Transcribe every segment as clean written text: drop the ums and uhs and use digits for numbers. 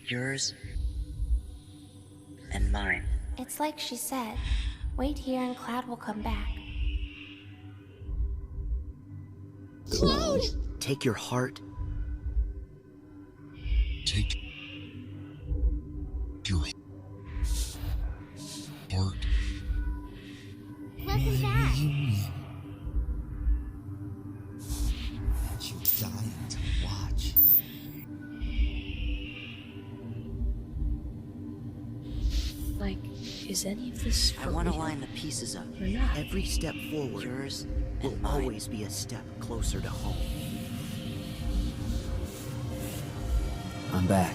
Yours and mine. It's like she said. Wait here and Cloud will come back. Cloud! Take your heart. Take your heart. Welcome back. You're dying to watch. Like, is any of this for I want to real? line the pieces up. Or not? Every step forward Yours will and mine. always be a step closer to home. I'm back.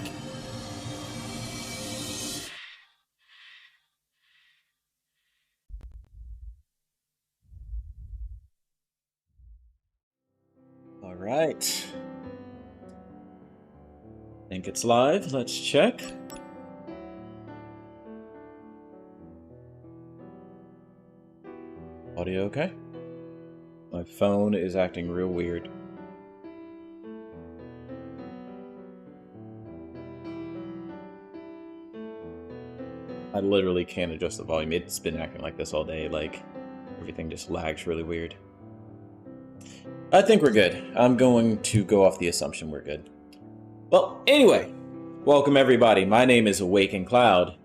All right. Think it's live. Let's check. Audio okay? My phone is acting real weird. I literally can't adjust the volume. It's been acting like this all day. Like, everything just lags really weird. I think we're good. I'm going to go off the assumption we're good. Well, anyway, welcome everybody. My name is Awakened Cloud.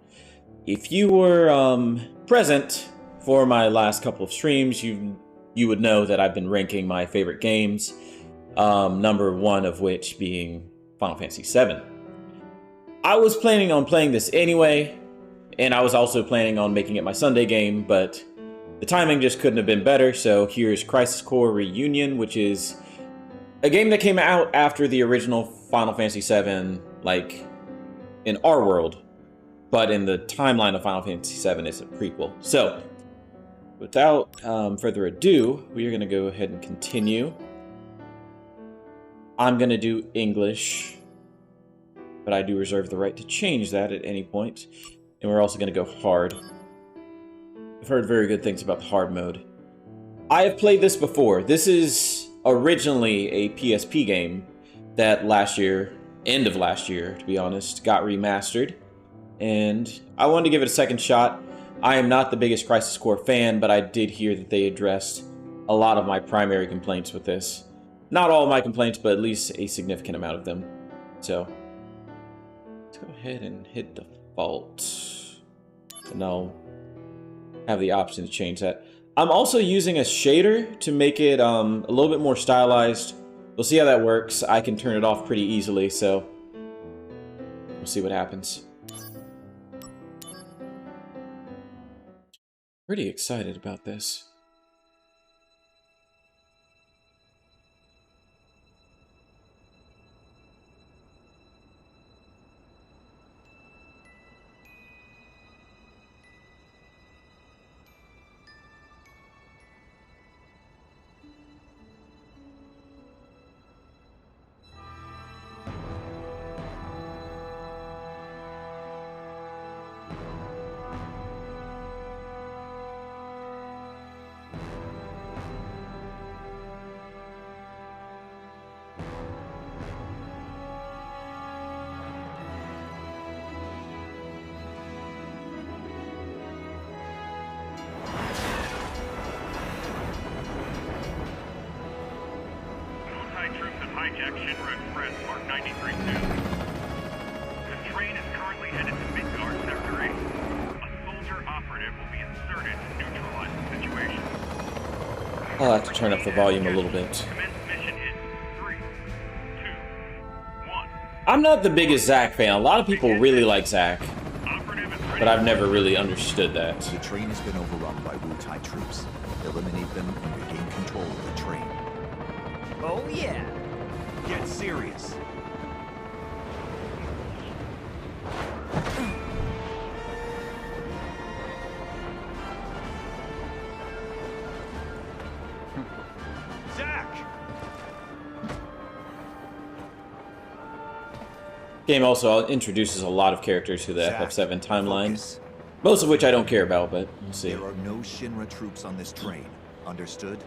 If you were present for my last couple of streams, you would know that I've been ranking my favorite games, number one of which being Final Fantasy VII. I was planning on playing this anyway, and I was also planning on making it my Sunday game, but the timing just couldn't have been better, so here's Crisis Core Reunion, which is a game that came out after the original Final Fantasy VII, like, in our world, but in the timeline of Final Fantasy VII, it's a prequel. So, without further ado, we are going to go ahead and continue. I'm going to do English, but I do reserve the right to change that at any point. And we're also going to go hard. I've heard very good things about the hard mode. I have played this before. This is originally a PSP game that last year, end of last year to be honest, got remastered. And I wanted to give it a second shot. I am not the biggest Crisis Core fan, but I did hear that they addressed a lot of my primary complaints with this. Not all of my complaints, but at least a significant amount of them. So, let's go ahead and hit default. And I'll have the option to change that. I'm also using a shader to make it a little bit more stylized. We'll see how that works. I can turn it off pretty easily, so we'll see what happens. Pretty excited about this. Hijack Shinra Express Mark 93-2. The train is currently headed to Midgard Sector 8. A soldier operative will be inserted to neutralize the situation. I'll have to turn up the volume a little bit. Commence mission in 3, 2, 1. I'm not the biggest Zack fan. A lot of people really like Zack, but I've never really understood that. The train has been overrun by Wu-Tai troops. Eliminate them and regain control of the train. Oh yeah! Get serious. Zack! Game also introduces a lot of characters to the Zack, FF7 timeline, focus. most of which I don't care about, but we'll see. There are no Shinra troops on this train. Understood?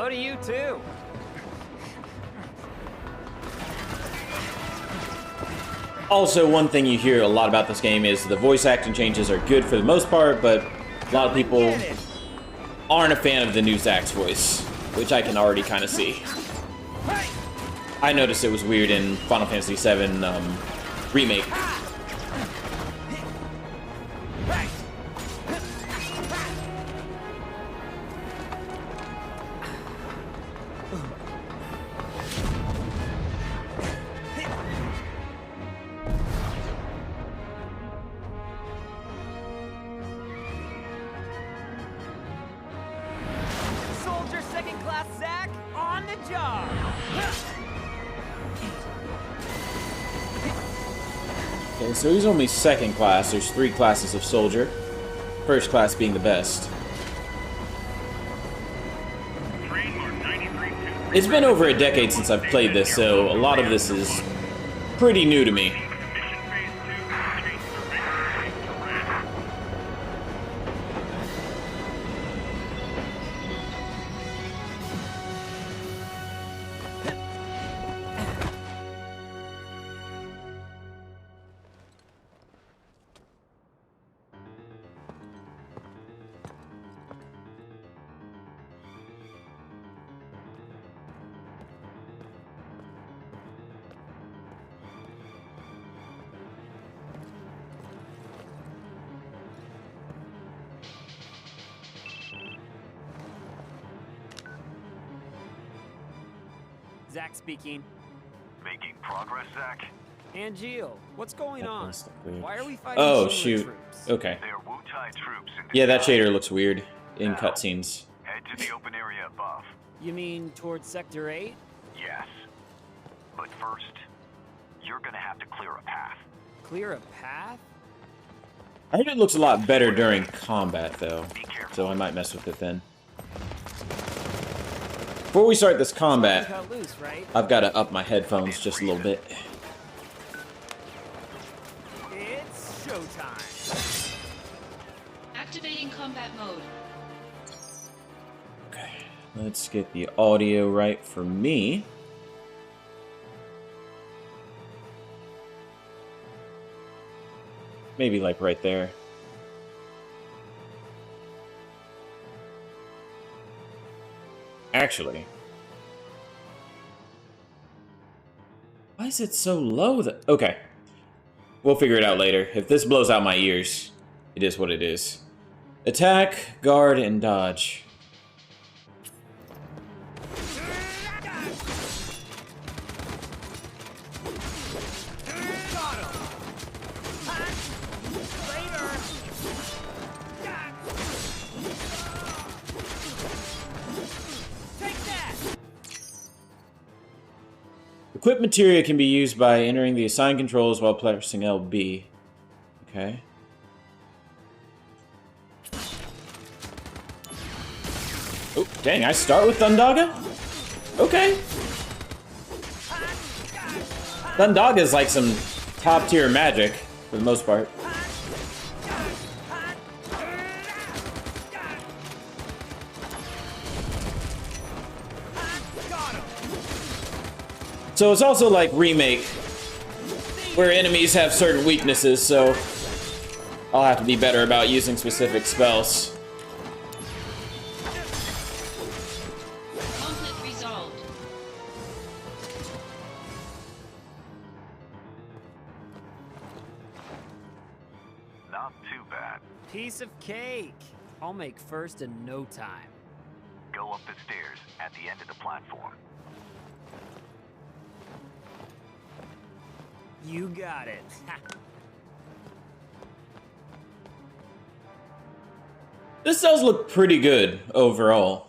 Hello to you too. Also, one thing you hear a lot about this game is the voice acting changes are good for the most part, but a lot of people aren't a fan of the new Zack's voice, which I can already kind of see. I noticed it was weird in Final Fantasy VII Remake. Soldier second class Zack on the job. Okay, so he's only second class. There's 3 classes of soldier. First class being the best. Train mark 93-2. It's been over a decade since I've played this, so a lot of this is pretty new to me. Mission phase 2, change surveyor phase to red. Zack speaking. Making progress, Zack? Angeal, what's going on? That's weird. Why are we fighting Oh, Zula shoot. troops? Okay. They are Wu-Tai troops in Yeah, that disguise. shader looks weird in cutscenes. Head to the open area above. You mean towards Sector 8? Yes. But first, you're gonna have to clear a path. Clear a path? I heard it looks a lot better during combat, though, Be careful. so I might mess with it then. Before we start this combat, Cut loose, right? I've got to up my headphones just a little bit. It's showtime. Activating combat mode. Okay, let's get the audio right for me. Maybe like right there. Actually, why is it so low? Okay, we'll figure it out later. If this blows out my ears, it is what it is. Attack, guard, and dodge. Equip materia can be used by entering the assigned controls while pressing LB. Okay. Oh, dang, I start with Thundaga? Okay. Thundaga is like some top tier magic, for the most part. So it's also like Remake, where enemies have certain weaknesses, so I'll have to be better about using specific spells. Conflict resolved. Not too bad. Piece of cake. I'll make first in no time. Go up the stairs at the end of the platform. You got it. This does look pretty good overall.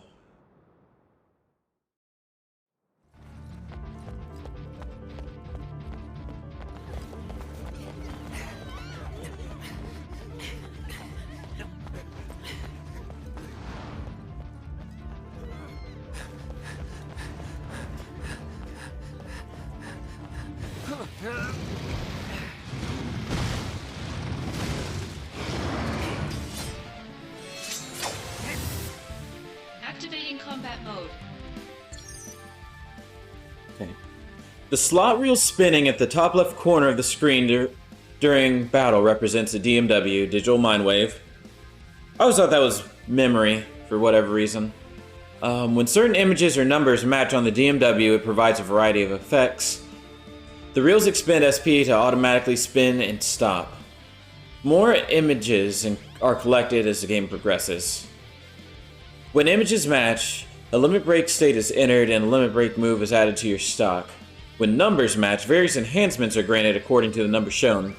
Activating combat mode. The slot reel spinning at the top left corner of the screen during battle represents a DMW, Digital Mind Wave. I always thought that was memory, for whatever reason. When certain images or numbers match on the DMW, it provides a variety of effects. The reels expend SP to automatically spin and stop. More images are collected as the game progresses. When images match, a limit break state is entered and a limit break move is added to your stock. When numbers match, various enhancements are granted according to the number shown.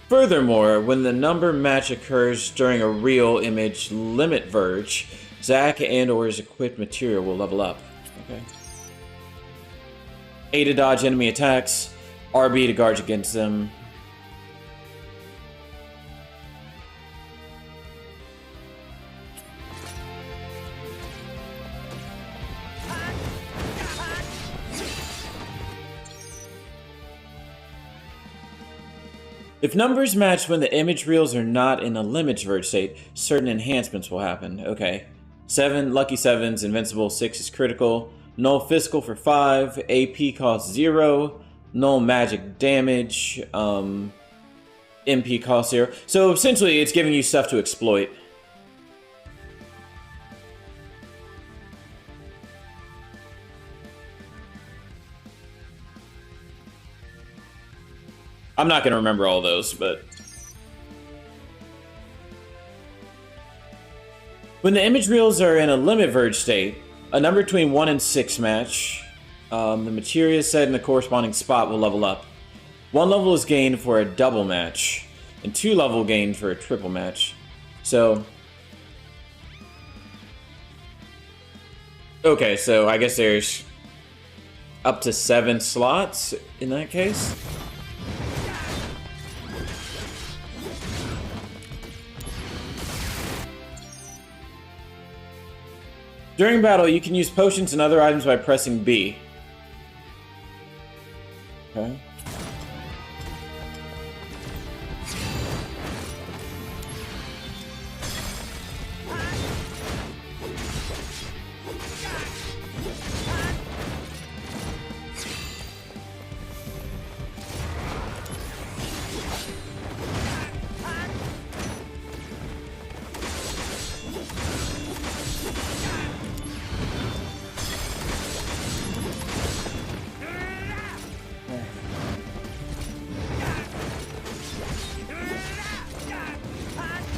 Furthermore, when the number match occurs during a reel image limit verge, Zack and or his equipped material will level up. Okay. A to dodge enemy attacks, RB to guard against them. If numbers match when the image reels are not in a limit verge state, certain enhancements will happen. Okay. 7, lucky 7's, invincible, 6 is critical, null physical for 5, AP cost 0, null magic damage, MP cost 0. So essentially it's giving you stuff to exploit. I'm not going to remember all those, but... When the image reels are in a limit verge state, a number between 1 and 6 match, the materia set in the corresponding spot will level up. 1 level is gained for a double match, and 2 level gained for a triple match. So... Okay, so I guess there's up to 7 slots in that case. During battle, you can use potions and other items by pressing B. Okay.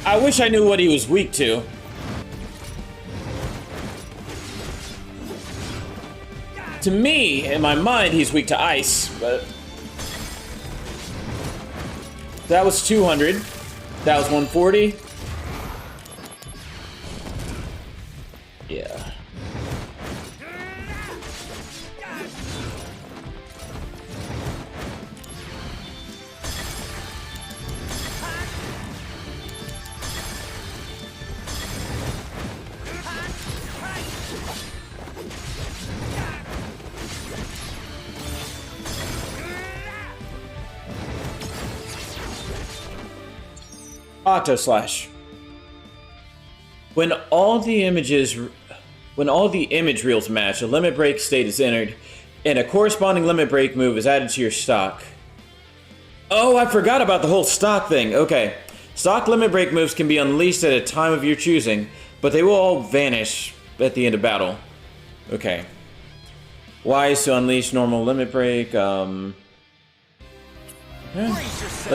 I wish I knew what he was weak to. To me, in my mind, he's weak to ice, but... That was 200. That was 140. Yeah. Auto slash. When all the image reels match, a limit break state is entered, and a corresponding limit break move is added to your stock. Oh, I forgot about the whole stock thing. Okay. Stock limit break moves can be unleashed at a time of your choosing, but they will all vanish at the end of battle. Okay. Y is to unleash normal limit break. Let's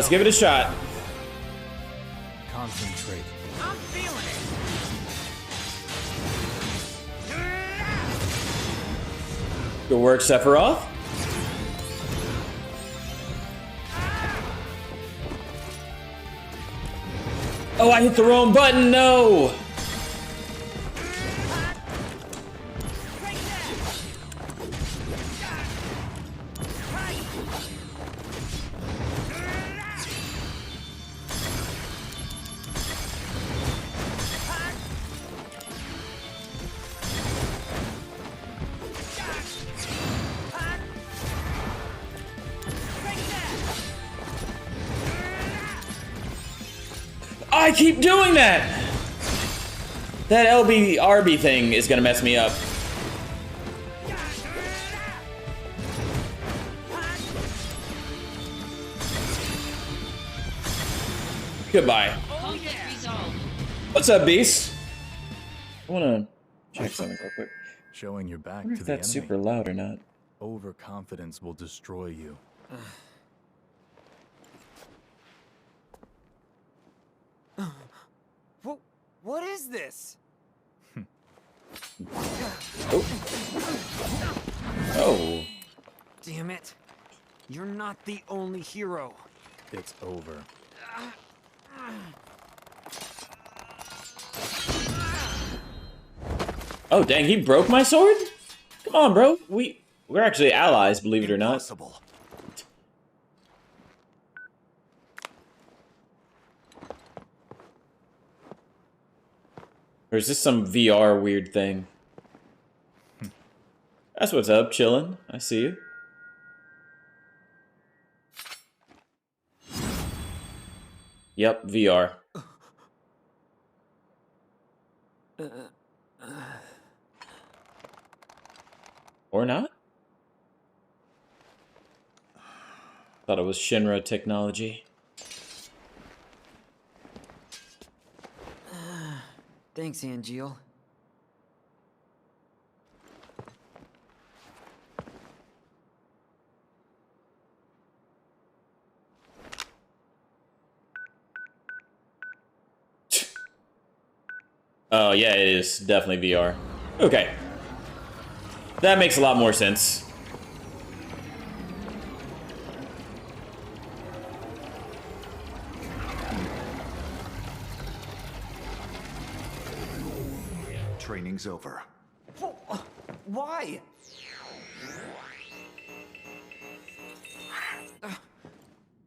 give it a shot. Concentrate. I'm feeling it. Good work, Sephiroth. Oh, I hit the wrong button, no! I keep doing that! That LB RB thing is gonna mess me up. Goodbye. Conflict resolved. What's up, Beast? I wanna check something real quick. Showing your I back wonder to if the that's enemy. super loud or not. Overconfidence will destroy you. What is this? Oh. Damn it. You're not the only hero. It's over. Oh, dang, he broke my sword? Come on, bro. We're actually allies, believe it or not. Impossible. Or is this some VR weird thing? That's what's up, chillin'. I see you. Yep, VR. Or not? Thought it was Shinra technology. Thanks, Angeal. Oh, yeah, it is definitely VR. Okay. That makes a lot more sense. Training's over. Why?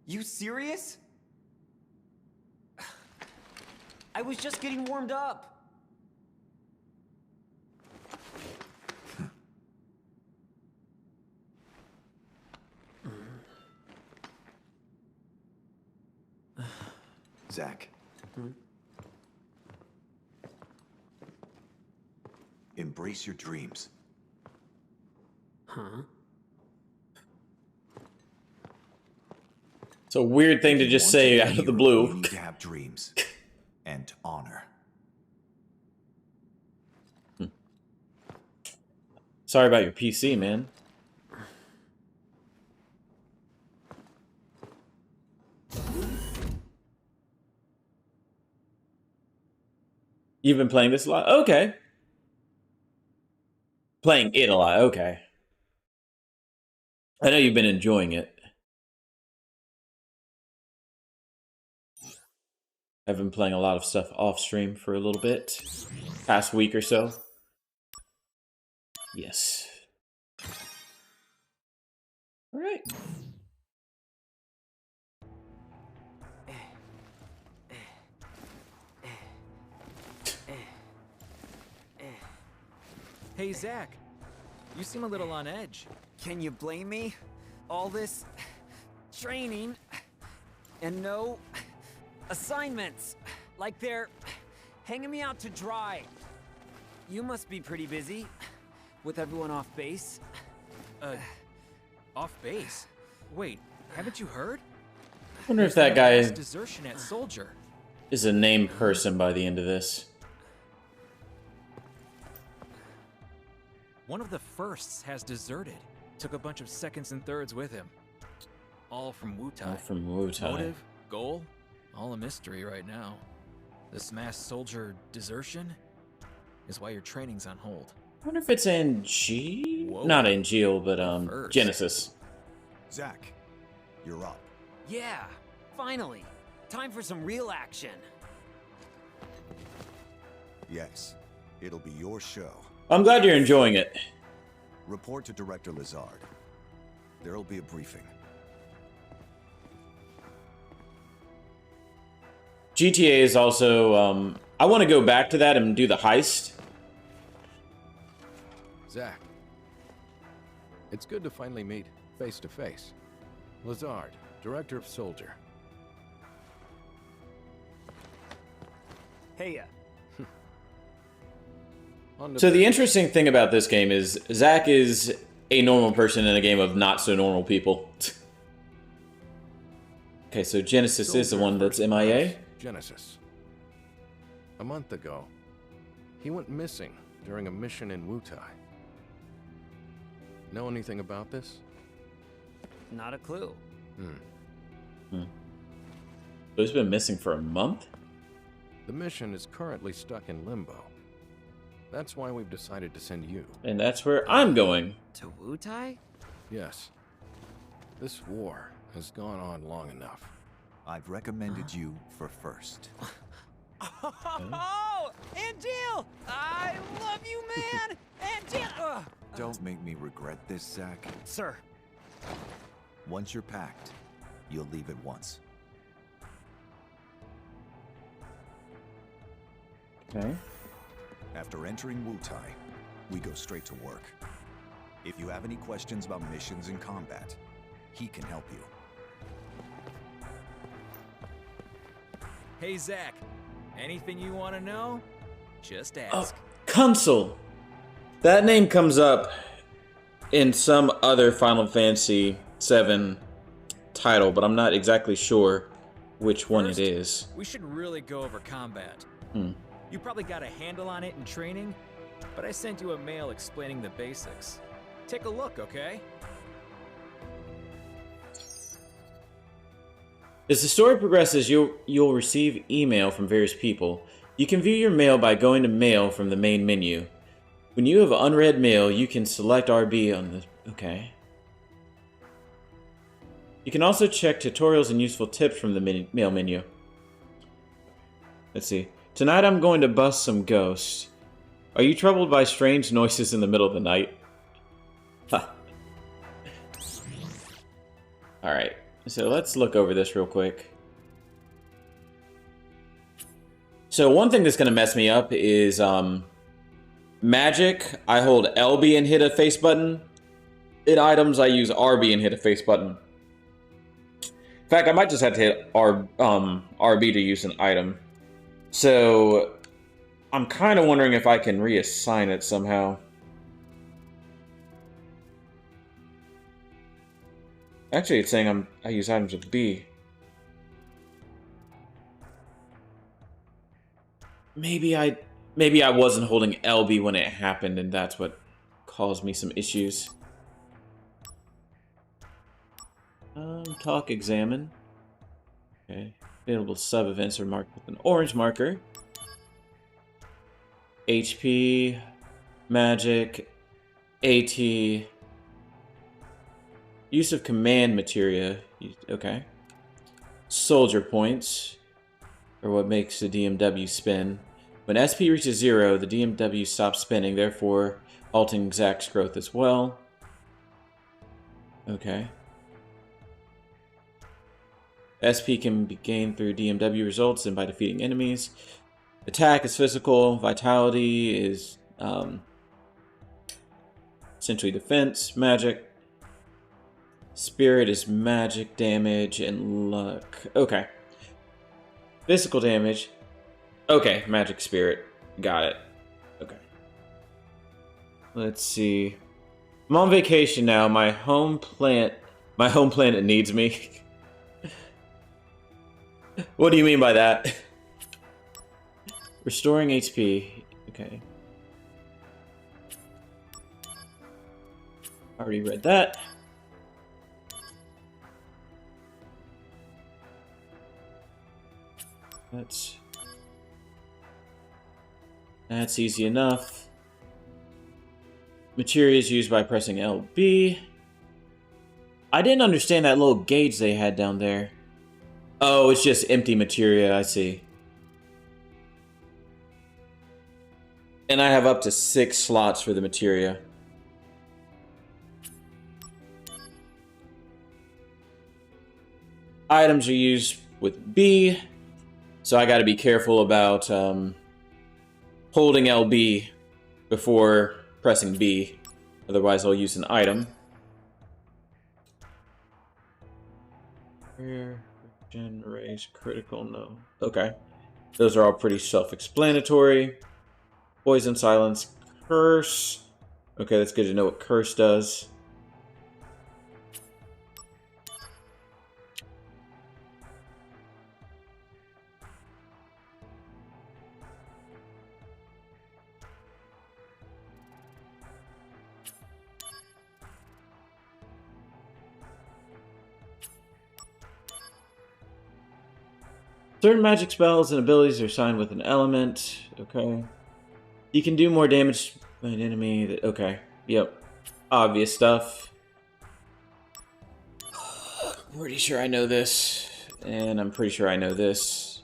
You serious? I was just getting warmed up. Zach. Embrace your dreams. Huh? It's a weird thing to just Want say be a out of the hero, blue. You need to have dreams and honor. Sorry about your PC, man. You've been playing this a lot? Okay. Playing it a lot, okay. I know you've been enjoying it. I've been playing a lot of stuff off stream for a little bit. Past week or so. Yes. Alright. Hey, Zach. You seem a little on edge. Can you blame me? All this training and no assignments. Like they're hanging me out to dry. You must be pretty busy with everyone off base. Off base? Wait, haven't you heard? I wonder if that guy Mass desertion at Soldier. is a named person by the end of this. One of the firsts has deserted. Took a bunch of seconds and thirds with him. All from Wutai. All from Wutai. Motive, goal, all a mystery right now. This mass soldier desertion is why your training's on hold. I wonder if it's Angeal? Whoa. Not Angeal, but First. Genesis. Zach, you're up. Yeah, finally. Time for some real action. Yes, it'll be your show. I'm glad you're enjoying it. Report to Director Lazard. There'll be a briefing. GTA is also, I want to go back to that and do the heist. Zach, it's good to finally meet face to face. Lazard, Director of Soldier. Hey, So the interesting thing about this game is Zach is a normal person in a game of not so normal people. Okay, so Genesis is the one that's MIA. Genesis. A month ago, he went missing during a mission in Wutai. Know anything about this? Not a clue. So he's been missing for a month? The mission is currently stuck in limbo. That's why we've decided to send you. And that's where I'm going. To Wutai? Yes. This war has gone on long enough. I've recommended you for first. Oh, Angel! I love you, man! Angel! Don't make me regret this, Zach. Sir. Once you're packed, you'll leave at once. Okay. After entering Wutai, we go straight to work. If you have any questions about missions and combat, he can help you. Hey, Zach. Anything you want to know? Just ask. Consul. That name comes up in some other Final Fantasy VII title, but I'm not exactly sure which one it is. We should really go over combat. You probably got a handle on it in training, but I sent you a mail explaining the basics. Take a look, okay? As the story progresses, you'll receive email from various people. You can view your mail by going to Mail from the main menu. When you have unread mail, you can select RB on the... Okay. You can also check tutorials and useful tips from the mail menu. Let's see. Tonight I'm going to bust some ghosts. Are you troubled by strange noises in the middle of the night? Ha. Alright. So let's look over this real quick. So one thing that's going to mess me up is magic. I hold LB and hit a face button. In items, I use RB and hit a face button. In fact, I might just have to hit RB to use an item. So I'm kind of wondering if I can reassign it somehow. Actually, it's saying I use items with B. Maybe I wasn't holding LB when it happened, and that's what caused me some issues. Talk, examine. Okay. Available sub-events are marked with an orange marker. HP, magic, AT, use of command materia. Okay. Soldier points are what makes the DMW spin. When SP reaches 0, the DMW stops spinning, therefore halting Zach's growth as well. Okay. SP can be gained through DMW results and by defeating enemies. Attack is physical. Vitality is essentially defense. Magic. Spirit is magic damage and luck. Okay. Physical damage. Okay, magic spirit. Got it. Okay. Let's see. I'm on vacation now. My home planet needs me. What do you mean by that? Restoring HP. Okay. Already read that. That's easy enough. Materia is used by pressing LB. I didn't understand that little gauge they had down there. Oh, it's just empty materia, I see. And I have up to 6 slots for the materia. Items are used with B, so I gotta be careful about holding LB before pressing B. Otherwise, I'll use an item. Generate critical, no. Okay. Those are all pretty self-explanatory. Poison, silence, curse. Okay, that's good to know what curse does. Certain magic spells and abilities are assigned with an element. Okay. You can do more damage by an enemy. Okay. Yep. Obvious stuff. I'm pretty sure I know this. And I'm pretty sure I know this.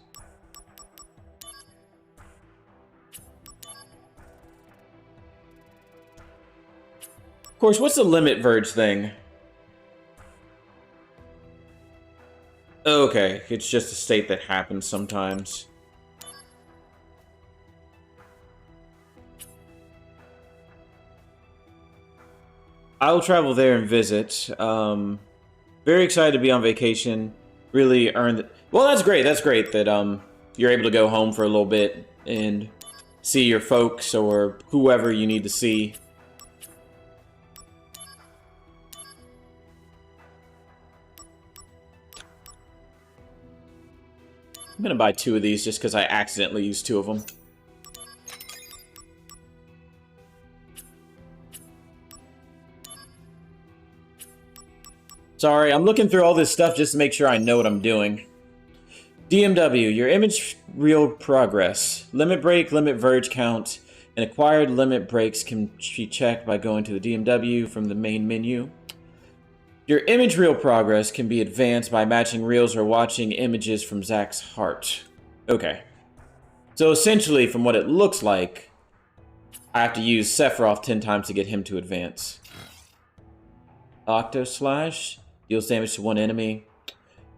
Of course, what's the limit verge thing? Okay, it's just a state that happens sometimes. I will travel there and visit. Very excited to be on vacation. Really earned. Well, that's great. That's great that you're able to go home for a little bit and see your folks or whoever you need to see. I'm gonna buy 2 of these just because I accidentally used 2 of them. Sorry, I'm looking through all this stuff just to make sure I know what I'm doing. DMW, your image real progress. Limit break, limit verge count, and acquired limit breaks can be checked by going to the DMW from the main menu. Your image reel progress can be advanced by matching reels or watching images from Zach's heart. Okay. So essentially, from what it looks like, I have to use Sephiroth 10 times to get him to advance. Octo Slash deals damage to 1 enemy.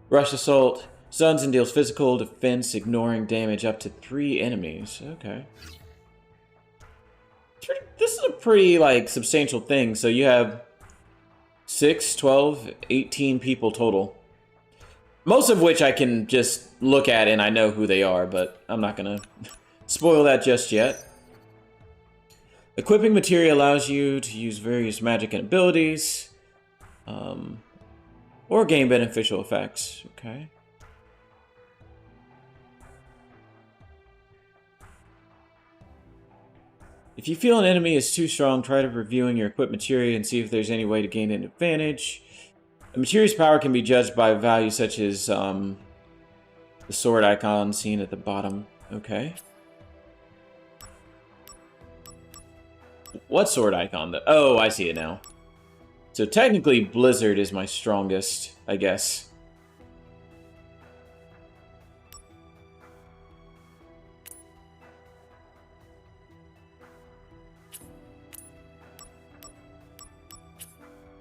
Rush Assault stuns and deals physical defense, ignoring damage up to 3 enemies. Okay. This is a pretty, like, substantial thing. So you have 6, 12, 18 people total. Most of which I can just look at and I know who they are, but I'm not gonna spoil that just yet. Equipping materia allows you to use various magic and abilities, or gain beneficial effects. Okay. If you feel an enemy is too strong, try to reviewing your equipped materia and see if there's any way to gain an advantage. A materia's power can be judged by values such as the sword icon seen at the bottom. Okay. What sword icon? Oh, I see it now. So technically, Blizzard is my strongest, I guess.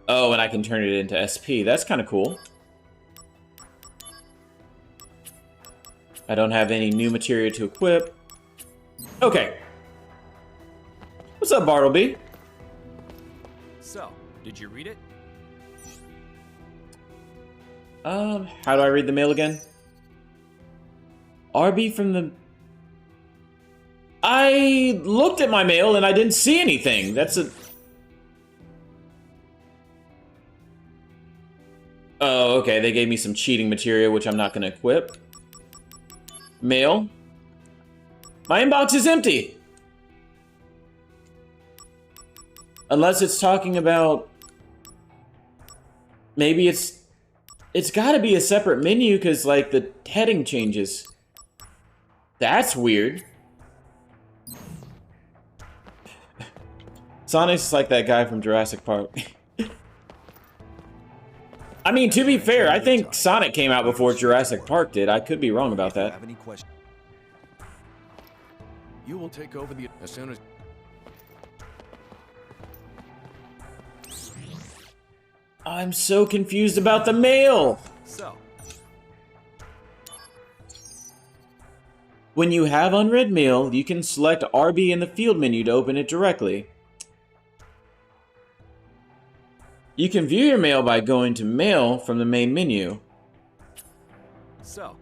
Oh, and I can turn it into SP. That's kind of cool. I don't have any new materia to equip. Okay. What's up, Bartleby? So, did you read it? How do I read the mail again? RB from the... I looked at my mail and I didn't see anything. That's a... Oh, okay. They gave me some cheating material, which I'm not going to equip. Mail. My inbox is empty. Unless it's talking about... Maybe it's got to be a separate menu because, like, the heading changes. That's weird. Sonic's like that guy from Jurassic Park. I mean, to be fair, I think Sonic came out before Jurassic Park did. I could be wrong about that. Have any questions? You will take over the as soon as. I'm so confused about the mail. So, When you have unread mail, you can select RB in the field menu to open it directly. You can view your mail by going to Mail from the main menu. so.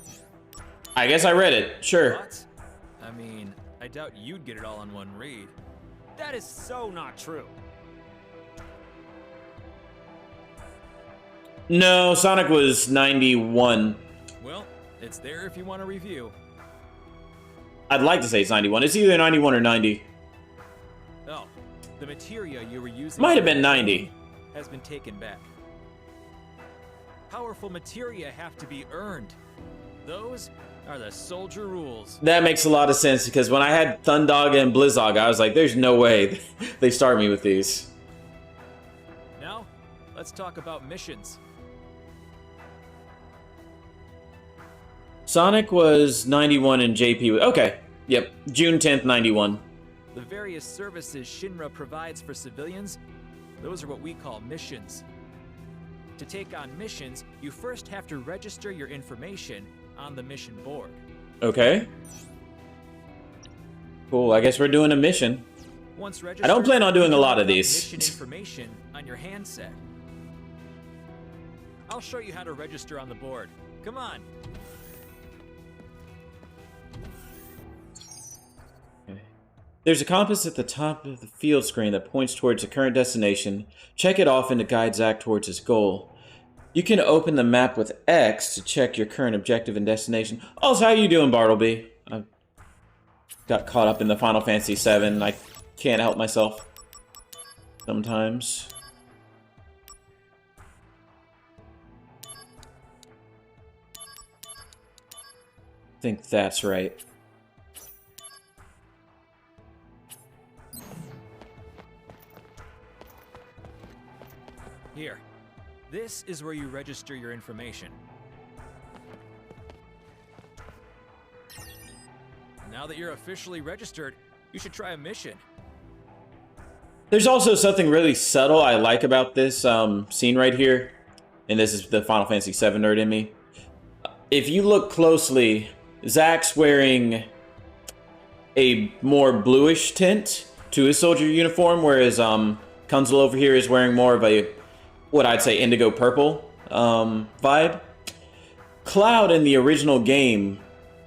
I guess I read it. Sure. What? I mean, I doubt you'd get it all in one read. That is so not true. No, Sonic was 91. Well, it's there if you want to review. I'd like to say it's 91. It's either 91 or 90. Oh, the materia you were using Might have been 90. has been taken back. Powerful materia have to be earned. Those are the soldier rules. That makes a lot of sense, because when I had Thundog and Blizzog, I was like, there's no way they start me with these. Now, let's talk about missions. Sonic was 91 and JP was... Okay, yep, June 10th, 91. The various services Shinra provides for civilians, those are what we call missions. To take on missions, you first have to register your information on the mission board. Okay. Cool, I guess we're doing a mission. Once registered, I don't plan on doing a lot of you these. mission information on your handset. I'll show you how to register on the board. Come on. There's a compass at the top of the field screen that points towards the current destination. Check it often to guide Zack towards his goal. You can open the map with X to check your current objective and destination. Also, how you doing, Bartleby? I got caught up in the Final Fantasy VII. I can't help myself sometimes. I think that's right. Here. This is where you register your information. Now that you're officially registered, you should try a mission. There's also something really subtle I like about this scene right here. And this is the Final Fantasy VII nerd in me. If you look closely, Zack's wearing a more bluish tint to his soldier uniform, whereas Kunzel over here is wearing more of a, what I'd say, indigo purple vibe. Cloud in the original game,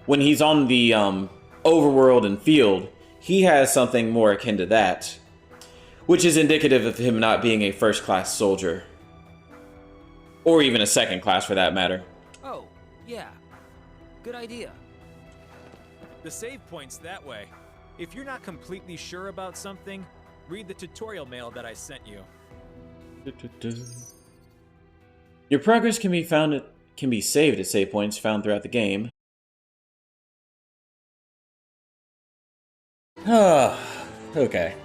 when he's on the overworld and field, he has something more akin to that, which is indicative of him not being a first-class soldier. Or even a second class, for that matter. Oh, yeah. Good idea. The save point's that way. If you're not completely sure about something, read the tutorial mail that I sent you. Your progress can be saved at save points found throughout the game. Okay.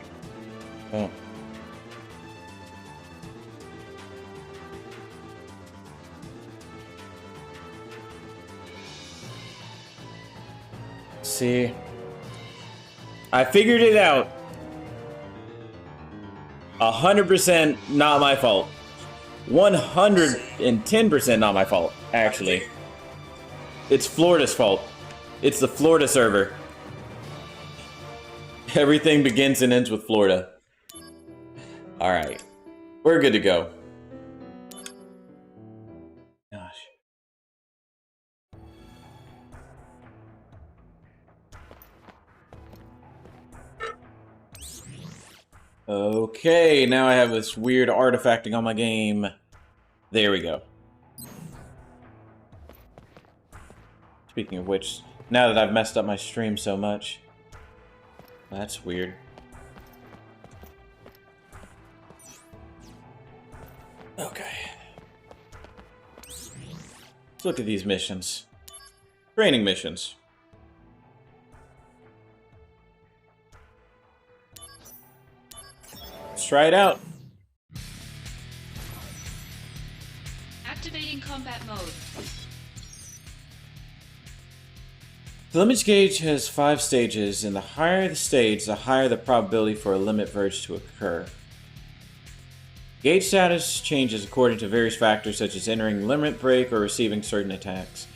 Oh. See, I figured it out. 100% not my fault. 110% not my fault, actually. It's Florida's fault. It's the Florida server. Everything begins and ends with Florida. Alright. We're good to go. Gosh. Okay, now I have this weird artifacting on my game. There we go. Speaking of which, now that I've messed up my stream so much, that's weird. Okay. Let's look at these missions. Training missions. Let's try it out. Activating combat mode. The limit gauge has 5 stages, and the higher the stage, the higher the probability for a limit verge to occur. Gauge status changes according to various factors such as entering limit break or receiving certain attacks.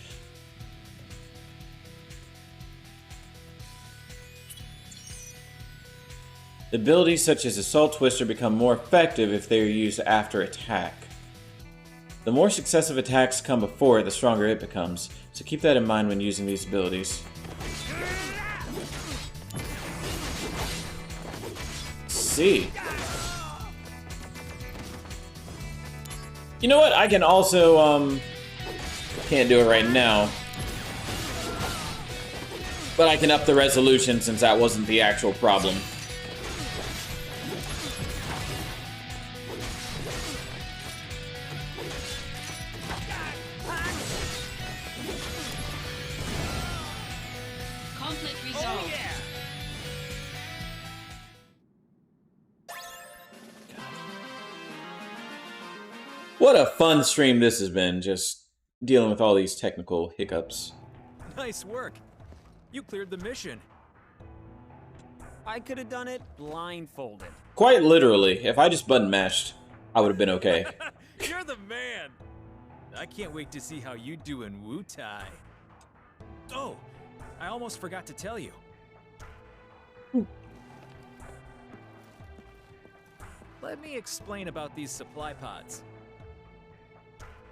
Abilities such as Assault Twister become more effective if they are used after attack. The more successive attacks come before it, the stronger it becomes, so keep that in mind when using these abilities. See. You know what? I can also, can't do it right now. But I can up the resolution since that wasn't the actual problem. What a fun stream this has been, just dealing with all these technical hiccups. Nice work. You cleared the mission. I could have done it blindfolded. Quite literally, if I just button mashed, I would have been okay. You're the man. I can't wait to see how you do in Wutai. Oh, I almost forgot to tell you. Let me explain about these supply pods.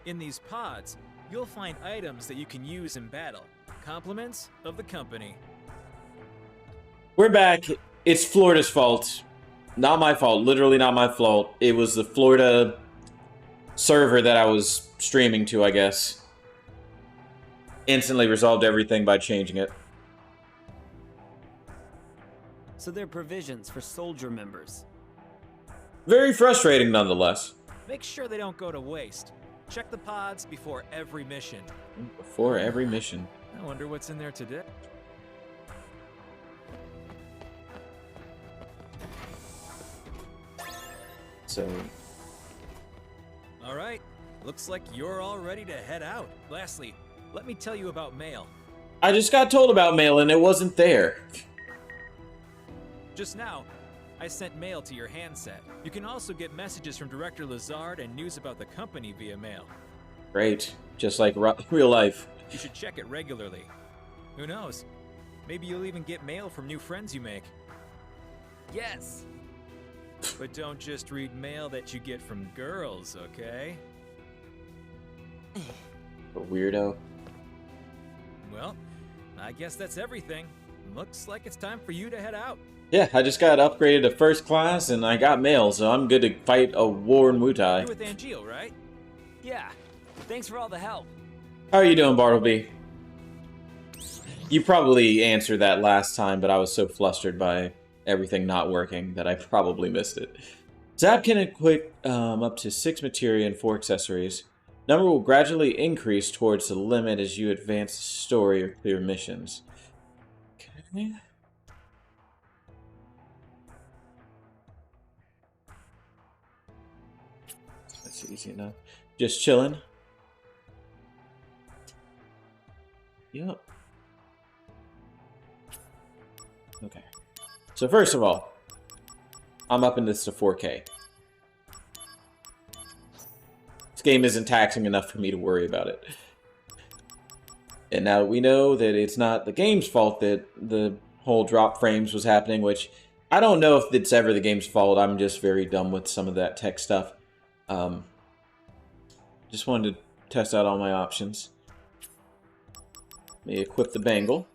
In these pods, you'll find items that you can use in battle. Compliments of the company. We're back. It's Florida's fault. Not my fault. Literally not my fault. It was the Florida server that I was streaming to, I guess. Instantly resolved everything by changing it. So they're provisions for soldier members. Very frustrating, nonetheless. Make sure they don't go to waste. Check the pods before every mission. Before every mission. I wonder what's in there today. So... All right. Looks like you're all ready to head out. Lastly, let me tell you about mail. I just got told about mail and it wasn't there. Just now, I sent mail to your handset. You can also get messages from Director Lazard and news about the company via mail. Great. Just like real life. You should check it regularly. Who knows? Maybe you'll even get mail from new friends you make. Yes! But don't just read mail that you get from girls, okay? A weirdo. Well, I guess that's everything. Looks like it's time for you to head out. Yeah, I just got upgraded to first class and I got mail, so I'm good to fight a war in Wutai. You're with Angeal, right? Yeah. Thanks for all the help. How are you doing, Bartleby? You probably answered that last time, but I was so flustered by everything not working that I probably missed it. Zap can equip up to 6 materia and 4 accessories. Number will gradually increase towards the limit as you advance the story or clear missions. Okay. That's easy enough. Just chilling. Yep. Okay. So first of all, I'm upping this to 4K. This game isn't taxing enough for me to worry about it. And now we know that it's not the game's fault that the whole drop frames was happening, which I don't know if it's ever the game's fault. I'm just very dumb with some of that tech stuff. Just wanted to test out all my options. Let me equip the bangle.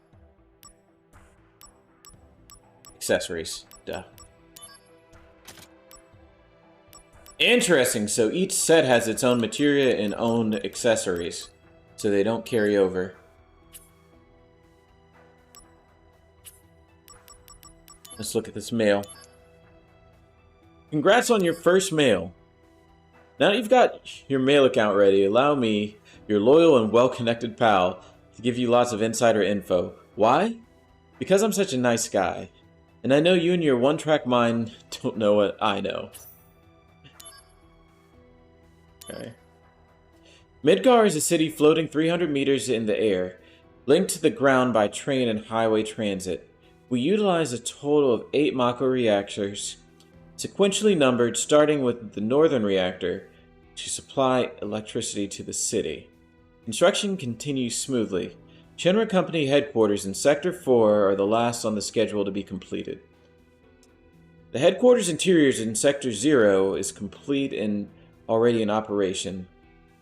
Accessories. Duh. Interesting. So each set has its own materia and own accessories. So they don't carry over. Let's look at this mail. Congrats on your first mail. Now that you've got your mail account ready, allow me, your loyal and well-connected pal, to give you lots of insider info. Why? Because I'm such a nice guy. And I know you and your one-track mind don't know what I know. Okay. Midgar is a city floating 300 meters in the air, linked to the ground by train and highway transit. We utilize a total of 8 Mako reactors, sequentially numbered starting with the northern reactor, to supply electricity to the city. Construction continues smoothly. Shinra Company headquarters in Sector 4 are the last on the schedule to be completed. The headquarters interiors in Sector 0 is complete and already in operation.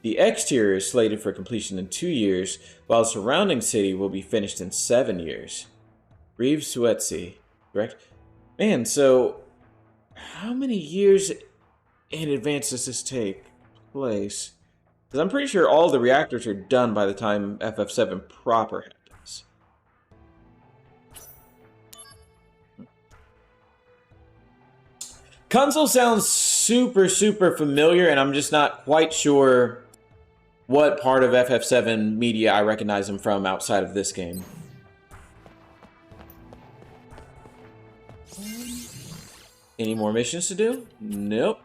The exterior is slated for completion in 2 years, while the surrounding city will be finished in 7 years. Reeve Suetsi, correct? Man, so how many years in advance does this take place? Because I'm pretty sure all the reactors are done by the time FF7 proper happens. Console sounds super familiar, and I'm just not quite sure what part of FF7 media I recognize him from outside of this game. Any more missions to do? Nope.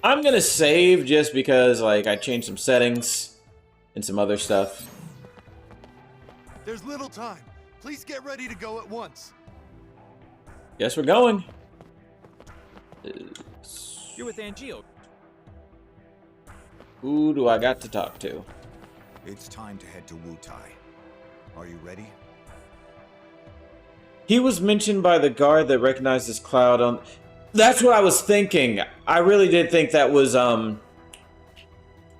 I'm gonna save just because, like, I changed some settings and some other stuff. There's little time. Please get ready to go at once. Guess we're going. You're with Angio. Who do I got to talk to? It's time to head to Wutai. Are you ready? He was mentioned by the guard that recognized this cloud on... That's what I was thinking. I really did think that was,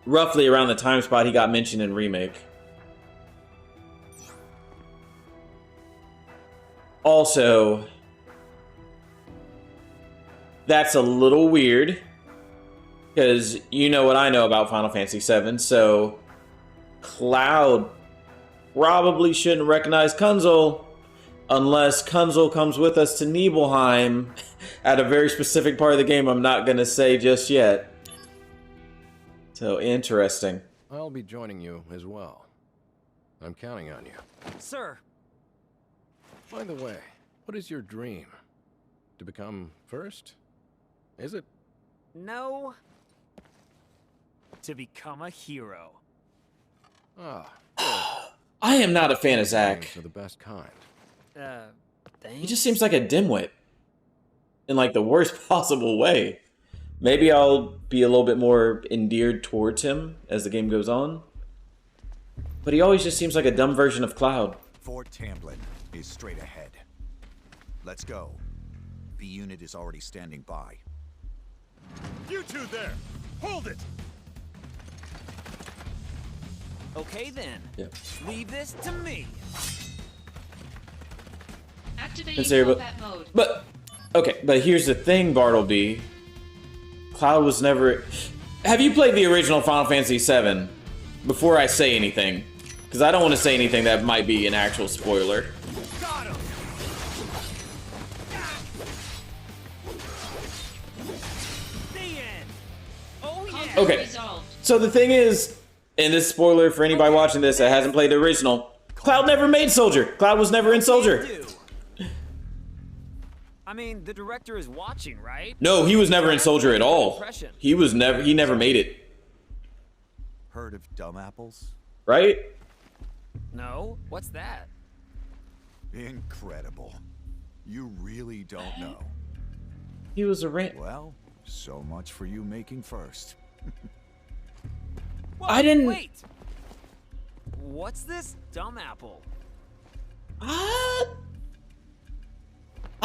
roughly around the time spot he got mentioned in Remake. Also, that's a little weird, because you know what I know about Final Fantasy VII, so Cloud probably shouldn't recognize Kunzel unless Kunzel comes with us to Nibelheim at a very specific part of the game I'm not going to say just yet. So, interesting. I'll be joining you as well. I'm counting on you. Sir. By the way, what is your dream? To become first? Is it? No. To become a hero. Ah. I am not a fan of Zack. Are the best kind. Thanks? He just seems like a dimwit. In like the worst possible way. Maybe I'll be a little bit more endeared towards him as the game goes on. But he always just seems like a dumb version of Cloud. Fort Tamblin is straight ahead. Let's go. The unit is already standing by. You two there! Hold it! Okay then. Yep. Leave this to me. Activating combat mode. But okay, but here's the thing, Bartleby. Cloud was never... Have you played the original Final Fantasy VII? Before I say anything. Because I don't want to say anything that might be an actual spoiler. Got him. The end. Oh yeah. Okay, so the thing is, and this spoiler for anybody watching this that hasn't played the original, Cloud never made Soldier. Cloud was never in Soldier. I mean, the director is watching, right? No, he was never in Soldier at all. He never made it. Heard of dumb apples? Right? No. What's that? Incredible. You really don't know. He was a Well, so much for you making first. Whoa, I didn't... Wait. What's this dumb apple?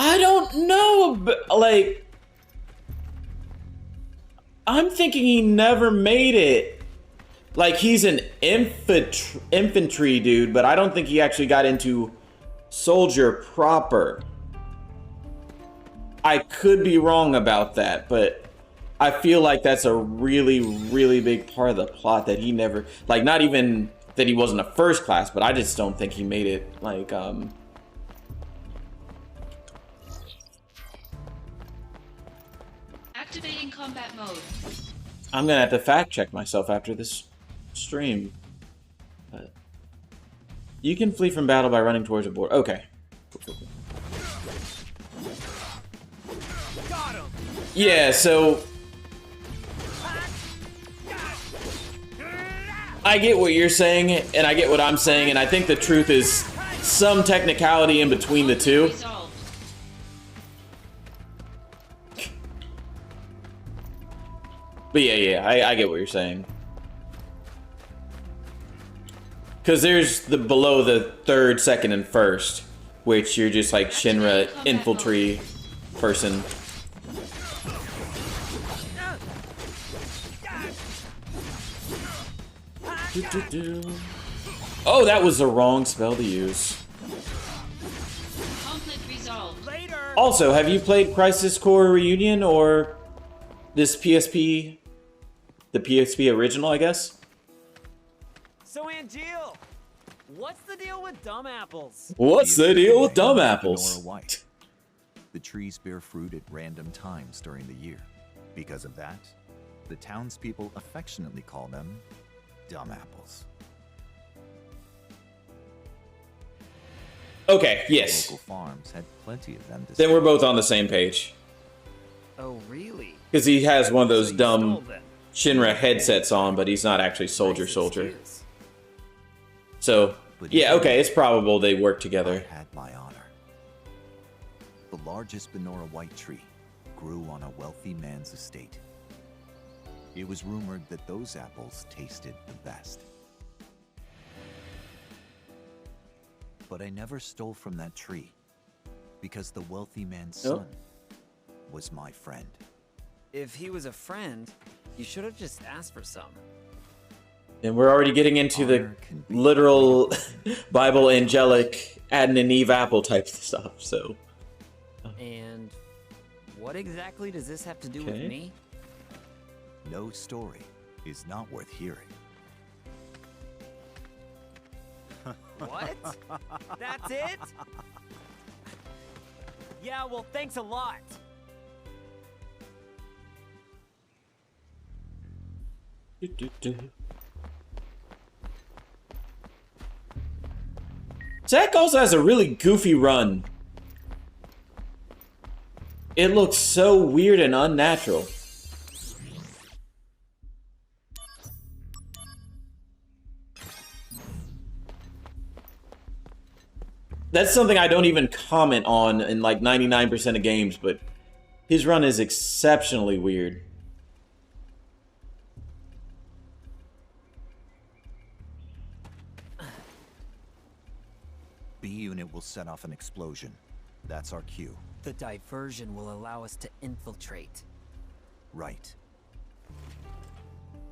I don't know, but, like... I'm thinking he never made it. Like, he's an infantry dude, but I don't think he actually got into Soldier proper. I could be wrong about that, but I feel like that's a really, really big part of the plot that he never... Like, not even that he wasn't a first class, but I just don't think he made it, like, Activating combat mode. I'm gonna have to fact check myself after this stream. But you can flee from battle by running towards a board. Okay. Got him. Yeah, so I get what you're saying, and I get what I'm saying, and I think the truth is some technicality in between the two. But yeah, I get what you're saying. Because there's the below the third, second, and first, which you're just like Shinra infantry person. Oh, that was the wrong spell to use. Conflict resolved. Also, have you played Crisis Core Reunion or this PSP, the PSP original, I guess? So, Angeal, what's the deal with dumb apples? What's the deal with dumb apples? White. The trees bear fruit at random times during the year. Because of that, the townspeople affectionately call them dumb apples. Okay, yes. Local farms had plenty of them. Then we're both on the same page. Oh, really? Because he has one of those So you dumb stole them. Shinra headsets on, but he's not actually soldier. Nice Soldier. excuse. So, yeah, okay, it's probable they work together. I had my honor. The largest Benora white tree grew on a wealthy man's estate. It was rumored that those apples tasted the best. But I never stole from that tree, because the wealthy man's son was my friend. If he was a friend, you should have just asked for some. And we're already getting into the literal Bible angelic Adam and Eve apple type stuff, so. And what exactly does this have to do with Okay. me? No story is not worth hearing. What? That's it? Yeah, well, thanks a lot. Zack also has a really goofy run. It looks so weird and unnatural. That's something I don't even comment on in like 99% of games, but his run is exceptionally weird. B unit will set off an explosion. That's our cue. The diversion will allow us to infiltrate. Right.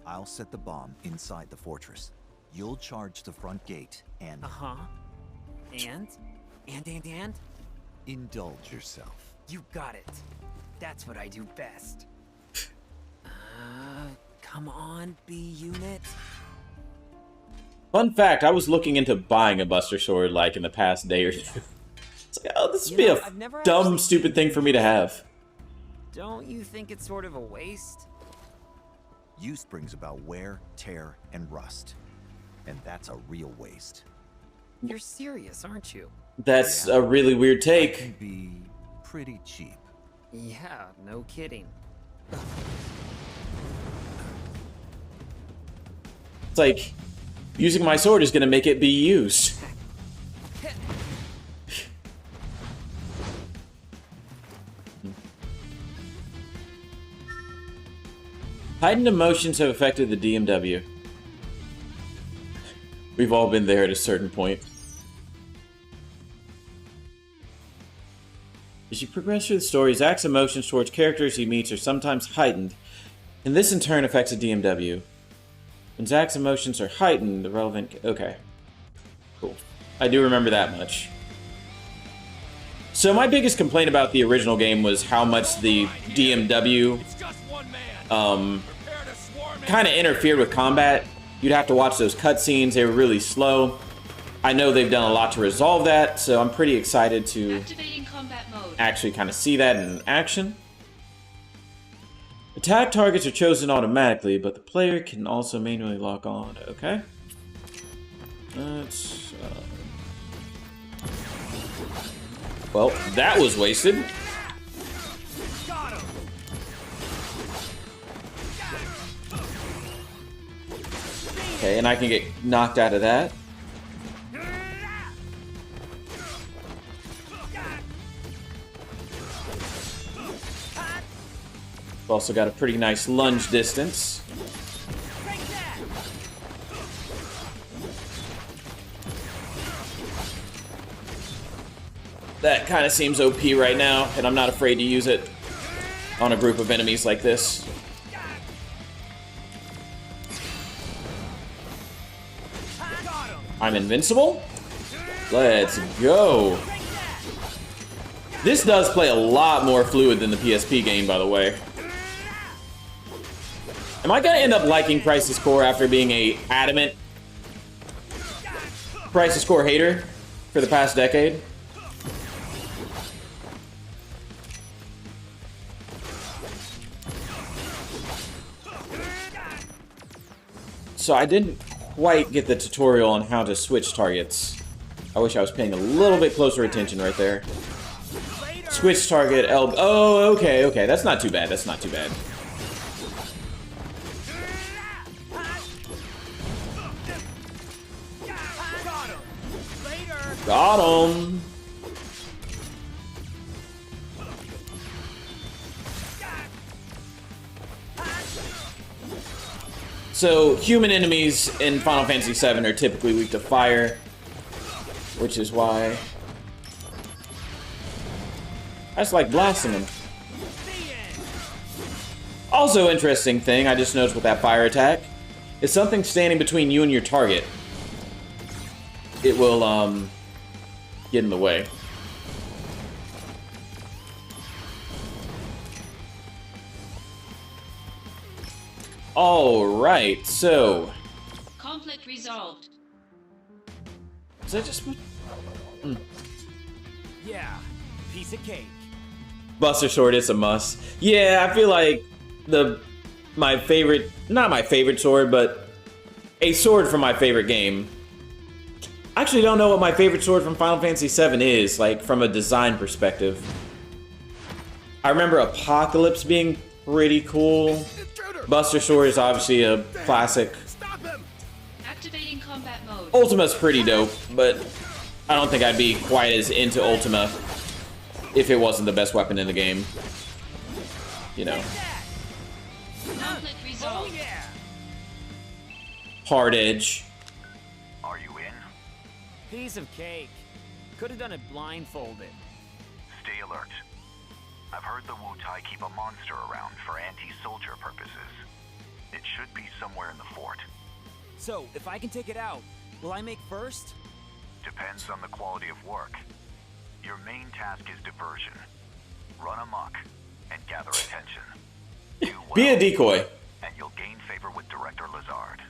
I'll set the bomb inside the fortress. You'll charge the front gate and... Uh-huh. And? And? Indulge yourself. You got it. That's what I do best. Come on, B unit. Fun fact, I was looking into buying a Buster Sword like in the past day or two. It's like, oh, this would be a I've never dumb, actually stupid thing for me to have. Don't you think it's sort of a waste? Use brings about wear, tear, and rust. And that's a real waste. You're serious, aren't you? That's a really weird It take. can be pretty cheap. Yeah, no kidding. It's like, using my sword is gonna make it be used. Heightened emotions have affected the DMW. We've all been there at a certain point. As you progress through the story, Zack's emotions towards characters he meets are sometimes heightened, and this in turn affects the DMW. When Zack's emotions are heightened, the relevant... Okay. Cool. I do remember that much. So my biggest complaint about the original game was how much the DMW kind of interfered with combat. You'd have to watch those cutscenes. They were really slow. I know they've done a lot to resolve that, so I'm pretty excited to actually kind of see that in action. Attack targets are chosen automatically, but the player can also manually lock on. Okay. Let's... Well, that was wasted. Okay, and I can get knocked out of that. We've also got a pretty nice lunge distance. That kind of seems OP right now, and I'm not afraid to use it on a group of enemies like this. I'm invincible? Let's go. This does play a lot more fluid than the PSP game, by the way. Am I gonna end up liking Crisis Core after being a adamant Crisis Core hater for the past decade? So I didn't quite get the tutorial on how to switch targets. I wish I was paying a little bit closer attention right there. Switch target elbow. Oh, okay, okay. That's not too bad. That's not too bad. Got him. So, human enemies in Final Fantasy VII are typically weak to fire, which is why I just like blasting them. Also, interesting thing I just noticed with that fire attack is something standing between you and your target. It will get in the way. All right, so Conflict resolved. is that just? Yeah, piece of cake. Buster Sword is a must. Yeah, I feel like my favorite, not my favorite sword, but a sword from my favorite game. I actually don't know what my favorite sword from Final Fantasy VII is, like from a design perspective. I remember Apocalypse being pretty cool. Buster Sword is obviously a classic. Activating combat mode. Ultima's pretty dope, but I don't think I'd be quite as into Ultima if it wasn't the best weapon in the game. You know. Conflict resolved. Hard edge. Are you in? Piece of cake. Could have done it blindfolded. Stay alert. I've heard the Wu-Tai keep a monster around for anti-soldier purposes. It should be somewhere in the fort. So, if I can take it out, will I make first? Depends on the quality of work. Your main task is diversion. Run amok and gather attention. Do well, Be a decoy. and you'll gain favor with Director Lazard.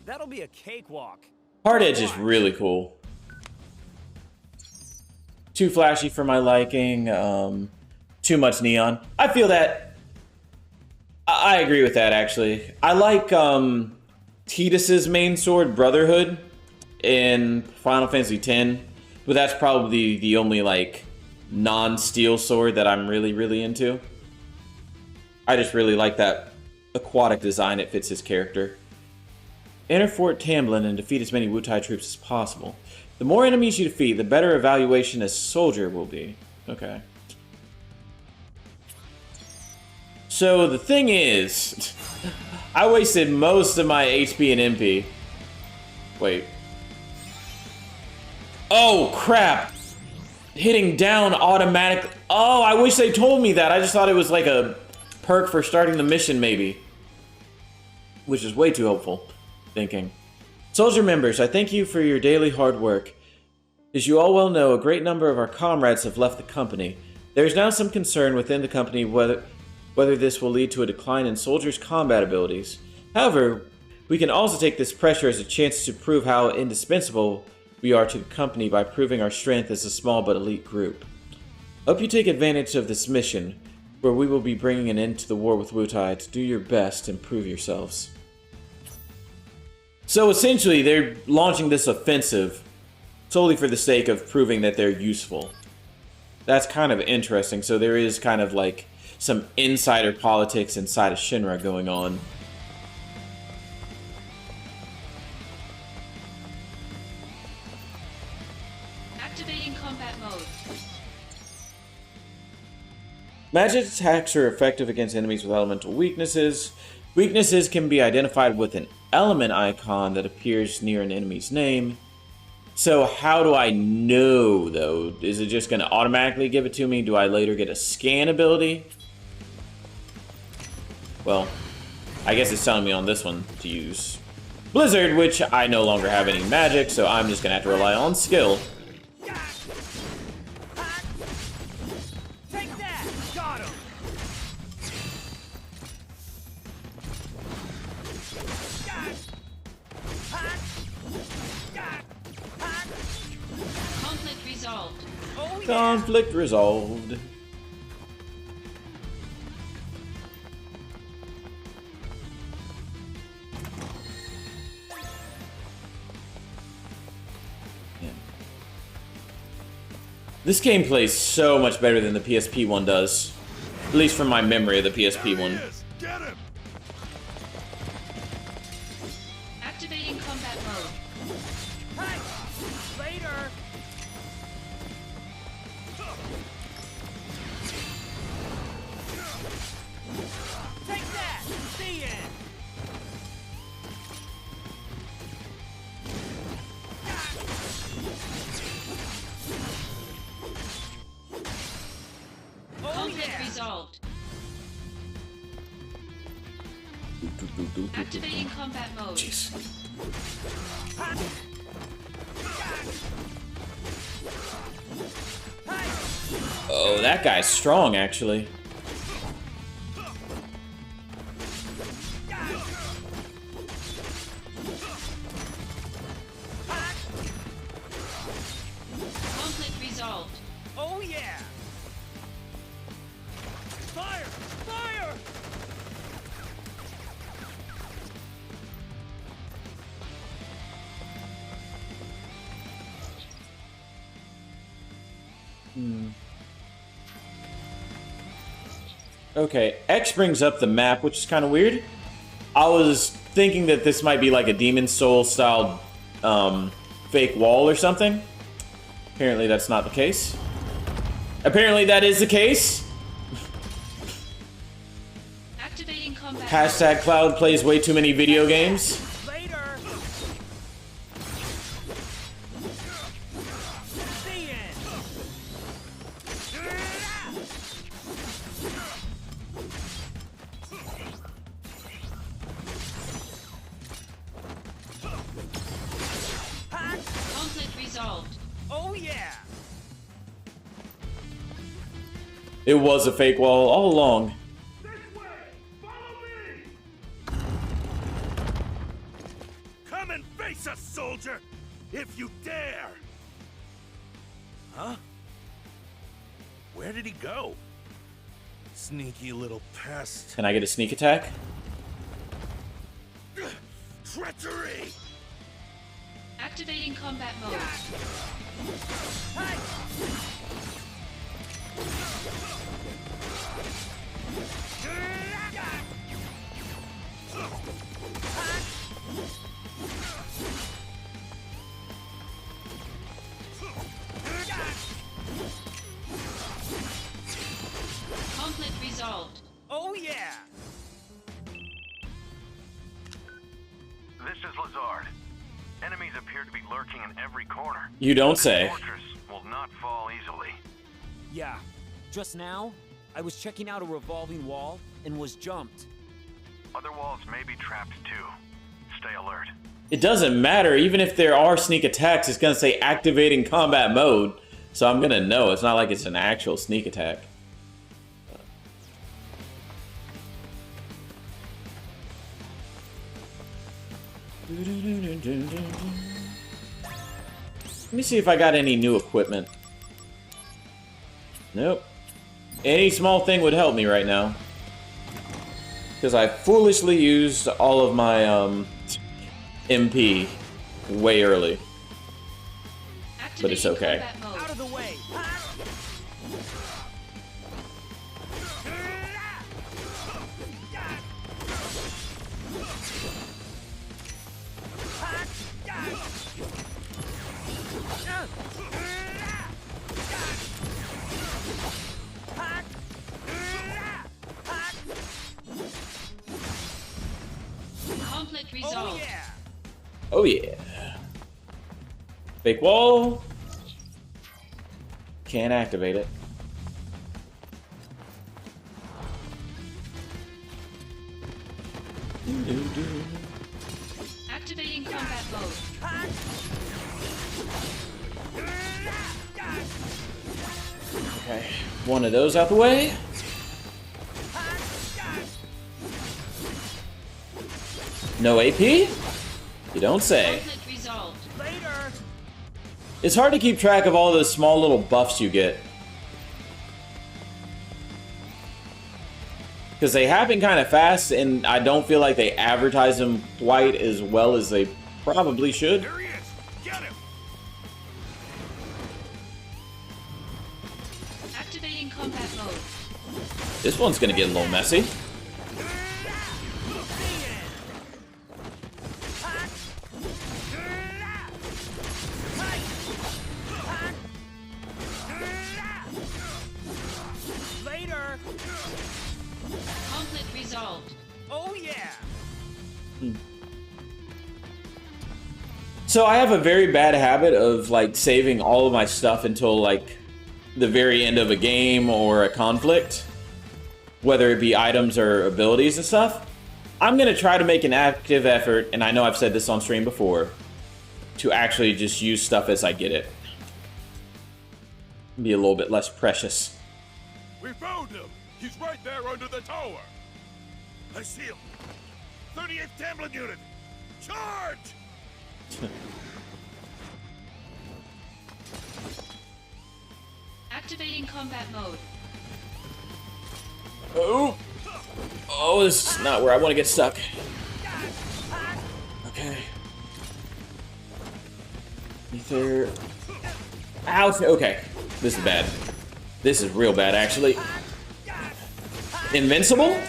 That'll be a cakewalk. Hard edge is really cool. Too flashy for my liking. Too much neon. I feel that. I agree with that, actually. I like Tidus's main sword, Brotherhood, in Final Fantasy X, but that's probably the only like non-steel sword that I'm really into. I just really like that aquatic design. It fits his character. Enter Fort Tamblin and defeat as many Wu-Tai troops as possible. The more enemies you defeat, the better evaluation as soldier will be. Okay. So the thing is, I wasted most of my HP and MP. Wait. Oh, crap. Hitting down automatically. Oh, I wish they told me that. I just thought it was like a perk for starting the mission, maybe. Which is way too hopeful thinking. Soldier members, I thank you for your daily hard work. As you all well know, a great number of our comrades have left the company. There is now some concern within the company whether this will lead to a decline in soldiers' combat abilities. However, we can also take this pressure as a chance to prove how indispensable we are to the company by proving our strength as a small but elite group. Hope you take advantage of this mission, where we will be bringing an end to the war with Wu-Tai, to do your best to improve yourselves. So essentially, they're launching this offensive solely for the sake of proving that they're useful. That's kind of interesting. So there is kind of like some insider politics inside of Shinra going on. Activating combat mode. Magic attacks are effective against enemies with elemental weaknesses. Weaknesses can be identified with an element icon that appears near an enemy's name. So how do I know, though? Is it just going to automatically give it to me? Do I later get a scan ability? Well, I guess it's telling me on this one to use Blizzard, which I no longer have any magic, so I'm just going to have to rely on skill. Take that! Got him! Conflict resolved. Oh, yeah. Conflict resolved. This game plays so much better than the PSP one does. At least from my memory of the PSP one. Get him! Activating combat mode. Hey! Later! Take that! See ya! Oh, Conflict yeah. resolved. Activating combat mode. Jeez. Oh, that guy's strong, actually. Conflict resolved. Oh yeah! Fire! Fire! Okay, X brings up the map, which is kind of weird. I was thinking that this might be like a Demon's Soul style fake wall or something. Apparently that's not the case. Apparently that is the case. Activating combat Hashtag Cloud plays way too many video games. Later! See ya! Conflict resolved. Oh yeah! It was a fake wall all along. Come and face us, soldier! If you dare! Huh? Where did he go? Sneaky little pest. Can I get a sneak attack? Treachery! Activating combat mode. Conflict resolved. Oh yeah! This is Lazard. Enemies appear to be lurking in every corner. You don't This say. fortress will not fall easily. Yeah. Just now, I was checking out a revolving wall and was jumped. Other walls may be trapped too. Stay alert. It doesn't matter. Even if there are sneak attacks, it's going to say activating combat mode. So I'm going to know. It's not like it's an actual sneak attack. Let me see if I got any new equipment. Nope. Any small thing would help me right now. Because I foolishly used all of my MP way early. But it's okay. Out of the way! Conflict resolved. Oh yeah. Fake wall. Can't activate it. Activating combat mode. Okay, one of those out the way. No AP? You don't say. Conflict resolved. Later! It's hard to keep track of all those small little buffs you get. Because they happen kind of fast, and I don't feel like they advertise them quite as well as they probably should. Here he is! Get him! Activating combat mode. This one's gonna get a little messy. Later. Conflict resolved. Oh yeah. So I have a very bad habit of like saving all of my stuff until like the very end of a game or a conflict, whether it be items or abilities and stuff. I'm gonna try to make an active effort, and I know I've said this on stream before, to actually just use stuff as I get it. Be a little bit less precious. We found him! He's right there under the tower! I see him! 38th Tamblin unit! Charge! Activating combat mode. Oh! Oh, this is not where I want to get stuck. Okay. Ether. Ouch! Okay. This is bad. This is real bad, actually. Invincible?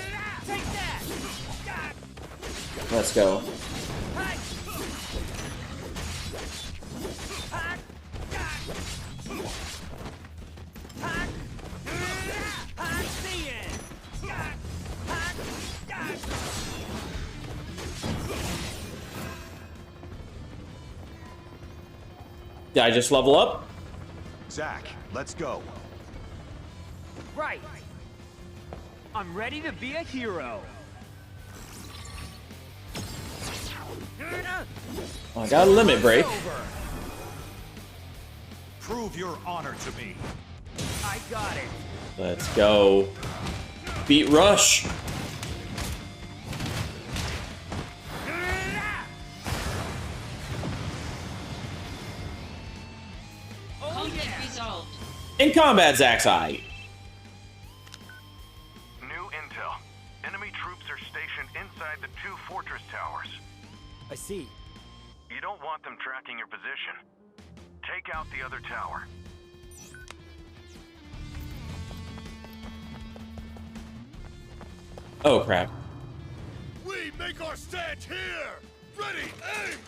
Let's go. Did I just level up? Zach, let's go. Right. I'm ready to be a hero. Oh, I got a limit break. Prove your honor to me. I got it. Let's go. Beat Rush. Conflict resolved. In combat, Zach's eye. New intel. Enemy troops are stationed inside the 2 fortress towers. I see. You don't want them tracking your position. Take out the other tower. Oh, crap. We make our stand here! Ready, aim,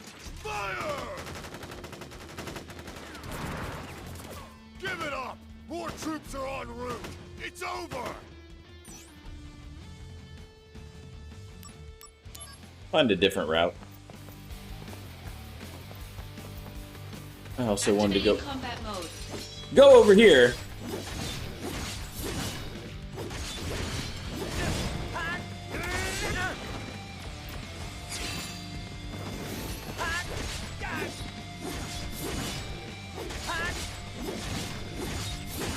fire! Give it up! More troops are en route! It's over! Find a different route. I also wanted to go Combat mode. go over here.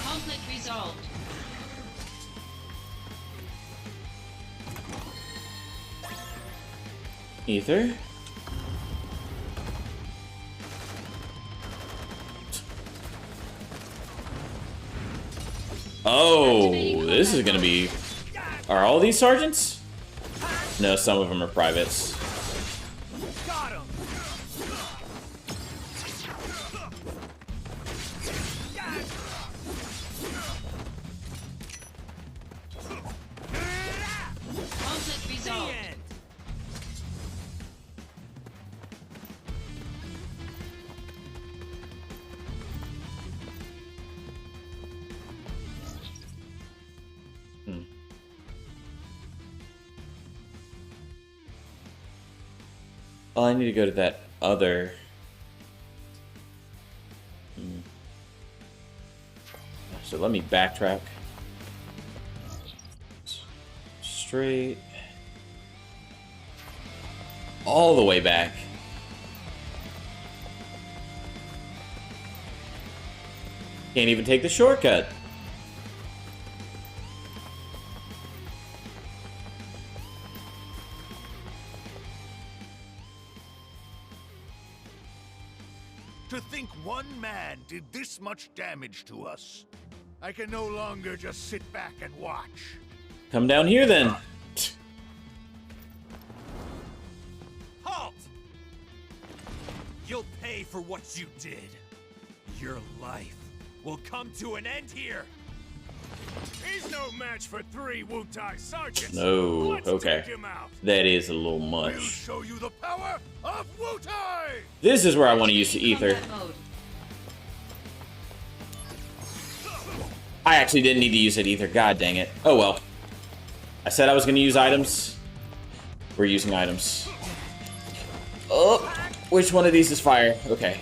Conflict resolved. Ether. Oh, this is gonna be... Are all these sergeants? No, some of them are privates. Got him. Conflict resolved. Oh, I need to go to that other... So let me backtrack. Straight. All the way back. Can't even take the shortcut. To think one man did this much damage to us. I can no longer just sit back and watch. Come down here then. Halt! You'll pay for what you did. Your life will come to an end here. He's no match for 3 Wu-Tai sergeants. No, Let's okay. take him out. That is a little We'll much. show you the power of Wu-Tai. This is where I want to use the ether. I actually didn't need to use it either. God dang it. Oh well. I said I was going to use items. We're using items. Oh, which one of these is fire? Okay.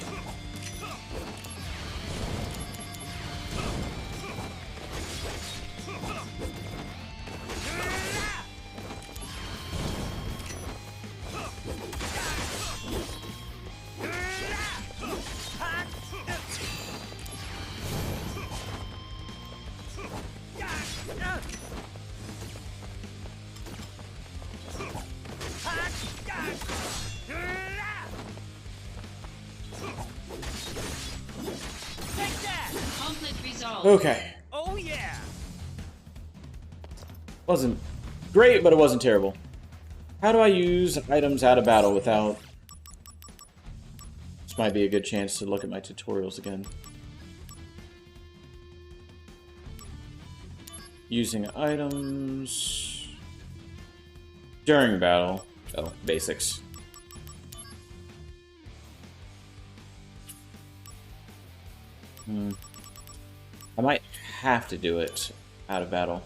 Okay. Oh yeah. Wasn't great, but it wasn't terrible. How do I use items out of battle without... This might be a good chance to look at my tutorials again. Using items... During battle. Oh, basics. I might have to do it out of battle.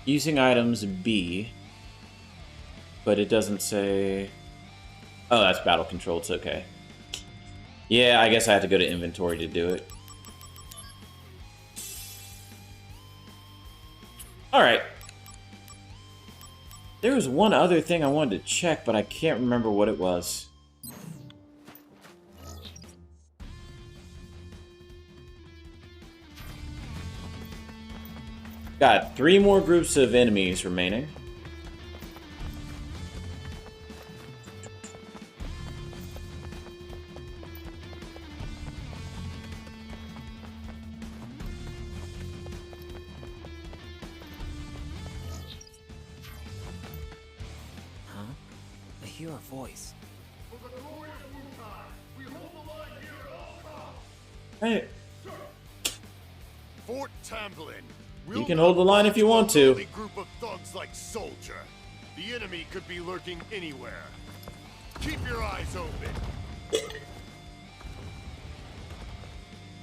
Using items B, but it doesn't say... Oh, that's battle control, it's okay. Yeah, I guess I have to go to inventory to do it. Alright. There was one other thing I wanted to check, but I can't remember what it was. Got 3 more groups of enemies remaining. I hear a voice. Hey. Fort Tamblin. You can hold the line if you want to. Group of thugs like Soldier. The enemy could be lurking anywhere. Keep your eyes open.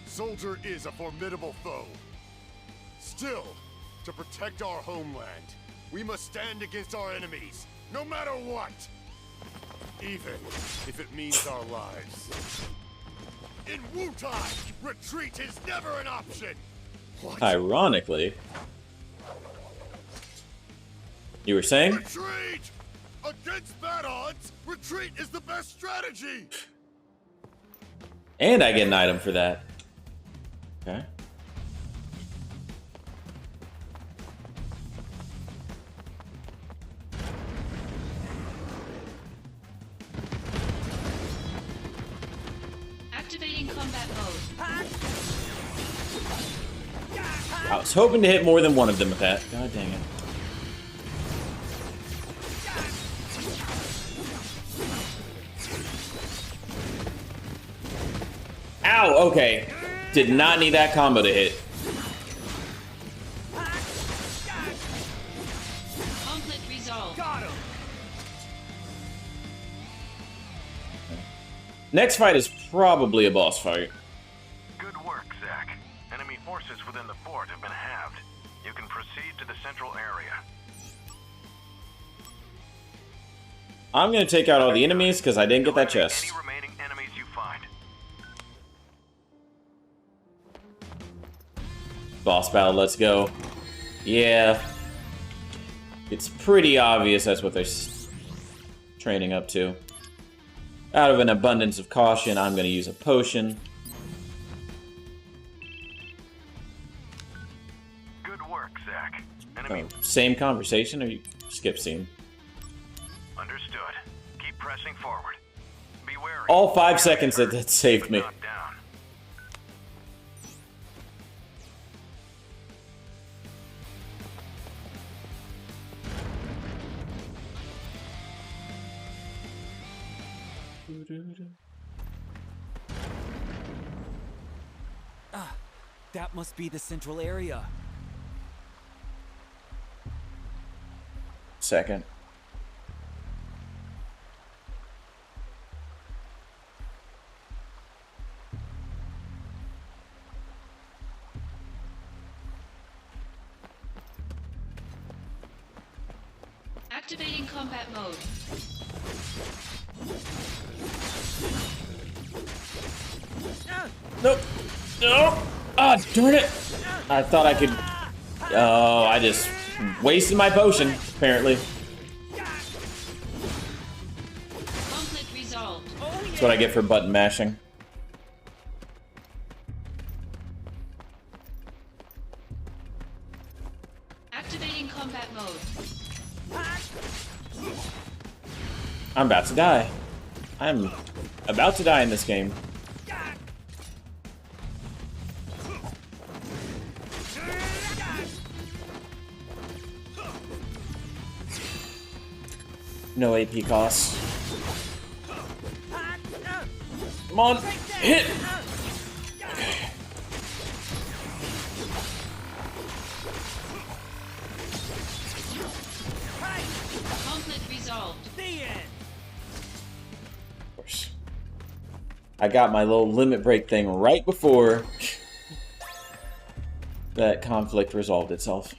Soldier is a formidable foe. Still, to protect our homeland, we must stand against our enemies, no matter what. Even if it means our lives. In Wu-Tai, retreat is never an option. What? Ironically. You were saying? Retreat! Against bad odds, retreat is the best strategy! And I get an item for that. Okay. Activating combat mode. I was hoping to hit more than one of them with that. God dang it. Ow, okay. Did not need that combo to hit. Conflict resolved. Got him. Next fight is probably a boss fight. Good work, Zach. Enemy forces within the fort have been halved. You can proceed to the central area. I'm gonna take out all the enemies because I didn't get that chest. Any remaining enemies you find. Boss battle, let's go. Yeah. It's pretty obvious that's what they're training up to. Out of an abundance of caution, I'm going to use a potion. Good work, Zach. Oh, same conversation, or you skip scene? Understood. Keep pressing forward. Be wary. All 5 seconds that saved me. Not down. That must be the central area. Second. Activating combat mode. Nope. No. Ah, darn it. I thought I could. Oh, I just wasted my potion, apparently. Conflict resolved. That's what I get for button mashing. Activating combat mode. I'm about to die. I'm about to die in this game. No AP costs. Come on, hit! Okay. Conflict resolved. Of course. I got my little limit break thing right before that conflict resolved itself.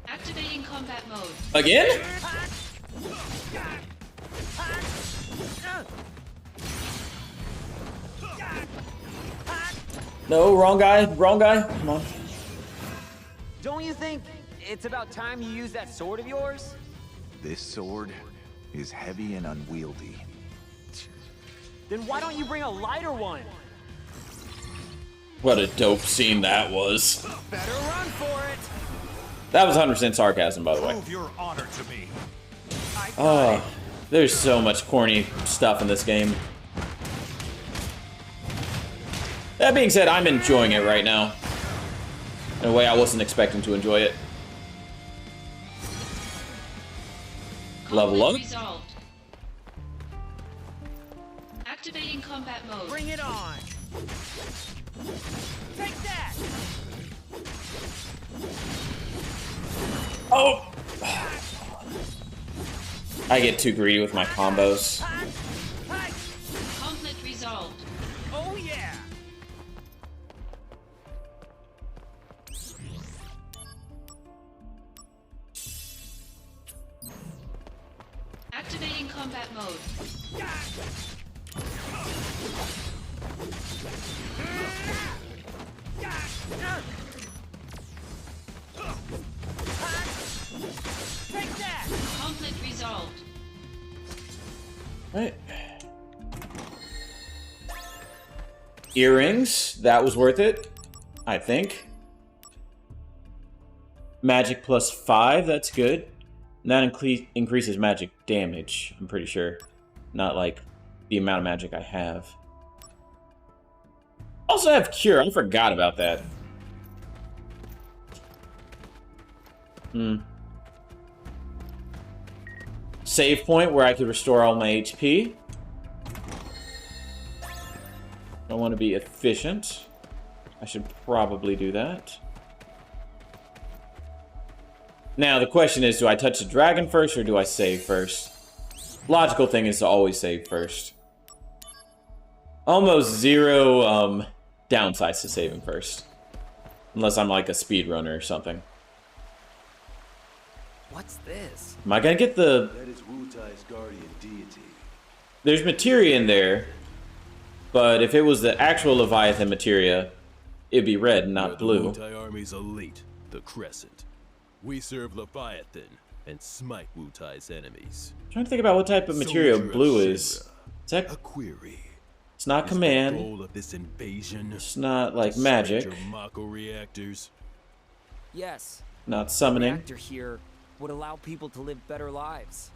Activating combat mode. Again? No, wrong guy, wrong guy. Come on. Don't you think it's about time you use that sword of yours? This sword is heavy and unwieldy. Then why don't you bring a lighter one? What a dope scene that was. Better run for it. That was 100% sarcasm, by the way. Prove your honor to me. Oh, there's so much corny stuff in this game. That being said, I'm enjoying it right now. In a way I wasn't expecting to enjoy it. Level up. Resolved. Activating combat mode. Bring it on. Take that. Oh! I get too greedy with my combos. Conflict resolved. Oh yeah. Activating combat mode. Take that. Conflict resolved. Right. Earrings, that was worth it, I think. Magic plus 5, that's good. And that increases magic damage, I'm pretty sure. Not like the amount of magic I have. Also have Cure, I forgot about that. Save point where I could restore all my HP. I want to be efficient. I should probably do that. Now, the question is, do I touch the dragon first or do I save first? Logical thing is to always save first. Almost zero downsides to saving first. Unless I'm like a speedrunner or something. What's this? Am I gonna get the... That is Wu Tai's guardian deity. There's materia in there, but if it was the actual Leviathan materia, it'd be red, not blue. The Wu Tai army's elite, the Crescent. We serve Leviathan and smite Wu Tai's enemies. I'm trying to think about what type of material blue is. Is that... A query. It's not command. The goal of this invasion. It's not like magic. Your Mako reactors. Yes. Not summoning. The reactor here would allow people to live better lives.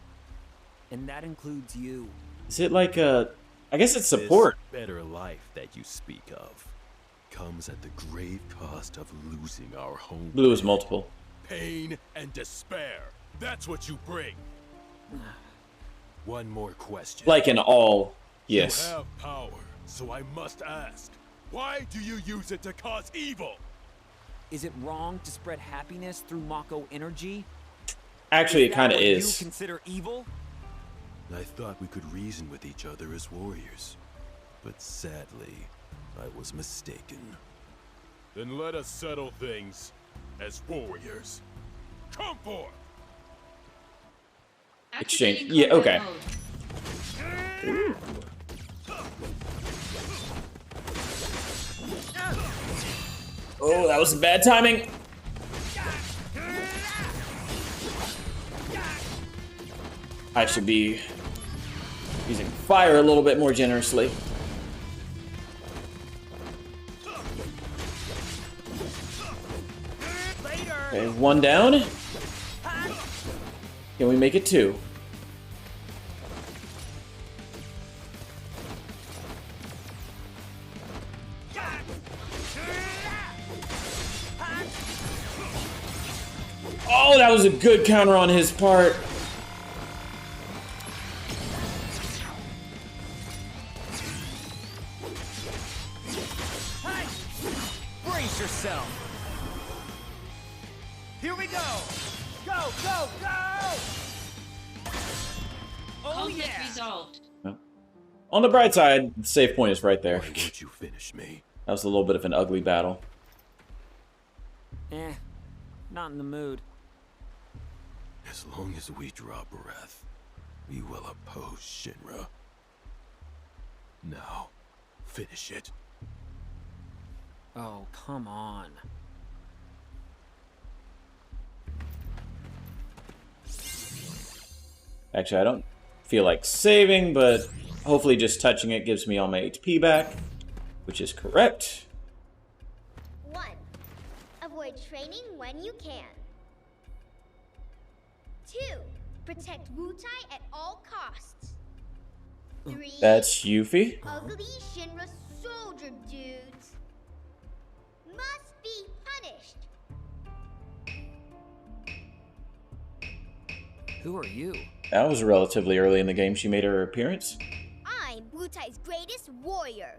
And that includes you. Is it like a... I guess it's support. This better life that you speak of comes at the grave cost of losing our home. Blue is multiple. Pain and despair. That's what you bring. One more question. Like in all, yes. You have power, so I must ask. Why do you use it to cause evil? Is it wrong to spread happiness through Mako energy? Actually, it kind of What is. you consider evil? I thought we could reason with each other as warriors. But sadly, I was mistaken. Then let us settle things as warriors. Come forth! Exchange. Yeah, okay. Oh, that was bad timing. I should be using fire a little bit more generously. Okay, one down. Can we make it two? Oh, that was a good counter on his part. Hey! Brace yourself! Here we go! Go, go, go! Oh yeah! Resolved. On the bright side, the save point is right there. Why won't you finish me? That was a little bit of an ugly battle. Not in the mood. As long as we draw breath, we will oppose Shinra. Now, finish it. Oh, come on. Actually, I don't feel like saving, but hopefully just touching it gives me all my HP back, which is correct. 1. Avoid training when you can. 2. Protect Wutai at all costs. 3. That's Yuffie. Ugly Shinra soldier dudes must be punished. Who are you? That was relatively early in the game she made her appearance. I'm Wutai's greatest warrior.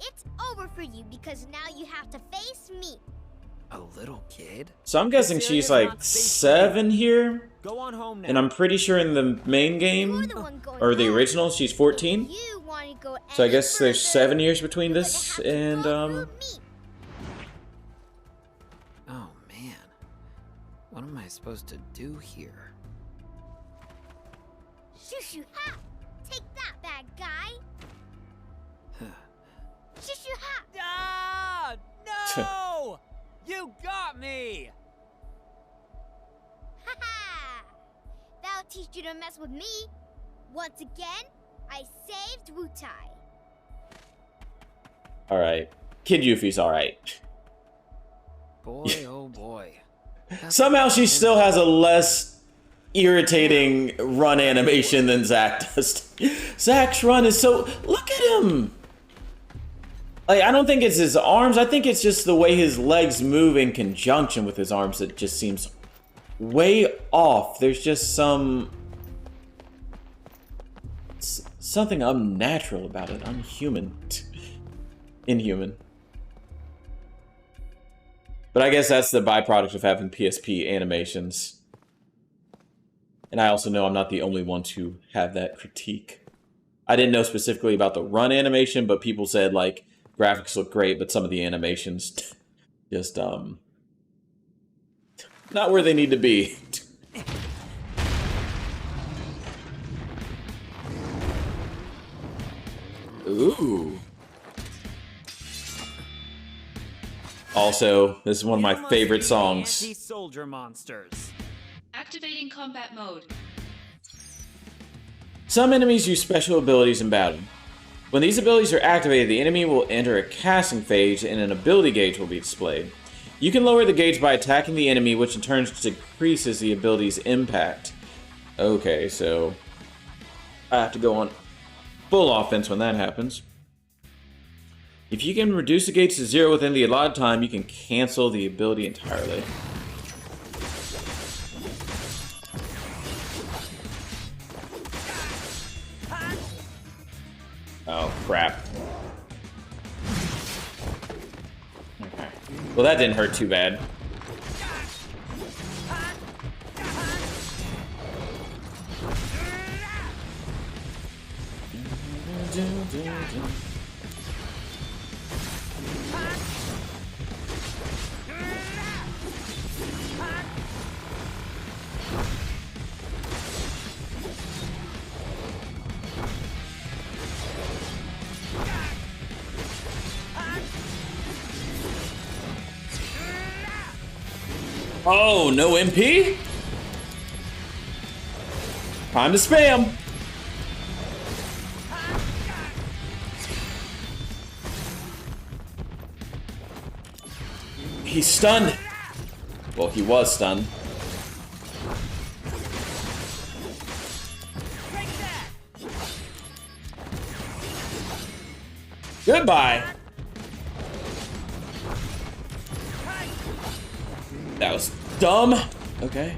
It's over for you because now you have to face me. A little kid? So I'm guessing she's like 7 here. Go on home now. And I'm pretty sure in the main game, or the original, she's 14. So I guess there's 7 years between this and, Oh man. What am I supposed to do here? Shushu ha! Take that, bad guy! Shushu ha! Ah! No! You got me! Haha! That'll teach you to mess with me. Once again, I saved Wutai. Alright. Kid Yuffie's alright. Boy, oh boy. Somehow she still has a less irritating run animation than Zack does. Zack's run is so... Look at him! Like, I don't think it's his arms. I think it's just the way his legs move in conjunction with his arms that just seems way off. There's just something unnatural about it. Unhuman. Inhuman. But I guess that's the byproduct of having PSP animations. And I also know I'm not the only one to have that critique. I didn't know specifically about the run animation, but people said, like, graphics look great, but some of the animations just, not where they need to be. Ooh. Also, this is one of my favorite songs. Anti-soldier monsters. Activating combat mode. Some enemies use special abilities in battle. When these abilities are activated, the enemy will enter a casting phase and an ability gauge will be displayed. You can lower the gauge by attacking the enemy, which in turn decreases the ability's impact. Okay, so I have to go on full offense when that happens. If you can reduce the gauge to 0 within the allotted time, you can cancel the ability entirely. crap. Okay. Well, that didn't hurt too bad. Oh, no MP? Time to spam. He's stunned. Well, he was stunned. Goodbye. That was dumb. Okay.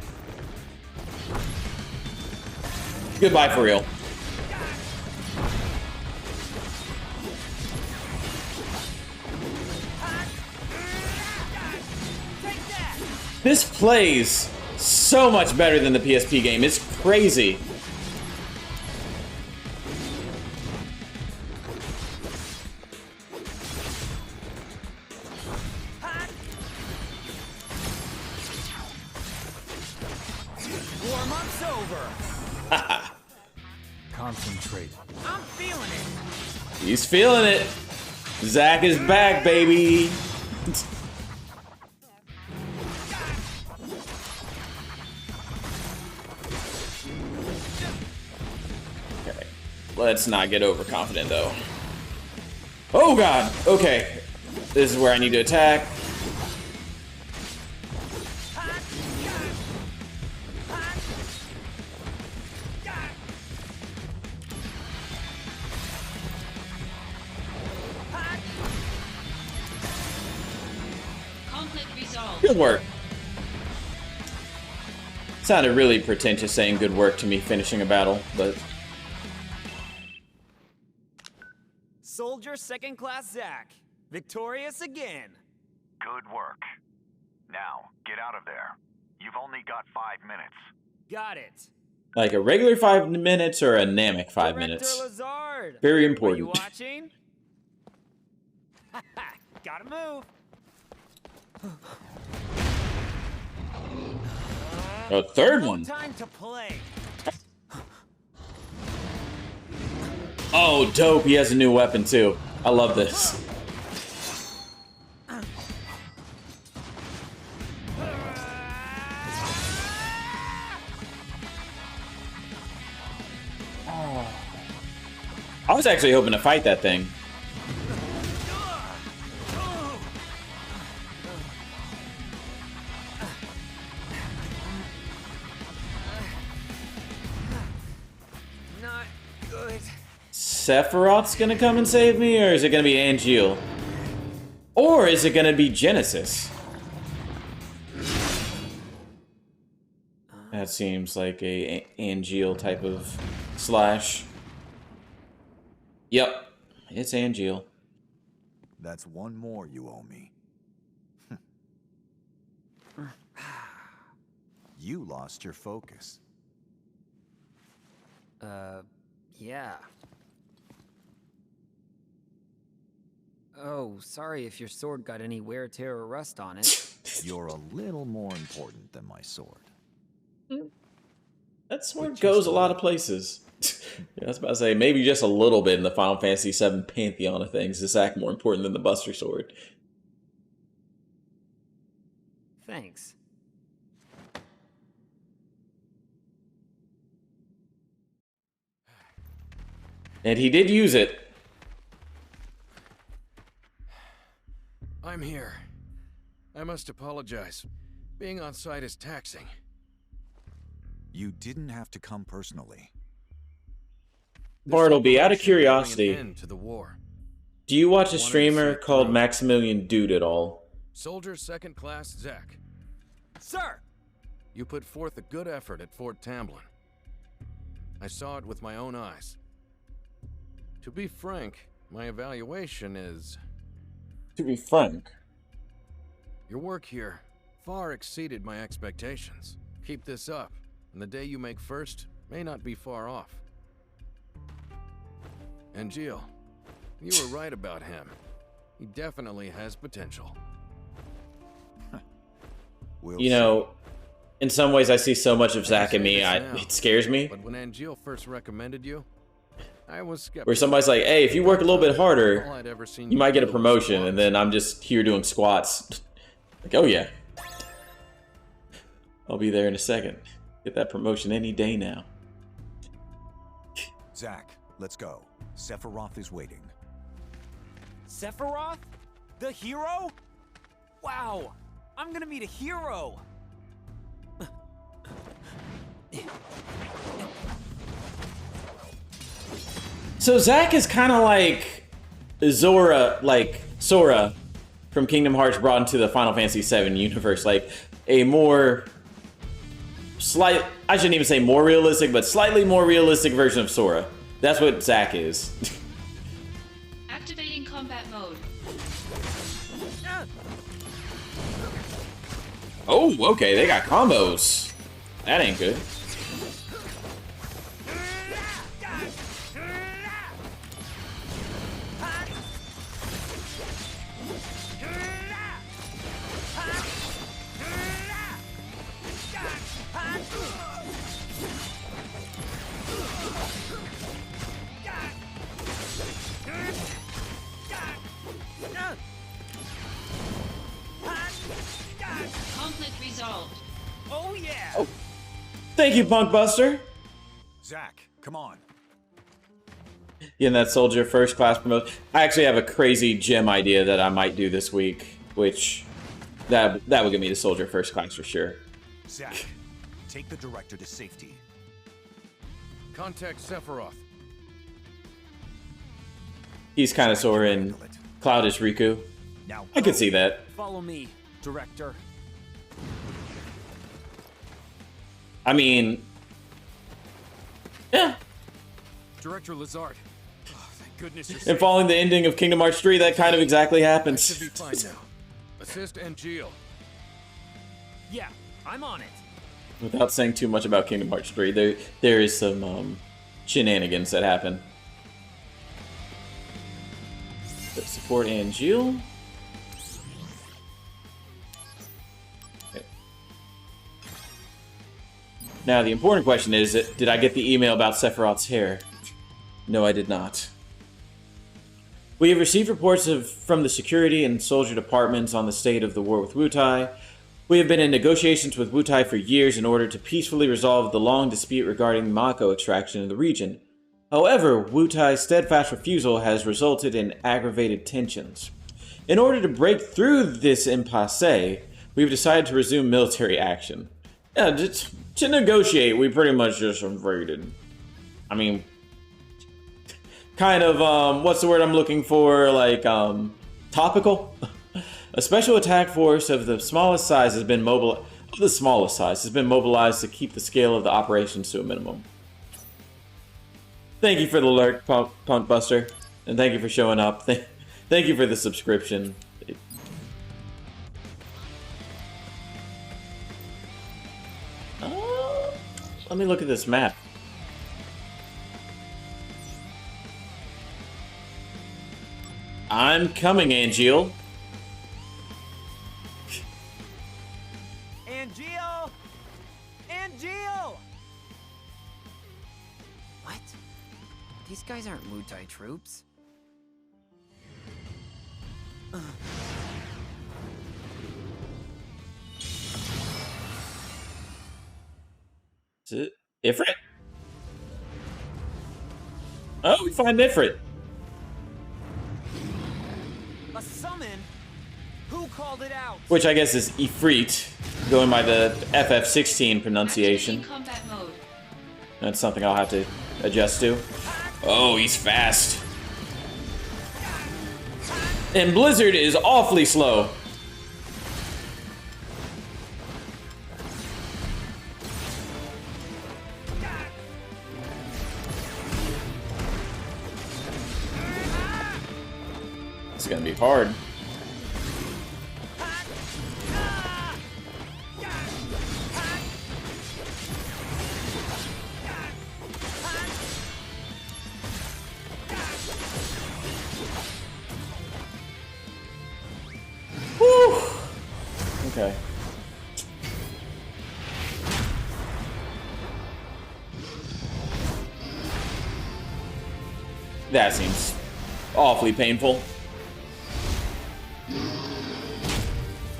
Goodbye for real. This plays so much better than the PSP game. It's crazy. Warm-up's over. Concentrate. I'm feeling it. He's feeling it. Zack is back, baby. Okay. Let's not get overconfident, though. Oh, God. Okay. This is where I need to attack. Good work. Sounded really pretentious saying good work to me finishing a battle, but... Soldier Second Class Zack, victorious again. Good work. Now, get out of there. You've only got 5 minutes. Got it. Like a regular 5 minutes or a Namek 5 minutes? Lazard. Very Are you important. watching? Gotta move. A third one. Time to play. Oh, dope. He has a new weapon, too. I love this. I was actually hoping to fight that thing. Not good. Sephiroth's gonna come and save me, or is it gonna be Angeal? Or is it gonna be Genesis? That seems like a Angeal type of slash. Yep, it's Angeal. That's one more you owe me. You lost your focus. Yeah. Oh, sorry if your sword got any wear, tear, or rust on it. You're a little more important than my sword. That sword goes a lot of places. Yeah, I was about to say, maybe just a little bit in the Final Fantasy VII pantheon of things. Is Zack more important than the Buster Sword? Thanks. And he did use it. I'm here. I must apologize. Being on site is taxing. You didn't have to come personally. Bartleby, out of curiosity, To the war. do you watch a streamer called Maximilian Dude at all? Soldier Second Class Zack. Sir! You put forth a good effort at Fort Tamblin. I saw it with my own eyes. To be frank, my evaluation is... To be frank. Your work here far exceeded my expectations. Keep this up, and the day you make first may not be far off. And Jill, you were right about him. He definitely has potential. You know, in some ways I see so much of Zach in me, it scares me. But when Angeal first recommended you, I was skeptical. Where somebody's like, hey, if you work a little bit harder, you might get a promotion, and then I'm just here doing squats. Like, oh yeah. I'll be there in a second. Get that promotion any day now. Zach, let's go. Sephiroth is waiting. Sephiroth? The hero? Wow! I'm gonna meet a hero! So Zach is kind of like Sora from Kingdom Hearts brought into the Final Fantasy VII universe, like a more I shouldn't even say more realistic, but slightly more realistic version of Sora. That's what Zach is. Activating combat mode. Oh, okay, they got combos. That ain't good. Conflict resolved. Oh yeah! Oh. Thank you, Punk Buster. Zach, come on. Getting that soldier first class promotion. I actually have a crazy gym idea that I might do this week, which that will get me to soldier first class for sure. Zach, take the director to safety. Contact Sephiroth. He's kind of Sora and Cloud is Riku. Now I could see that. Follow me, director. I mean, yeah. Director Lazard. Oh, thank goodness you're And safe. following the ending of Kingdom Hearts 3, that kind of exactly happens. Should be fine now. Assist Angeal. Yeah, I'm on it. Without saying too much about Kingdom Hearts 3, there is some shenanigans that happen. Let's support Angeal. Okay. Now the important question is, did I get the email about Sephiroth's hair? No, I did not. We have received reports from the security and soldier departments on the state of the war with Wutai. We have been in negotiations with Wutai for years in order to peacefully resolve the long dispute regarding Mako extraction in the region. However, Wutai's steadfast refusal has resulted in aggravated tensions. In order to break through this impasse, we've decided to resume military action. Yeah, to negotiate, we pretty much just invaded. I mean, kind of, what's the word I'm looking for? Like, topical? A special attack force of the smallest size has been mobilized to keep the scale of the operations to a minimum. Thank you for the alert, Punk Buster, and thank you for showing up. Thank you for the subscription. Let me look at this map. I'm coming, Angeal. Angeal! Angeal! What? These guys aren't Wutai troops. Is it Ifrit? Oh, we find Ifrit. A summon? Who called it out? Which I guess is Ifrit, going by the FF16 pronunciation. Combat mode. That's something I'll have to adjust to. Oh, he's fast. And Blizzard is awfully slow. gonna be hard. Whew. Okay. That seems awfully painful.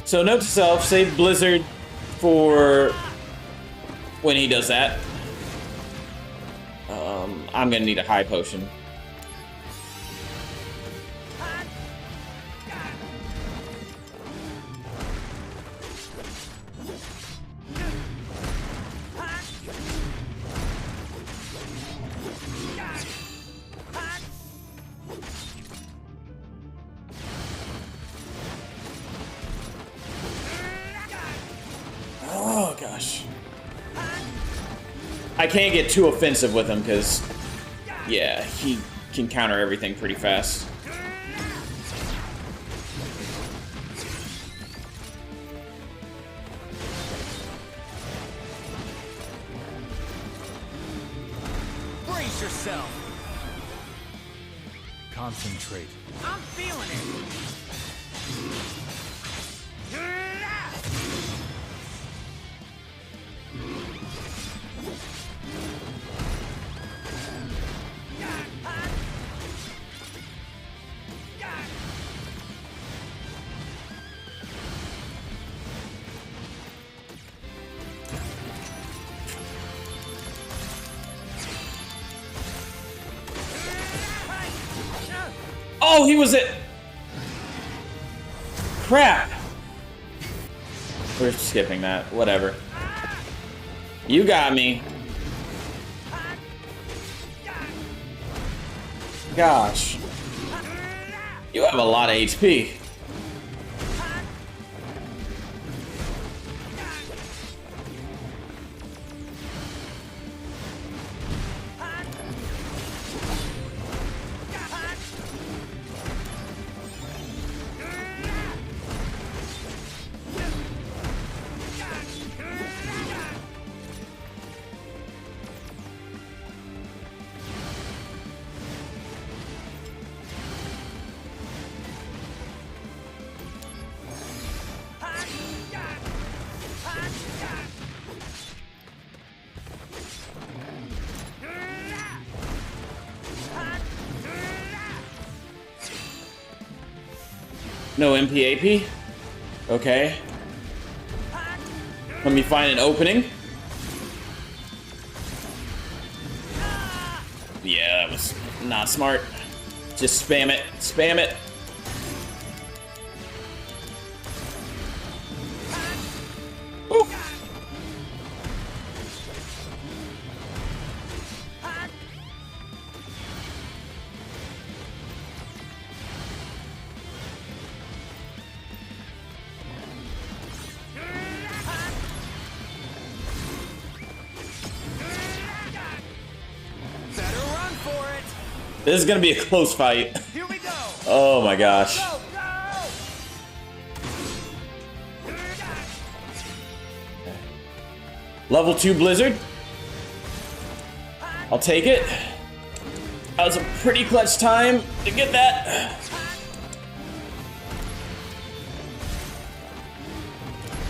So note to self, save Blizzard for when he does that. I'm gonna need a high potion. Oh gosh. I can't get too offensive with him because, yeah, he can counter everything pretty fast. Brace yourself. Concentrate. I'm feeling it. Oh, he was it. Crap. We're skipping that. Whatever. You got me. Gosh. You have a lot of HP. No MPAP? Okay. Let me find an opening. Yeah, that was not smart. Just spam it. Spam it. Ooh. This is gonna be a close fight. Here we go. Oh my gosh. Go, go. Level 2 Blizzard. I'll take it. That was a pretty clutch time to get that.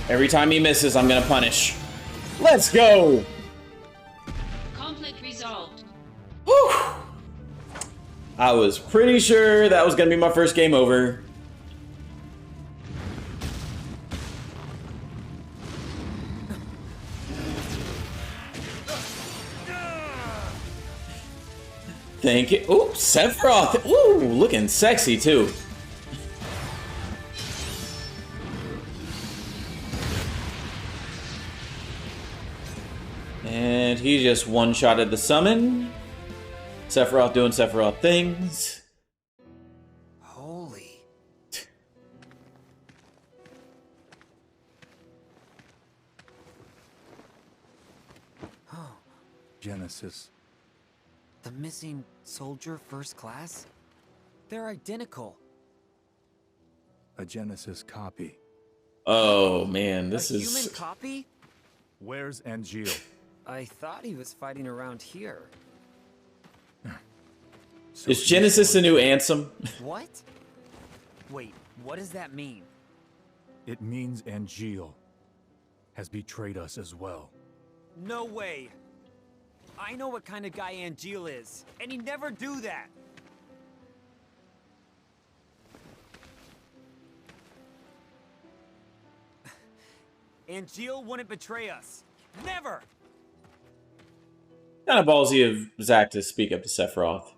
Every time he misses, I'm gonna punish. Let's go. Conflict resolved. Whew. I was pretty sure that was gonna be my first game over. Thank you. Ooh, Sephiroth. Ooh, looking sexy too. And he just one-shotted the summon. Sephiroth doing Sephiroth things. Holy. Oh, Genesis. the missing soldier first class? They're identical. A Genesis copy. Oh man, this a is human copy? Where's Angeal? I thought he was fighting around here. So is Genesis a new Ansem? What? Wait, what does that mean? It means Angeal has betrayed us as well. No way! I know what kind of guy Angeal is, and he'd never do that! Angeal wouldn't betray us. Never! Kind of ballsy of Zack to speak up to Sephiroth.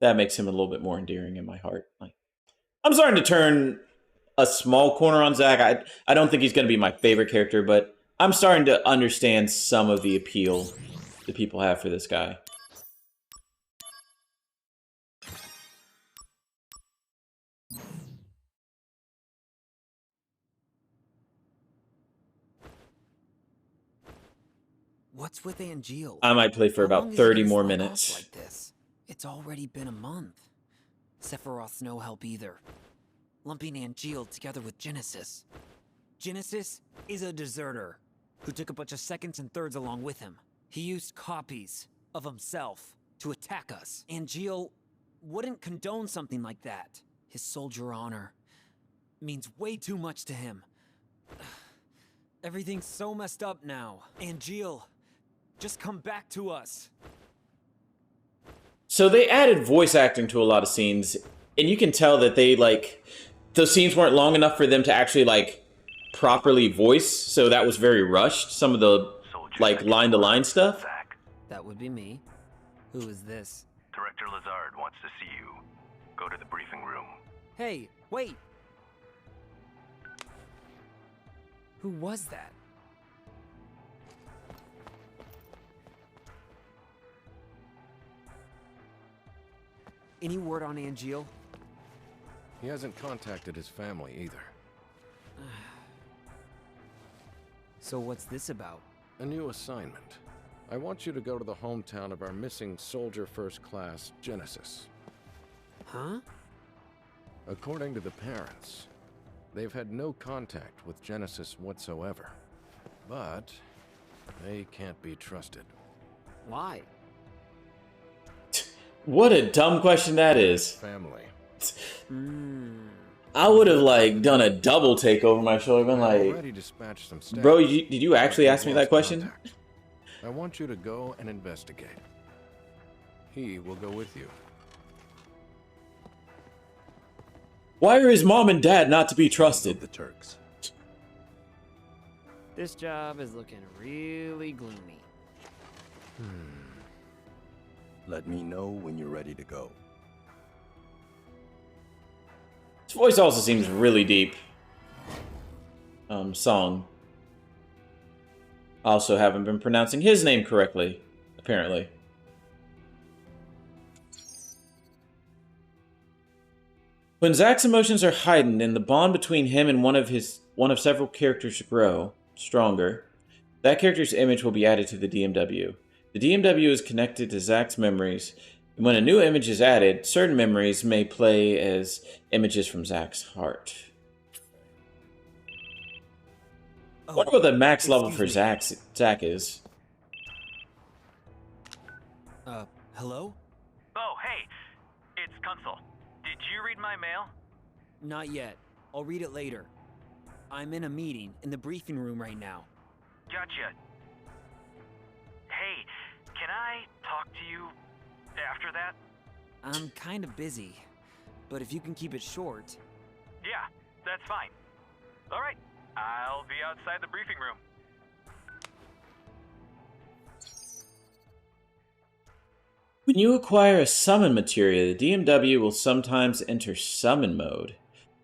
That makes him a little bit more endearing in my heart. Like, I'm starting to turn a small corner on Zack. I don't think he's going to be my favorite character, but I'm starting to understand some of the appeal that people have for this guy. What's with Angeal? I might play for How long about is he 30 gonna more slug off minutes. like this? It's already been a month. Sephiroth's no help either. Lumping Angeal together with Genesis. Genesis is a deserter who took a bunch of seconds and thirds along with him. He used copies of himself to attack us. Angeal wouldn't condone something like that. His soldier honor means way too much to him. Everything's so messed up now. Angeal, just come back to us. So they added voice acting to a lot of scenes, and you can tell that they, like, those scenes weren't long enough for them to actually, like, properly voice, so that was very rushed. Some of the, like, line-to-line stuff. That would be me. Who is this? Director Lazard wants to see you. Go to the briefing room. Hey, wait! Who was that? Any word on Angeal? He hasn't contacted his family either. So what's this about? A new assignment. I want you to go to the hometown of our missing soldier first class, Genesis. Huh? According to the parents, they've had no contact with Genesis whatsoever. But they can't be trusted. Why? What a dumb question that is. Family. I would have, like, done a double take over my shoulder, been Already like, dispatched some staff. bro, did you actually ask me that question? Contact. I want you to go and investigate. He will go with you. Why are his mom and dad not to be trusted? The Turks. This job is looking really gloomy. Let me know when you're ready to go. His voice also seems really deep. Song. I also haven't been pronouncing his name correctly, apparently. When Zack's emotions are heightened and the bond between him and one of several characters grow stronger, that character's image will be added to the DMW. The DMW is connected to Zack's memories, and when a new image is added, certain memories may play as images from Zack's heart. I wonder what the max level for Zack is. Hello? Oh, hey! It's Kunzel. Did you read my mail? Not yet. I'll read it later. I'm in a meeting in the briefing room right now. Gotcha. Hey, can I talk to you after that? I'm kind of busy, but if you can keep it short... Yeah, that's fine. Alright, I'll be outside the briefing room. When you acquire a summon materia, the DMW will sometimes enter summon mode,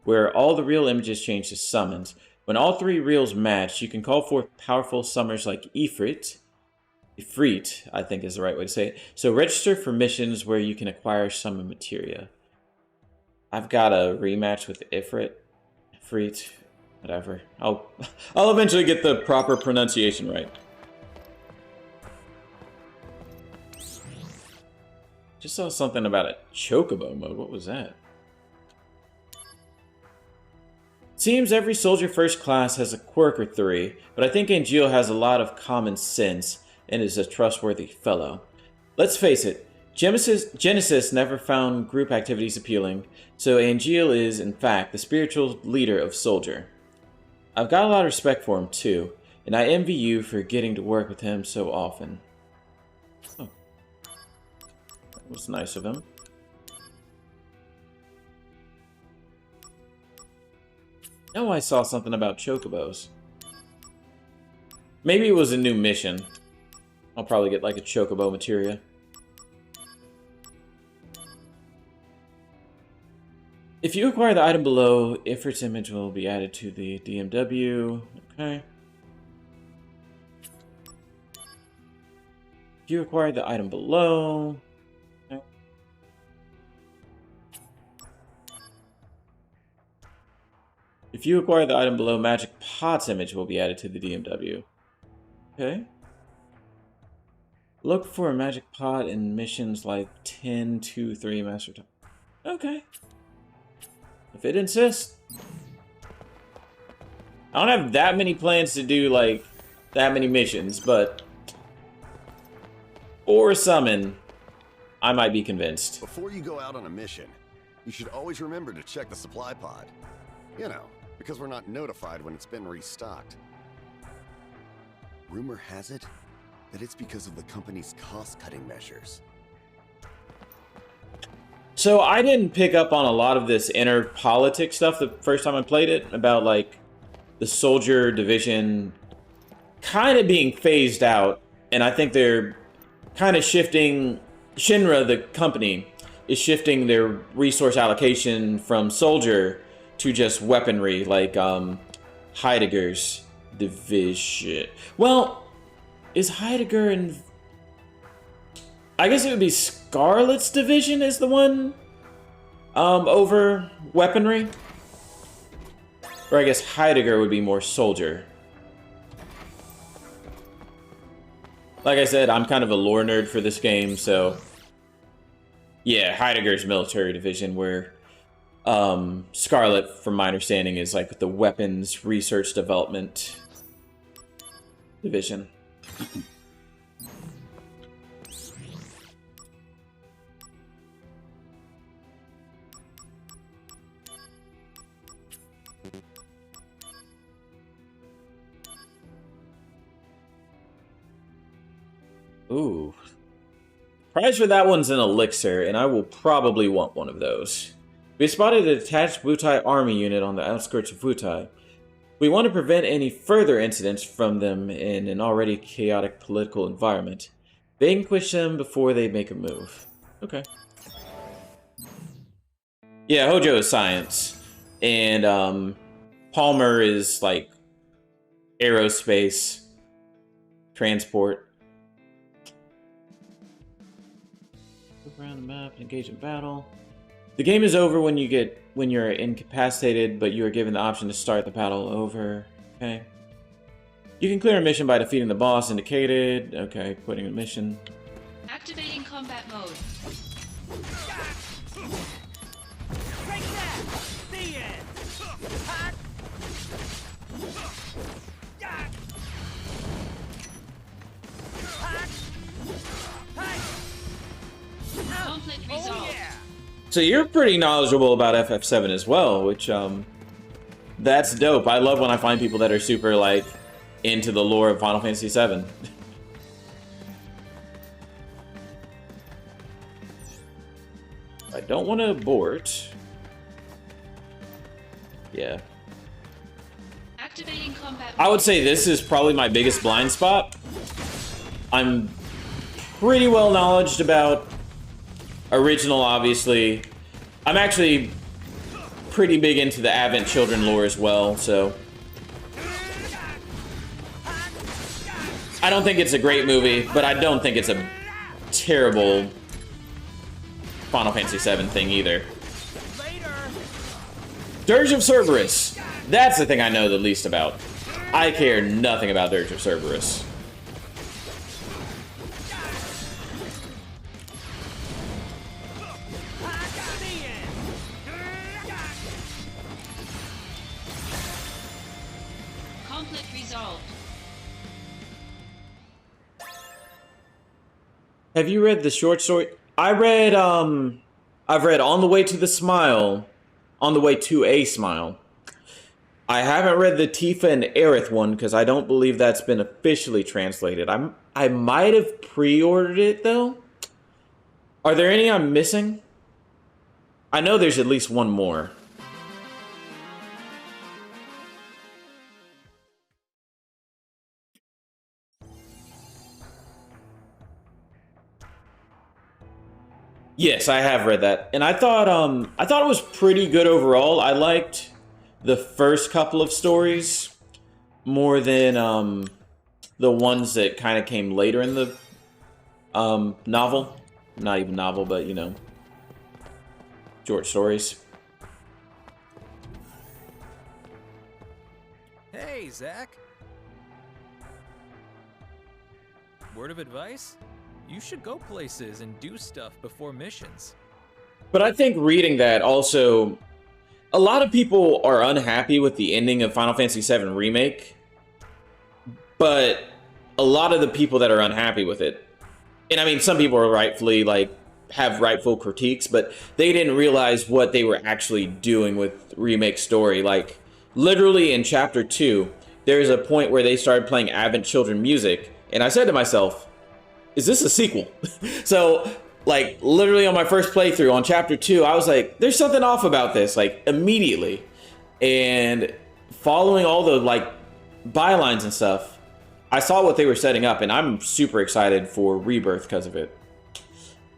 where all the real images change to summons. When all three reels match, you can call forth powerful summoners like Ifrit, I think is the right way to say it. So register for missions where you can acquire summon materia. I've got a rematch with Ifrit, whatever. I'll eventually get the proper pronunciation right. Just saw something about a chocobo mode. What was that? Seems every soldier first class has a quirk or three, but I think Angeal has a lot of common sense and is a trustworthy fellow. Let's face it, Genesis never found group activities appealing, so Angeal is, in fact, the spiritual leader of Soldier. I've got a lot of respect for him, too, and I envy you for getting to work with him so often. Oh. That was nice of him. Oh, I saw something about chocobos. Maybe it was a new mission. I'll probably get like a chocobo materia. If you acquire the item below, Ifrit's image will be added to the DMW. Okay. If you acquire the item below... Okay. If you acquire the item below, Magic Pot's image will be added to the DMW. Okay. Look for a Magic Pot in missions like 10, 2, 3, Master Time. Okay. If it insists. I don't have that many plans to do, like, that many missions, but... or summon, I might be convinced. Before you go out on a mission, you should always remember to check the supply pod. You know, because we're not notified when it's been restocked. Rumor has it that it's because of the company's cost-cutting measures. So I didn't pick up on a lot of this inner politics stuff the first time I played it, about like the soldier division kind of being phased out, and I think they're kind of shifting, Shinra, the company, is shifting their resource allocation from soldier to just weaponry, like Heidegger's division. Well, is Heidegger in... I guess it would be Scarlet's division is the one over weaponry? Or I guess Heidegger would be more soldier. Like I said, I'm kind of a lore nerd for this game, so... yeah, Heidegger's military division, where Scarlet, from my understanding, is like the weapons research development division. Ooh. Prize for that one's an elixir, and I will probably want one of those. We spotted a detached Wutai army unit on the outskirts of Wutai. We want to prevent any further incidents from them in an already chaotic political environment. Vanquish them before they make a move. Okay. Yeah, Hojo is science. And Palmer is like aerospace, transport. Look around the map and engage in battle. The game is over when you're incapacitated, but you are given the option to start the battle over. Okay. You can clear a mission by defeating the boss indicated. Okay, quitting the mission. Activating combat mode. Break that! The end! Hot! Conflict resolved. Oh, yeah. So you're pretty knowledgeable about FF7 as well, which, that's dope. I love when I find people that are super, like, into the lore of Final Fantasy VII. I don't want to abort. Yeah. Activating combat. I would say this is probably my biggest blind spot. I'm pretty well knowledgeable about original, obviously. I'm actually pretty big into the Advent Children lore as well, so... I don't think it's a great movie, but I don't think it's a terrible Final Fantasy VII thing either. Dirge of Cerberus! That's the thing I know the least about. I care nothing about Dirge of Cerberus. Have you read the short story? I've read On the Way to the Smile, On the Way to a Smile. I haven't read the Tifa and Aerith one because I don't believe that's been officially translated. I might have pre-ordered it though. Are there any I'm missing? I know there's at least one more. Yes, I have read that, and I thought it was pretty good overall. I liked the first couple of stories more than the ones that kind of came later in the novel. Not even novel, but you know, short stories. Hey, Zach. Word of advice? You should go places and do stuff before missions. But I think reading that also, a lot of people are unhappy with the ending of Final Fantasy VII Remake, but a lot of the people that are unhappy with it, and I mean, some people are rightfully, like, have rightful critiques, but they didn't realize what they were actually doing with Remake story. Like, literally in Chapter 2, there's a point where they started playing Advent Children music, and I said to myself, is this a sequel? So, like, literally on my first playthrough on Chapter 2, I was like, there's something off about this, like, immediately. And following all the, like, bylines and stuff, I saw what they were setting up, and I'm super excited for Rebirth because of it.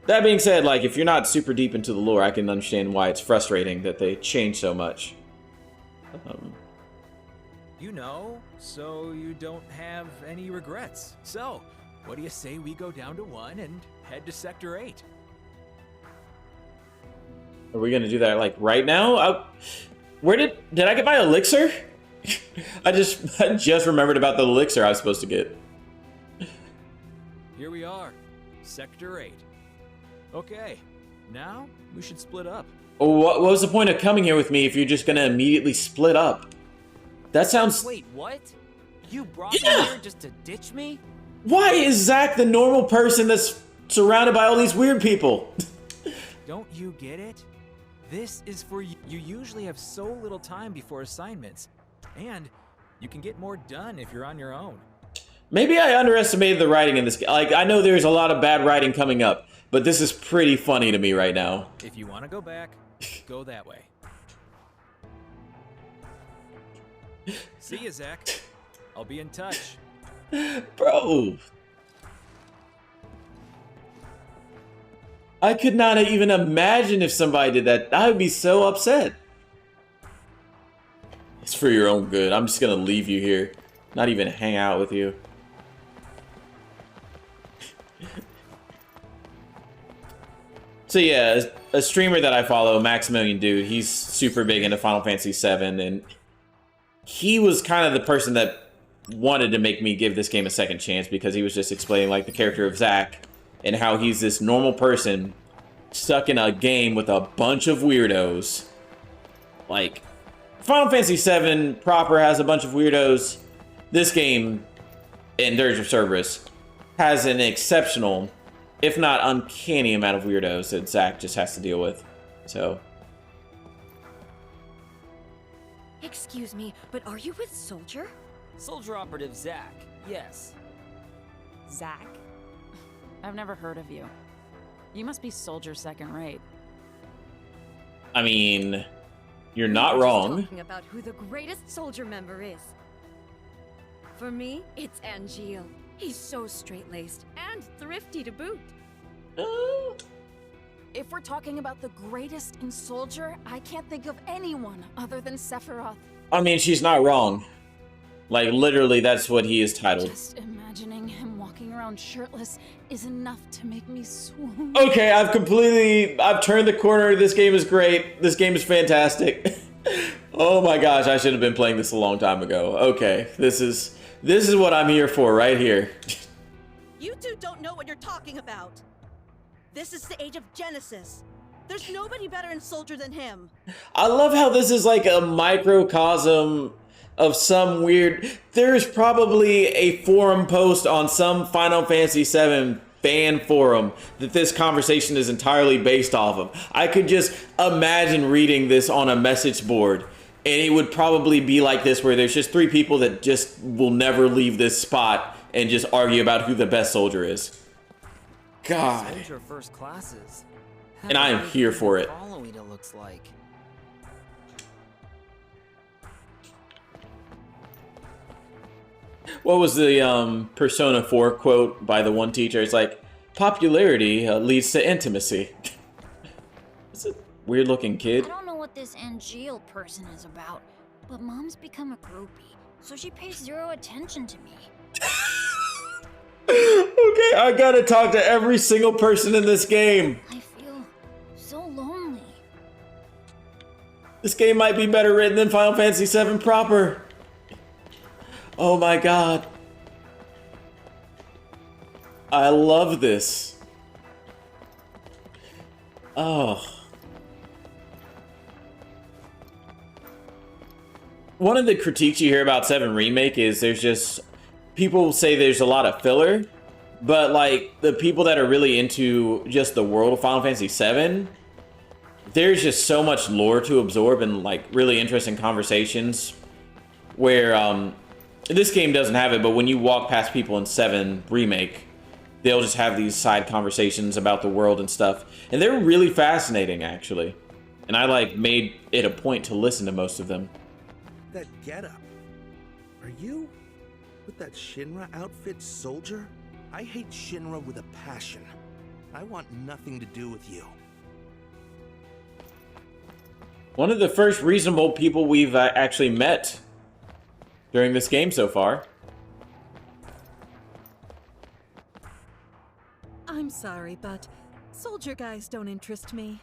That being said, like, if you're not super deep into the lore, I can understand why it's frustrating that they change so much. You know, so you don't have any regrets. So, what do you say we go down to 1 and head to Sector 8? Are we gonna do that, like, right now? Where did I get my elixir? I just remembered about the elixir I was supposed to get. Here we are, Sector 8. Okay, now we should split up. What was the point of coming here with me if you're just gonna immediately split up? That sounds... Wait, what? You brought me here just to ditch me? Why is Zach the normal person that's surrounded by all these weird people? Don't you get it? This is for you. You usually have so little time before assignments, and you can get more done if you're on your own. Maybe I underestimated the writing in this game. Like, I know there's a lot of bad writing coming up, but this is pretty funny to me right now. If you want to go back, go that way. See you, Zach. I'll be in touch. Bro. I could not even imagine if somebody did that. I would be so upset. It's for your own good. I'm just gonna leave you here. Not even hang out with you. So yeah, a streamer that I follow, Maximilian Dude, he's super big into Final Fantasy VII, and he was kind of the person that wanted to make me give this game a second chance because he was just explaining, like, the character of Zack and how he's this normal person stuck in a game with a bunch of weirdos. Like, Final Fantasy VII proper has a bunch of weirdos. This game, in Dirge of Cerberus, has an exceptional, if not uncanny, amount of weirdos that Zack just has to deal with. So... Excuse me, but are you with Soldier? Soldier Operative Zack, yes. Zack? I've never heard of you. You must be Soldier second rate. I mean, you're not wrong. Talking about who the greatest Soldier member is. For me, it's Angeal. He's so straight-laced and thrifty to boot. If we're talking about the greatest in Soldier, I can't think of anyone other than Sephiroth. I mean, she's not wrong. Like, literally, that's what he is titled. Just imagining him walking around shirtless is enough to make me swoon. Okay, I've turned the corner. This game is great. This game is fantastic. Oh my gosh, I should have been playing this a long time ago. Okay, this is what I'm here for right here. You two don't know what you're talking about. This is the age of Genesis. There's nobody better in Soldier than him. I love how this is like a microcosm of some weird... There's probably a forum post on some Final Fantasy VII fan forum that this conversation is entirely based off of. I could just imagine reading this on a message board, and it would probably be like this, where there's just 3 people that just will never leave this spot and just argue about who the best soldier is. God. Soldier first classes. And I am here for it. Following it looks like. What was the Persona 4 quote by the one teacher? It's like, popularity leads to intimacy. It's a weird looking kid. I don't know what this Angeal person is about, but Mom's become a groupie, so she pays 0 attention to me. Okay, I gotta talk to every single person in this game. I feel so lonely. This game might be better written than Final Fantasy VII proper. Oh my god. I love this. Oh. One of the critiques you hear about 7 Remake is there's just... People say there's a lot of filler, but like the people that are really into just the world of Final Fantasy VII, there's just so much lore to absorb and like really interesting conversations where this game doesn't have it, but when you walk past people in 7 Remake, they'll just have these side conversations about the world and stuff, and they're really fascinating actually, and I like made it a point to listen to most of them. That getup. Are you with that Shinra outfit soldier? I hate Shinra with a passion. I want nothing to do with you. One of the first reasonable people we've actually met during this game so far. I'm sorry, but soldier guys don't interest me.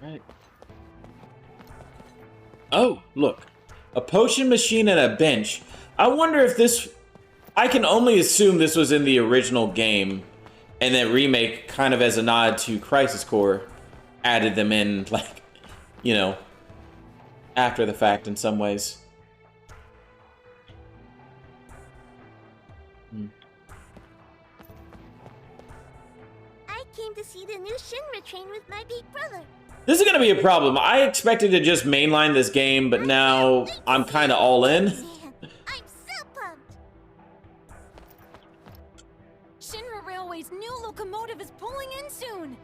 Right. Oh, look. A potion machine and a bench. I wonder if this... I can only assume this was in the original game, and that Remake, kind of as a nod to Crisis Core, added them in, like, you know, after the fact in some ways. I came to see the new Shinra train with my big brother. This is going to be a problem. I expected to just mainline this game, but now I'm kind of all in. I'm so pumped. Shinra Railway's new locomotive is pulling in soon.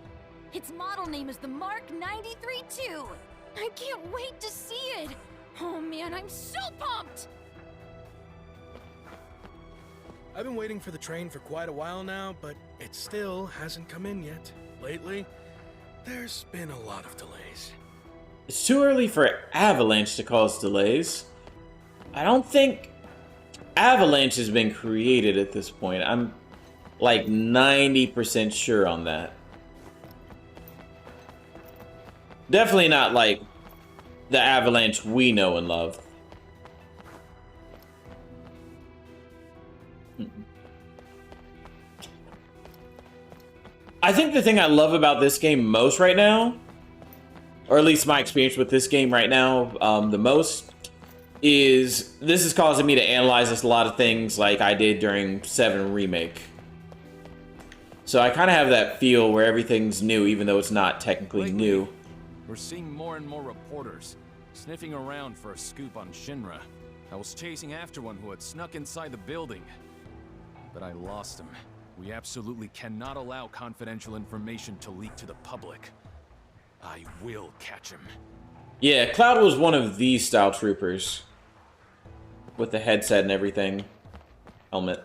Its model name is the Mark 93-2. I can't wait to see it. Oh man, I'm so pumped. I've been waiting for the train for quite a while now, but it still hasn't come in yet. Lately, there's been a lot of delays. It's too early for Avalanche to cause delays. I don't think Avalanche has been created at this point. I'm like 90% sure on that. Definitely not like the Avalanche we know and love. I think the thing I love about this game most right now, or at least my experience with this game right now the most, is this is causing me to analyze a lot of things like I did during 7 Remake. So I kind of have that feel where everything's new, even though it's not technically new. We're seeing more and more reporters sniffing around for a scoop on Shinra. I was chasing after one who had snuck inside the building, but I lost him. We absolutely cannot allow confidential information to leak to the public. I will catch him. Yeah, Cloud was one of these style troopers. With the headset and everything. Helmet.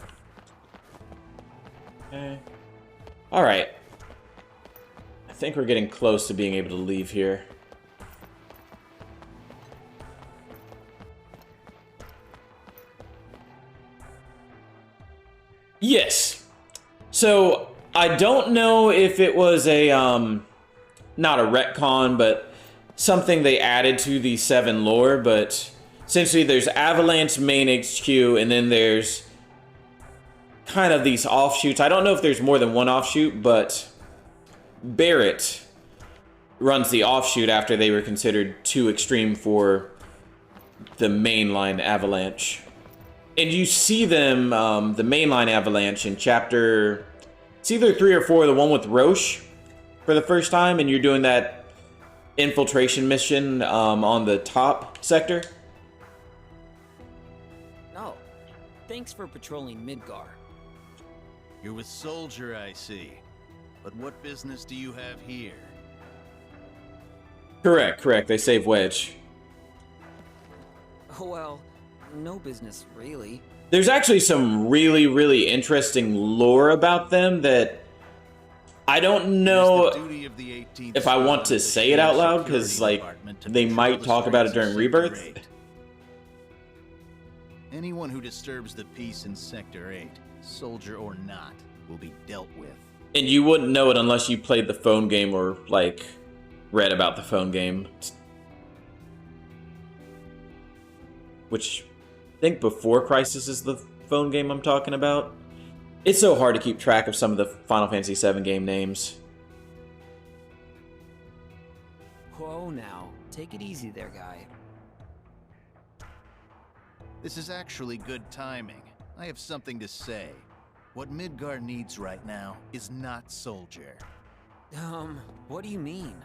Okay. Alright. I think we're getting close to being able to leave here. Yes. So, I don't know if it was a, not a retcon, but something they added to the 7 lore, but essentially there's Avalanche main HQ, and then there's kind of these offshoots. I don't know if there's more than one offshoot, but Barrett runs the offshoot after they were considered too extreme for the mainline Avalanche. And you see them, the mainline avalanche in chapter, it's either 3 or 4, the one with Roche for the first time, and you're doing that infiltration mission on the top sector. Oh, thanks for patrolling Midgar. You're with Soldier, I see. But what business do you have here? Correct. They save Wedge. Oh, well, no business, really. There's actually some really, really interesting lore about them that I don't know if I want to say it out loud, because, like, they might talk about it during Rebirth. Anyone who disturbs the peace in Sector 8, soldier or not, will be dealt with. And you wouldn't know it unless you played the phone game or, like, read about the phone game. Which, I think Before Crisis is the phone game I'm talking about. It's so hard to keep track of some of the Final Fantasy VII game names. Whoa now, take it easy there, guy. This is actually good timing. I have something to say. What Midgar needs right now is not Soldier. What do you mean?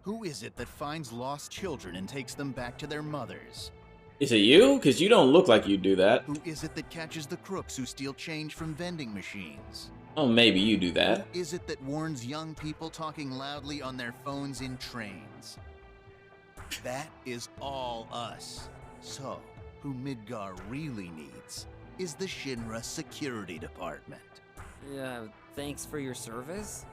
Who is it that finds lost children and takes them back to their mothers? Is it you? Because you don't look like you'd do that. Who is it that catches the crooks who steal change from vending machines? Oh, maybe you do that. Who is it that warns young people talking loudly on their phones in trains? That is all us. So, who Midgar really needs is the Shinra Security Department. Thanks for your service?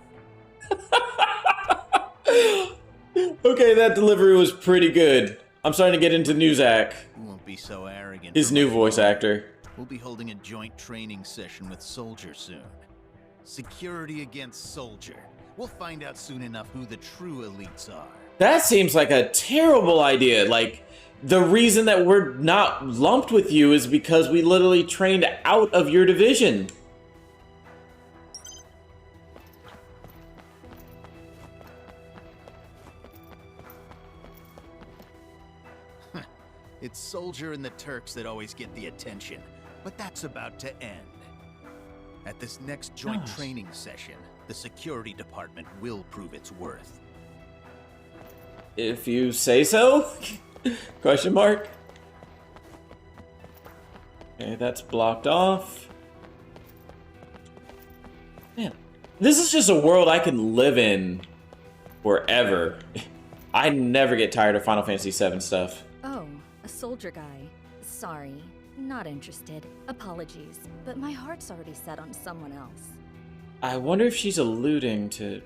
Okay, that delivery was pretty good. I'm starting to get into Newzak. You won't be so arrogant. His new voice actor. We'll be holding a joint training session with Soldier soon. Security against Soldier. We'll find out soon enough who the true elites are. That seems like a terrible idea. Like, the reason that we're not lumped with you is because we literally trained out of your division. It's Soldier and the Turks that always get the attention, but that's about to end. At this next joint training session, the security department will prove its worth. If you say so? Question mark. Okay, that's blocked off. Man, this is just a world I can live in forever. I never get tired of Final Fantasy VII stuff. Oh, a soldier guy. Sorry, not interested. Apologies, but my heart's already set on someone else. I wonder if she's alluding to...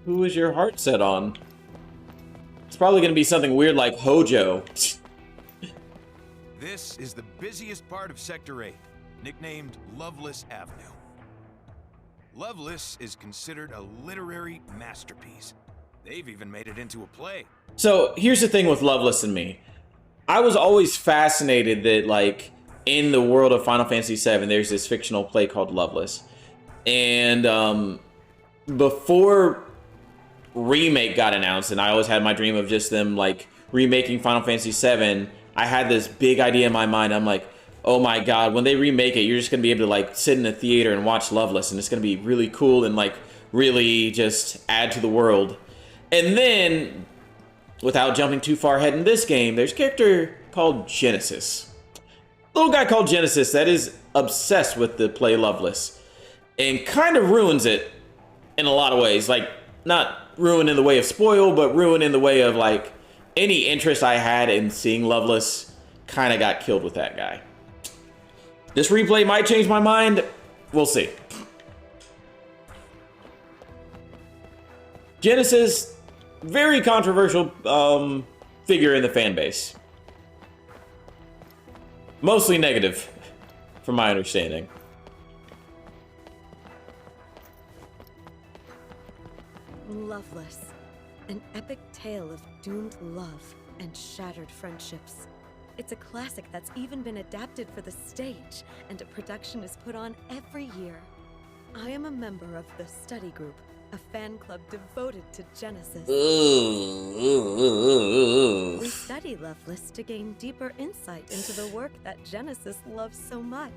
Who is your heart set on? It's probably going to be something weird like Hojo. This is the busiest part of Sector 8, nicknamed Loveless Avenue. Loveless is considered a literary masterpiece. They've even made it into a play. So, here's the thing with Loveless and me. I was always fascinated that, like, in the world of Final Fantasy VII, there's this fictional play called Loveless. And, before Remake got announced, and I always had my dream of just them, like, remaking Final Fantasy VII, I had this big idea in my mind. I'm like, oh my god, when they remake it, you're just gonna be able to, like, sit in a theater and watch Loveless, and it's gonna be really cool and, like, really just add to the world. And then, without jumping too far ahead in this game, there's a character called Genesis. A little guy called Genesis that is obsessed with the play Loveless, and kind of ruins it in a lot of ways. Like, not ruin in the way of spoil, but ruin in the way of, like, any interest I had in seeing Loveless kind of got killed with that guy. This replay might change my mind. We'll see. Genesis, very controversial figure in the fan base. Mostly negative, from my understanding. Loveless. An epic tale of doomed love and shattered friendships. It's a classic that's even been adapted for the stage, and a production is put on every year. I am a member of the study group, a fan club devoted to Genesis. We study Loveless to gain deeper insight into the work that Genesis loves so much.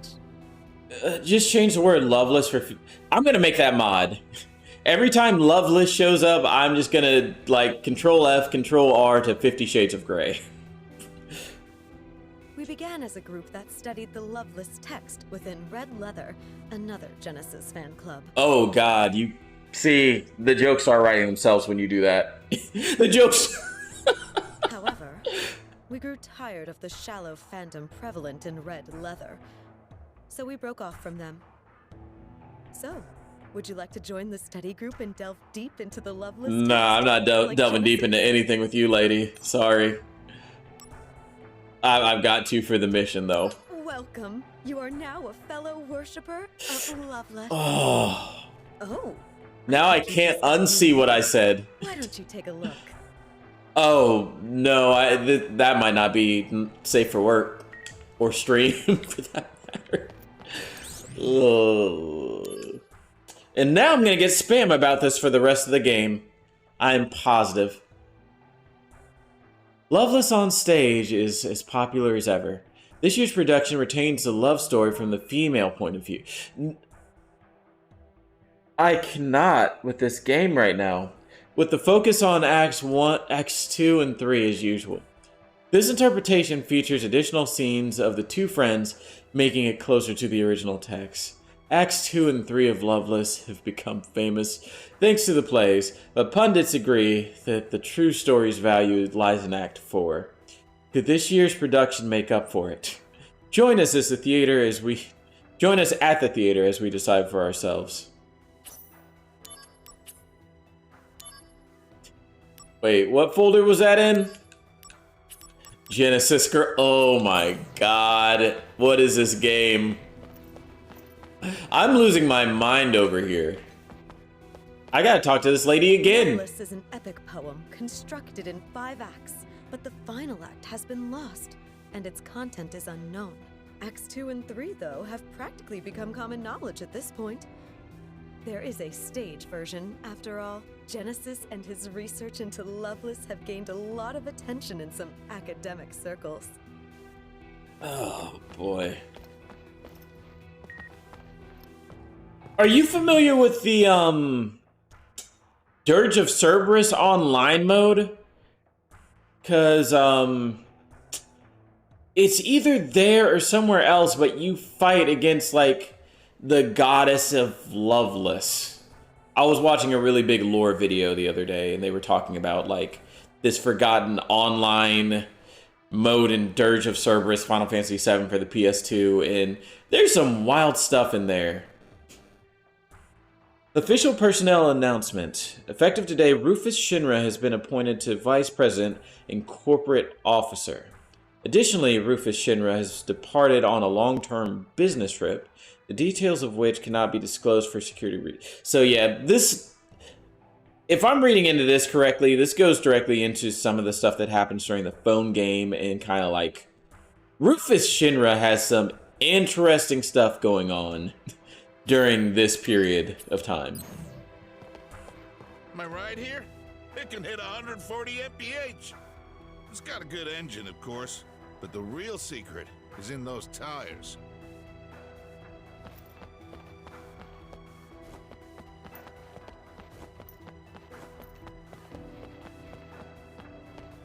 Just change the word Loveless for... I'm gonna make that mod. Every time Loveless shows up, I'm just gonna, like, Control F, Control R to 50 Shades of Grey. We began as a group that studied the Loveless text within Red Leather, another Genesis fan club. Oh god, you... See, the jokes are writing themselves when you do that. The jokes... However, we grew tired of the shallow fandom prevalent in Red Leather, so we broke off from them. So, would you like to join the study group and delve deep into the Loveless text? Nah, I'm not delving deep into anything with you, lady. Sorry. I've got to for the mission, though. Welcome. You are now a fellow worshipper of Loveless. Oh. Oh. Now I can't unsee what I said. Why don't you take a look? Oh, no, that might not be safe for work. Or stream, for that matter. Ugh. And now I'm gonna get spam about this for the rest of the game. I'm positive. Loveless on Stage is as popular as ever. This year's production retains the love story from the female point of view. I cannot with this game right now. With the focus on Acts 1, Acts 2, and 3 as usual. This interpretation features additional scenes of the two friends, making it closer to the original text. Acts 2 and 3 of Loveless have become famous thanks to the plays, but pundits agree that the true story's value lies in Act 4. Could this year's production make up for it? Join us at the theater as we decide for ourselves. Wait, what folder was that in? Genesis. Oh my god. What is this game? I'm losing my mind over here. I gotta talk to this lady again. Loveless is an epic poem constructed in 5 acts, but the final act has been lost, and its content is unknown. Acts 2 and 3, though, have practically become common knowledge at this point. There is a stage version, after all. Genesis and his research into Loveless have gained a lot of attention in some academic circles. Oh, boy. Are you familiar with the, Dirge of Cerberus online mode? Cause, it's either there or somewhere else, but you fight against, like, the goddess of Loveless. I was watching a really big lore video the other day, and they were talking about, like, this forgotten online mode in Dirge of Cerberus Final Fantasy VII for the PS2, and there's some wild stuff in there. Official personnel announcement. Effective today, Rufus Shinra has been appointed to Vice President and Corporate Officer. Additionally, Rufus Shinra has departed on a long-term business trip, the details of which cannot be disclosed for security reasons. So yeah, this... If I'm reading into this correctly, this goes directly into some of the stuff that happens during the phone game and kind of like... Rufus Shinra has some interesting stuff going on during this period of time. Am I right here? It can hit 140 mph. It's got a good engine, of course, but the real secret is in those tires.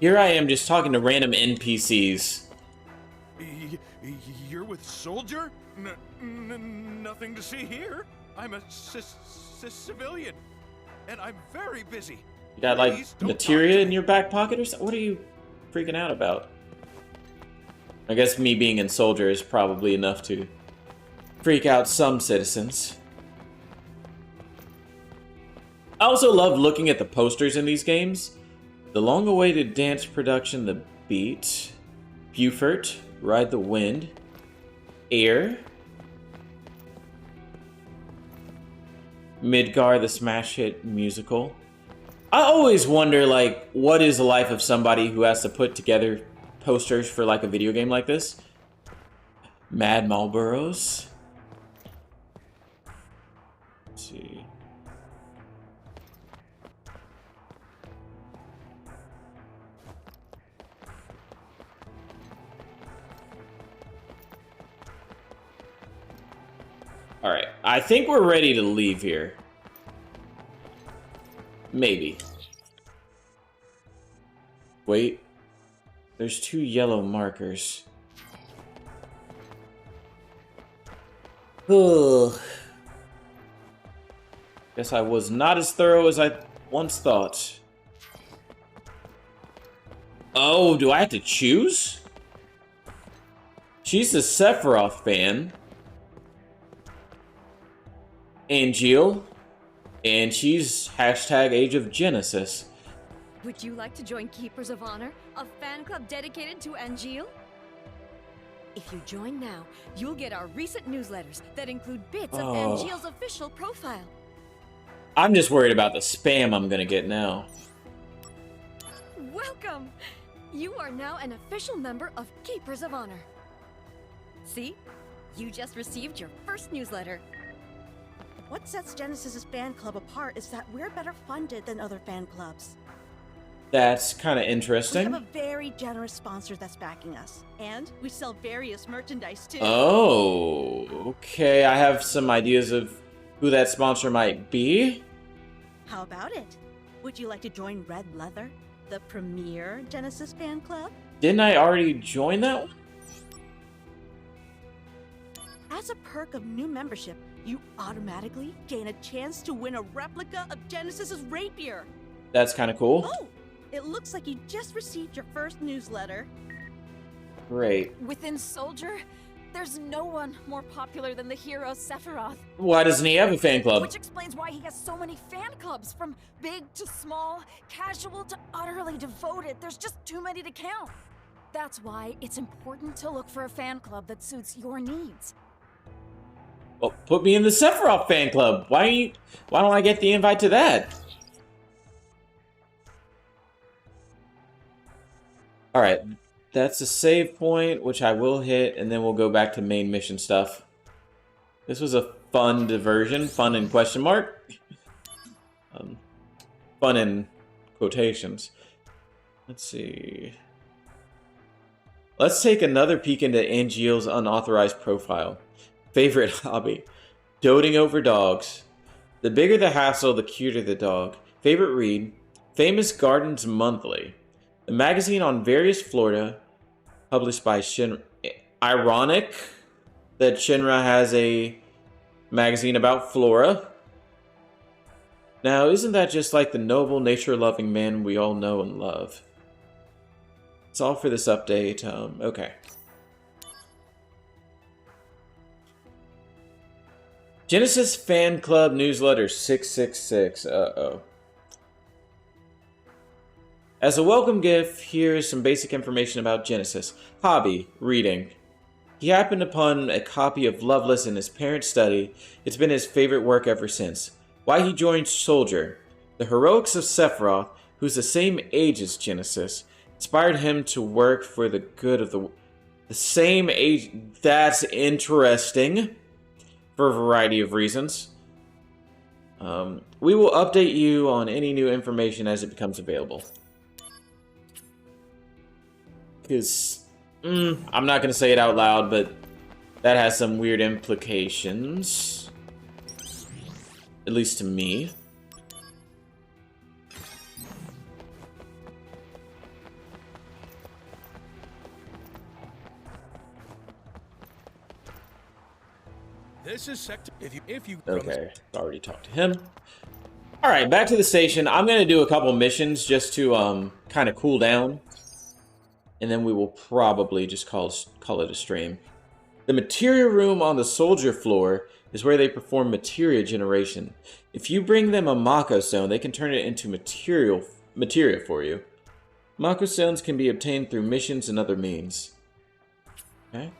Here I am just talking to random NPCs. You're with Soldier? Nothing to see here. I'm a civilian, and I'm very busy. You got, like, materia in your back pocket or something? What are you freaking out about? I guess me being in Soldier is probably enough to freak out some citizens. I also love looking at the posters in these games. The long-awaited dance production, The Beat, Beaufort, Ride the Wind, Air, Midgar, the smash hit musical. I always wonder, like, what is the life of somebody who has to put together posters for, like, a video game like this? Mad Marlboros. Let's see. Alright, I think we're ready to leave here. Maybe. Wait. There's 2 yellow markers. Ugh. Guess I was not as thorough as I once thought. Oh, do I have to choose? She's a Sephiroth fan. Angeal. And she's hashtag Age of Genesis. Would you like to join Keepers of Honor, a fan club dedicated to Angeal? If you join now, you'll get our recent newsletters that include bits of Angeal's official profile. I'm just worried about the spam I'm gonna get now. Welcome! You are now an official member of Keepers of Honor. See? You just received your first newsletter. What sets Genesis's fan club apart is that we're better funded than other fan clubs. That's kind of We interesting. have a very generous sponsor that's backing us. And we sell various merchandise too. Oh, okay. I have some ideas of who that sponsor might be. How about it? Would you like to join Red Leather, the premier Genesis fan club? Didn't I already join that one? As a perk of new membership, you automatically gain a chance to win a replica of Genesis's rapier. That's kind of cool. Oh, it looks like you just received your first newsletter. Great. Within Soldier, there's no one more popular than the hero Sephiroth. Why doesn't he have a fan club? Which explains why he has so many fan clubs, from big to small, casual to utterly devoted. There's just too many to count. That's why it's important to look for a fan club that suits your needs. Well, put me in the Sephiroth fan club. Why don't I get the invite to that? Alright, that's a save point, which I will hit, and then we'll go back to main mission stuff. This was a fun diversion. Fun in question mark. Fun in quotations. Let's see. Let's take another peek into Angeal's unauthorized profile. Favorite hobby. Doting over dogs. The bigger the hassle, the cuter the dog. Favorite read. Famous Gardens Monthly. A magazine on various Florida, published by Shinra. Ironic that Shinra has a magazine about flora. Now, isn't that just like the noble, nature-loving man we all know and love? That's all for this update. Okay. Genesis Fan Club Newsletter 666. Uh-oh. As a welcome gift, here is some basic information about Genesis. Hobby, reading. He happened upon a copy of Loveless in his parents' study. It's been his favorite work ever since. Why he joined Soldier. The heroics of Sephiroth, who's the same age as Genesis, inspired him to work for the good of the same age. That's interesting. For a variety of reasons. We will update you on any new information as it becomes available. Because, I'm not going to say it out loud, but that has some weird implications. At least to me. This is sector. If you Okay, already talked to him. All right, back to the station. I'm gonna do a couple missions just to kind of cool down, and then we will probably just call it a stream. The materia room on the soldier floor is where they perform materia generation. If you bring them a Mako stone, they can turn it into materia for you. Mako stones can be obtained through missions and other means. Okay.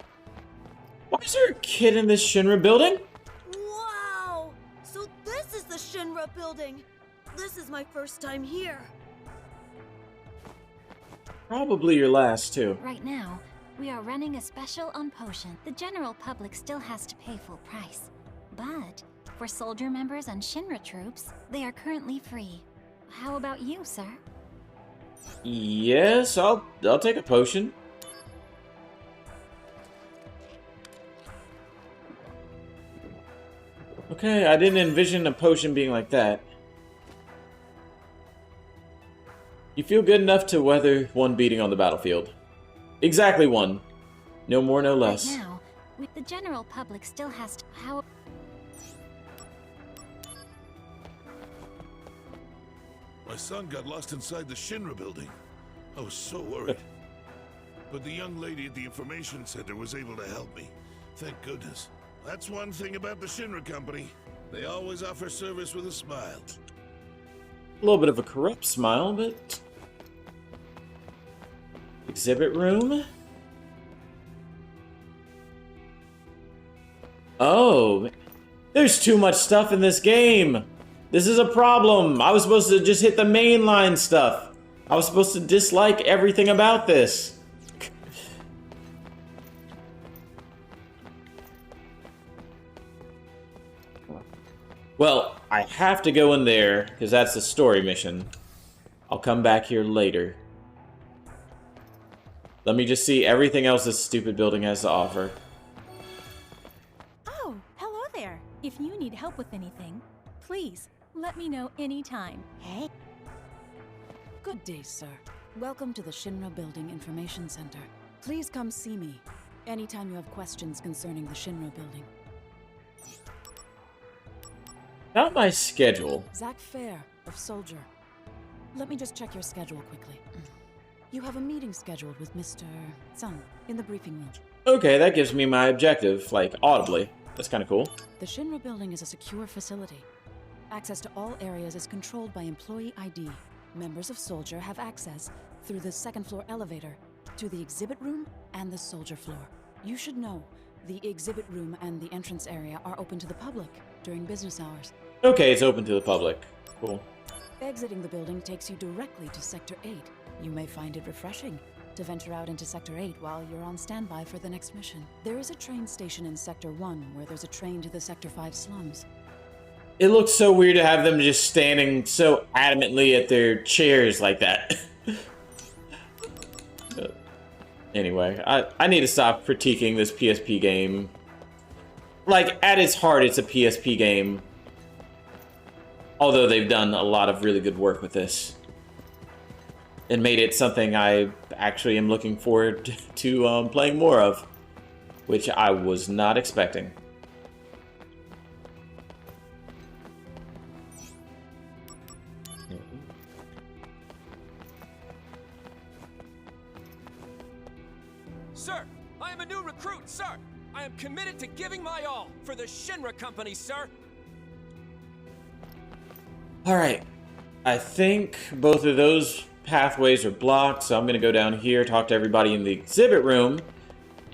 Why is there a kid in this Shinra building? Wow! So this is the Shinra building. This is my first time here. Probably your last, too. Right now, we are running a special on potion. The general public still has to pay full price. But for soldier members and Shinra troops, they are currently free. How about you, sir? Yes, I'll take a potion. Okay, I didn't envision a potion being like that. You feel good enough to weather one beating on the battlefield. Exactly one. No more, no less. Right now, the general public still has to... How... My son got lost inside the Shinra building. I was so worried. But the young lady at the information center was able to help me. Thank goodness. That's one thing about the Shinra company. They always offer service with a smile. A little bit of a corrupt smile, but... Exhibit room? Oh, there's too much stuff in this game. This is a problem. I was supposed to just hit the mainline stuff. I was supposed to dislike everything about this. Well, I have to go in there, because that's the story mission. I'll come back here later. Let me just see everything else this stupid building has to offer. Oh, hello there. If you need help with anything, please let me know anytime. Hey. Good day, sir. Welcome to the Shinra Building Information Center. Please come see me anytime you have questions concerning the Shinra Building. Not my schedule. Zach Fair of Soldier. Let me just check your schedule quickly. You have a meeting scheduled with Mr. Sun in the briefing room. Okay, that gives me my objective, like, audibly. That's kind of cool. The Shinra Building is a secure facility. Access to all areas is controlled by employee ID. Members of Soldier have access through the second floor elevator to the exhibit room and the Soldier floor. You should know, the exhibit room and the entrance area are open to the public during business hours. Okay, it's open to the public. Cool. Exiting the building takes you directly to Sector 8. You may find it refreshing to venture out into Sector 8 while you're on standby for the next mission. There is a train station in Sector 1 where there's a train to the Sector 5 slums. It looks so weird to have them just standing so adamantly at their chairs like that. Anyway, I need to stop critiquing this PSP game. Like, at its heart, it's a PSP game. Although they've done a lot of really good work with this. And made it something I actually am looking forward to playing more of. Which I was not expecting. Sir, I am a new recruit, sir! I am committed to giving my all for the Shinra Company, sir! Alright. I think both of those pathways are blocked, so I'm gonna go down here, talk to everybody in the exhibit room,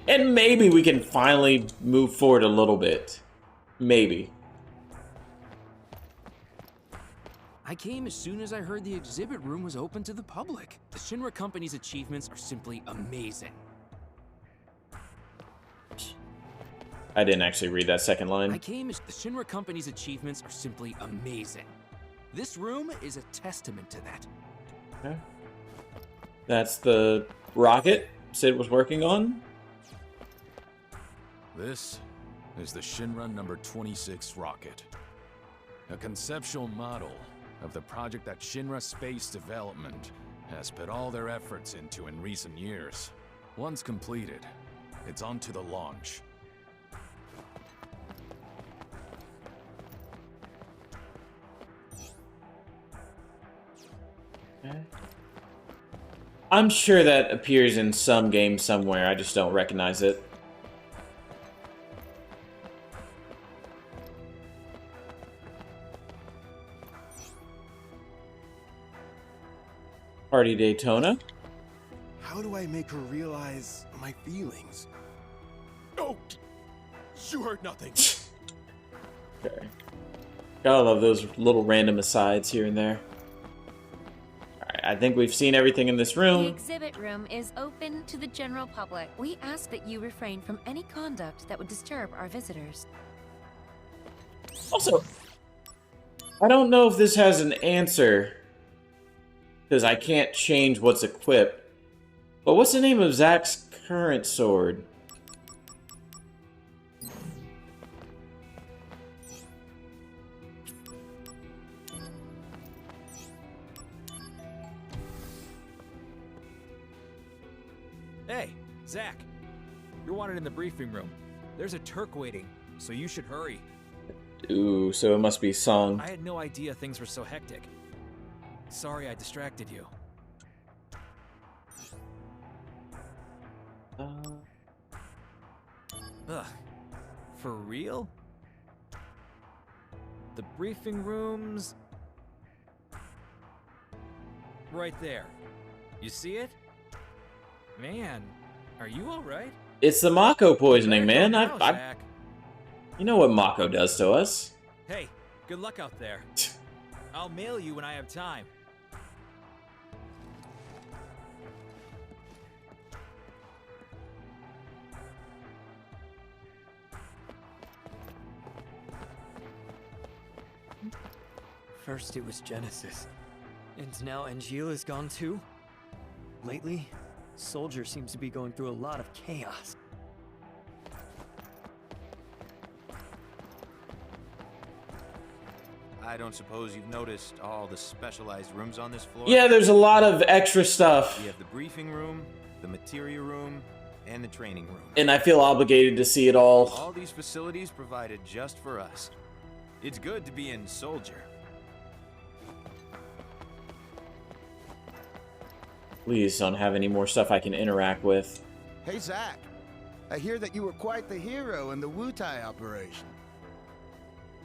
and maybe we can finally move forward a little bit. Maybe. I came as soon as I heard the exhibit room was open to the public. The Shinra Company's achievements are simply amazing. I didn't actually read that second line. I came as the Shinra Company's achievements are simply amazing. This room is a testament to that. Okay. That's the rocket Sid was working on. This is the Shinra number 26 rocket. A conceptual model of the project that Shinra Space Development has put all their efforts into in recent years. Once completed, it's on to the launch. Okay. I'm sure that appears in some game somewhere, I just don't recognize it. Party Daytona. How do I make her realize my feelings? Oh, you heard nothing. Okay. Gotta love those little random asides here and there. Alright, I think we've seen everything in this room. The exhibit room is open to the general public. We ask that you refrain from any conduct that would disturb our visitors. Also, I don't know if this has an answer, because I can't change what's equipped. But what's the name of Zach's current sword? Zach, you're wanted in the briefing room. There's a Turk waiting, so you should hurry. Ooh, so it must be Sung. I had no idea things were so hectic. Sorry I distracted you. Ugh. For real? The briefing room's right there. You see it? Man, are you alright? It's the Mako poisoning, man. Zach. You know what Mako does to us. Hey, good luck out there. I'll mail you when I have time. First it was Genesis, and now Angeal is gone too? Lately, Soldier seems to be going through a lot of chaos. I don't suppose you've noticed all the specialized rooms on this floor? Yeah, there's a lot of extra stuff. We have the briefing room, the materia room, and the training room. And I feel obligated to see it all. All these facilities provided just for us. It's good to be in Soldier. Please don't have any more stuff I can interact with. Hey, Zach. I hear that you were quite the hero in the Wutai operation.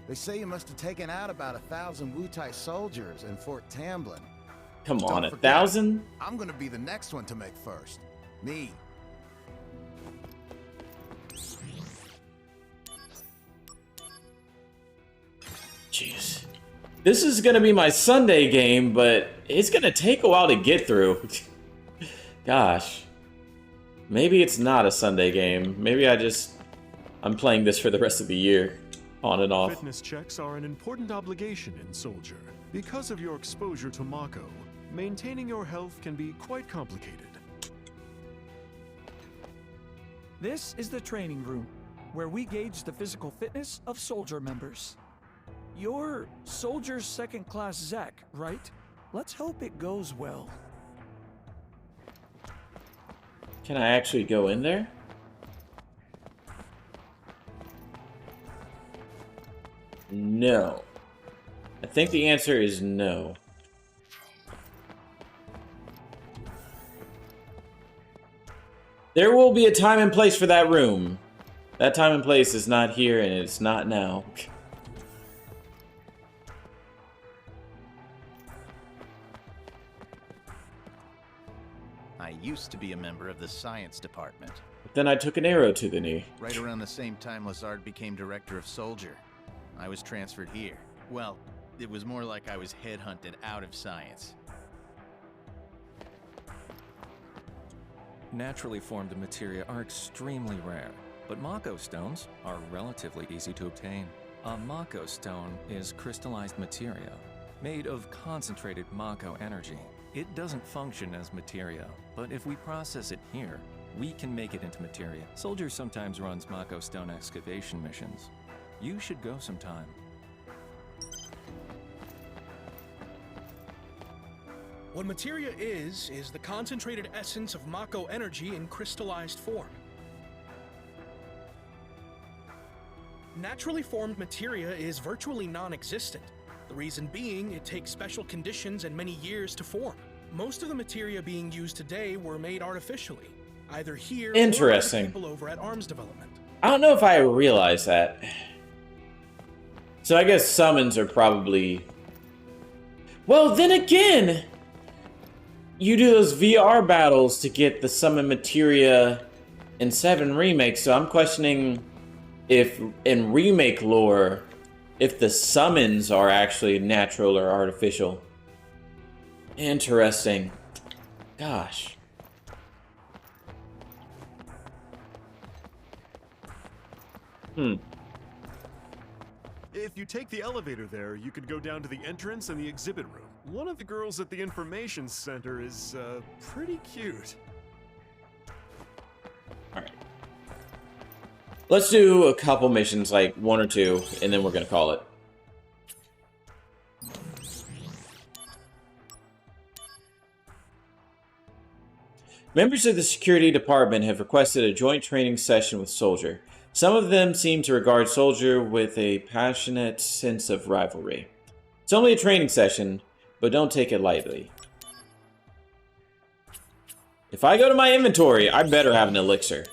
They say you must have taken out about 1,000 Wutai soldiers in Fort Tamblin. Come on, Don't 1,000? I'm gonna be the next one to make first. Me. Jeez. This is gonna be my Sunday game, but it's gonna take a while to get through. Gosh. Maybe it's not a Sunday game. Maybe I'm playing this for the rest of the year. On and off. Fitness checks are an important obligation in Soldier. Because of your exposure to Mako, maintaining your health can be quite complicated. This is the training room, where we gauge the physical fitness of Soldier members. You're Soldier's second class Zach, right? Let's hope it goes well. Can I actually go in there? No. I think the answer is no. There will be a time and place for that room. That time and place is not here, and it's not now. I used to be a member of the science department. But then I took an arrow to the knee. Right around the same time Lazard became director of Soldier. I was transferred here. Well, it was more like I was headhunted out of science. Naturally formed materia are extremely rare, but Mako stones are relatively easy to obtain. A Mako stone is crystallized materia, made of concentrated Mako energy. It doesn't function as materia, but if we process it here, we can make it into materia. Soldier sometimes runs Mako stone excavation missions. You should go sometime. What materia is the concentrated essence of Mako energy in crystallized form. Naturally formed materia is virtually non-existent. The reason being, it takes special conditions and many years to form. Most of the materia being used today were made artificially, either here Interesting. or by people over at Arms Development. I don't know if I realize that. So I guess summons are probably... Well, then again, you do those VR battles to get the summon materia in 7 Remake, so I'm questioning if in Remake lore, if the summons are actually natural or artificial. Interesting. Gosh. If you take the elevator there, you could go down to the entrance and the exhibit room. One of the girls at the information center is, pretty cute. Alright. Let's do a couple missions, like 1 or 2, and then we're gonna call it. Members of the security department have requested a joint training session with Soldier. Some of them seem to regard Soldier with a passionate sense of rivalry. It's only a training session, but don't take it lightly. If I go to my inventory, I better have an elixir.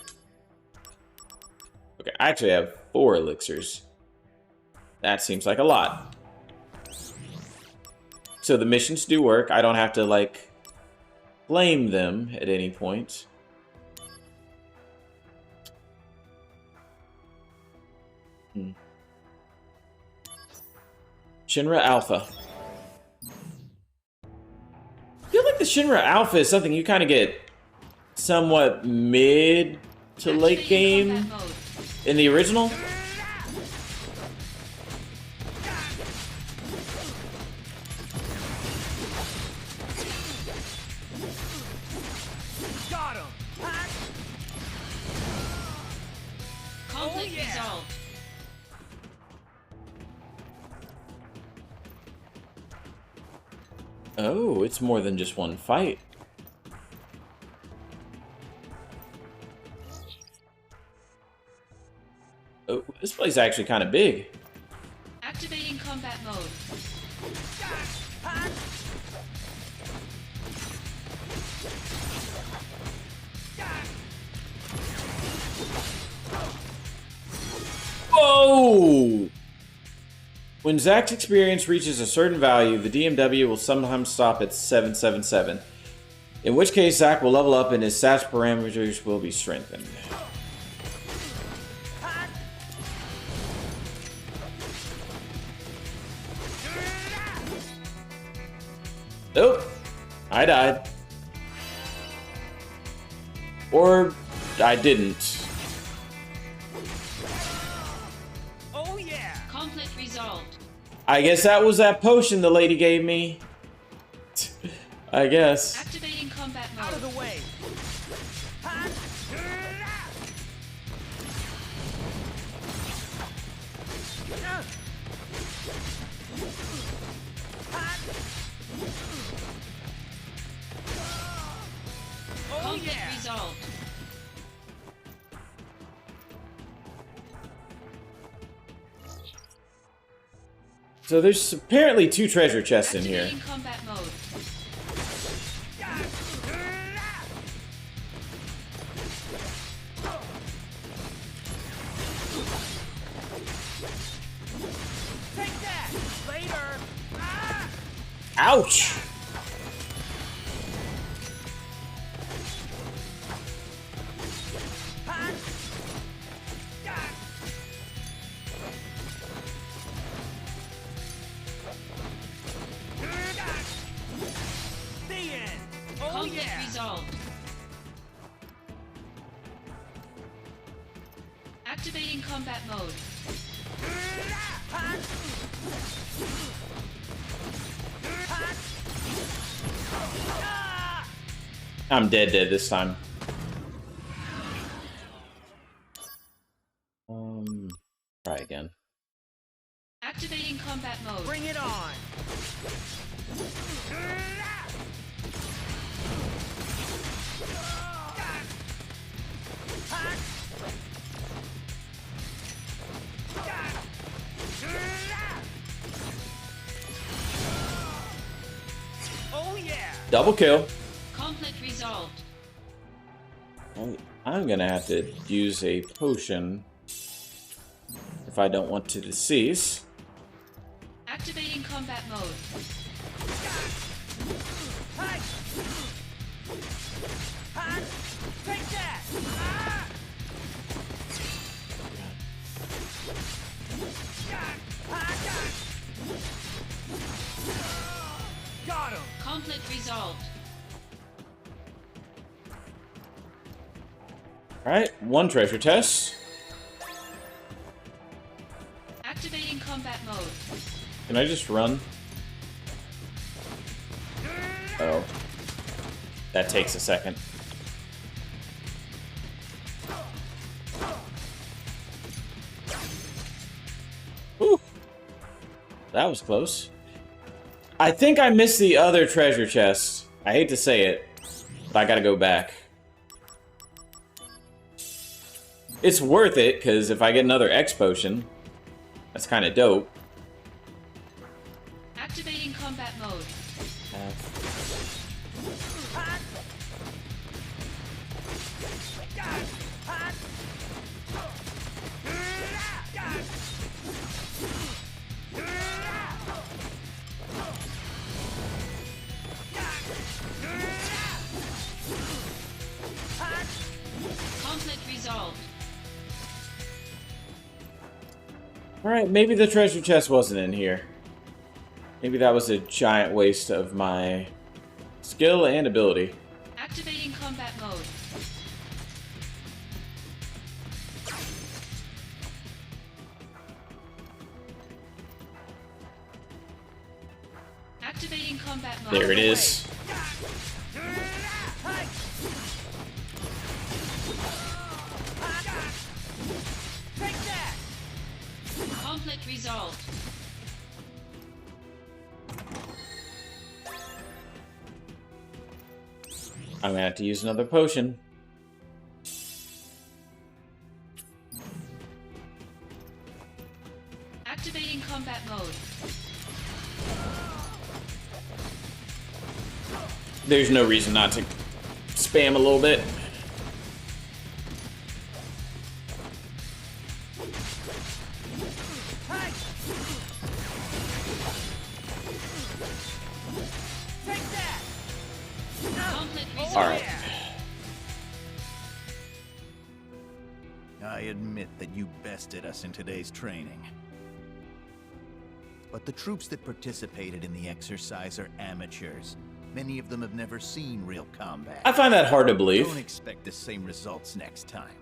Okay, I actually have 4 elixirs. That seems like a lot. So the missions do work. I don't have to, like, claim them at any point. Shinra Alpha. I feel like the Shinra Alpha is something you kind of get somewhat mid to late game in the original. Got him! Conflict resolved. Oh, it's more than just one fight. Oh, this place is actually kind of big. Activating combat mode. Whoa! When Zack's experience reaches a certain value, the DMW will sometimes stop at 777. In which case, Zack will level up and his stats parameters will be strengthened. Nope. I died. Or I didn't. Oh yeah! Conflict resolved. I guess that was that potion the lady gave me. I guess. Activating combat mode. Out of the way. Conflict resolved. So there's apparently 2 treasure chests in here. Activating combat mode. Take that! Later! Ouch! Conflict resolved. Activating combat mode. I'm dead this time. Try again. Activating combat mode. Bring it on! Oh yeah! Double kill. Conflict resolved. I'm gonna have to use a potion if I don't want to decease. Activating combat mode. Take that! Got him! Conflict resolved. Alright, 1 treasure test. Activating combat mode. Can I just run? Oh. That takes a second. Whew. That was close. I think I missed the other treasure chest. I hate to say it, but I gotta go back. It's worth it, because if I get another X potion, that's kind of dope. Activating combat mode. Conflict resolved. Alright, maybe the treasure chest wasn't in here. Maybe that was a giant waste of my skill and ability. Activating combat mode. Activating combat mode. There it is. Take that. Conflict resolved. I'm gonna have to use another potion. Activating combat mode. There's no reason not to spam a little bit. Alright. I admit that you bested us in today's training. But the troops that participated in the exercise are amateurs. Many of them have never seen real combat. I find that hard to believe. Don't expect the same results next time.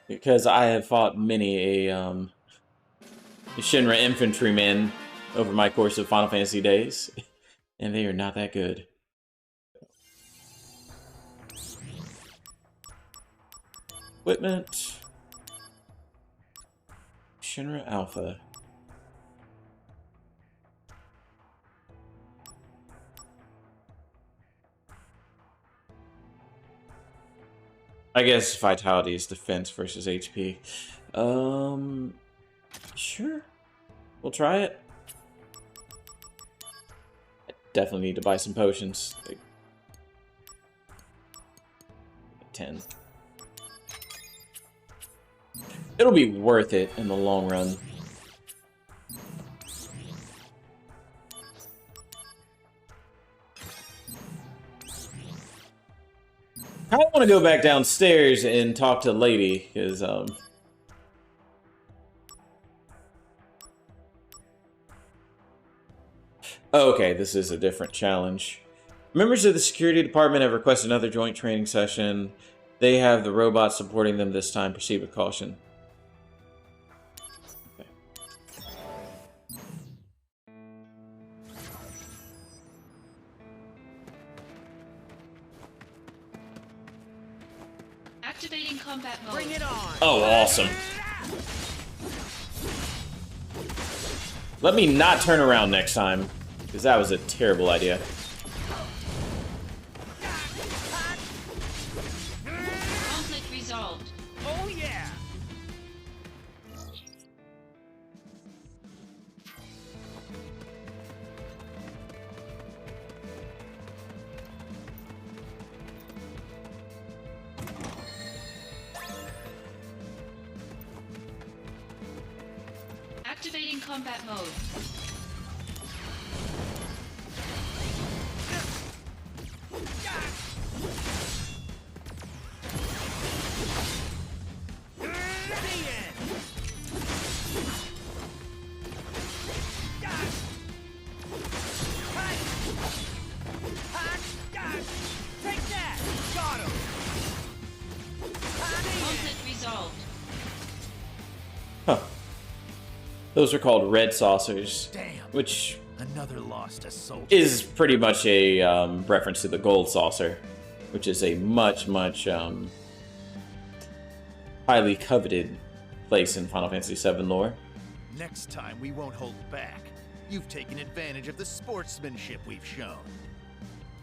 Because I have fought many a Shinra infantrymen over my course of Final Fantasy days, and they are not that good. Equipment. Shinra Alpha. I guess vitality is defense versus HP. Sure. We'll try it. I definitely need to buy some potions. Like 10. It'll be worth it in the long run. I want to go back downstairs and talk to the lady, because, okay, this is a different challenge. Members of the security department have requested another joint training session. They have the robots supporting them this time. Proceed with caution. Okay. Activating combat mode. Bring it on. Oh, awesome. Let me not turn around next time, because that was a terrible idea. Conflict resolved. Oh yeah. Activating combat mode. Take that. Got him. Conflict resolved. Huh. Those are called red saucers. Damn. Which Another loss to soldiers. is pretty much a reference to the gold saucer, which is a much, much highly coveted place in Final Fantasy VII lore. Next time, we won't hold back. You've taken advantage of the sportsmanship we've shown.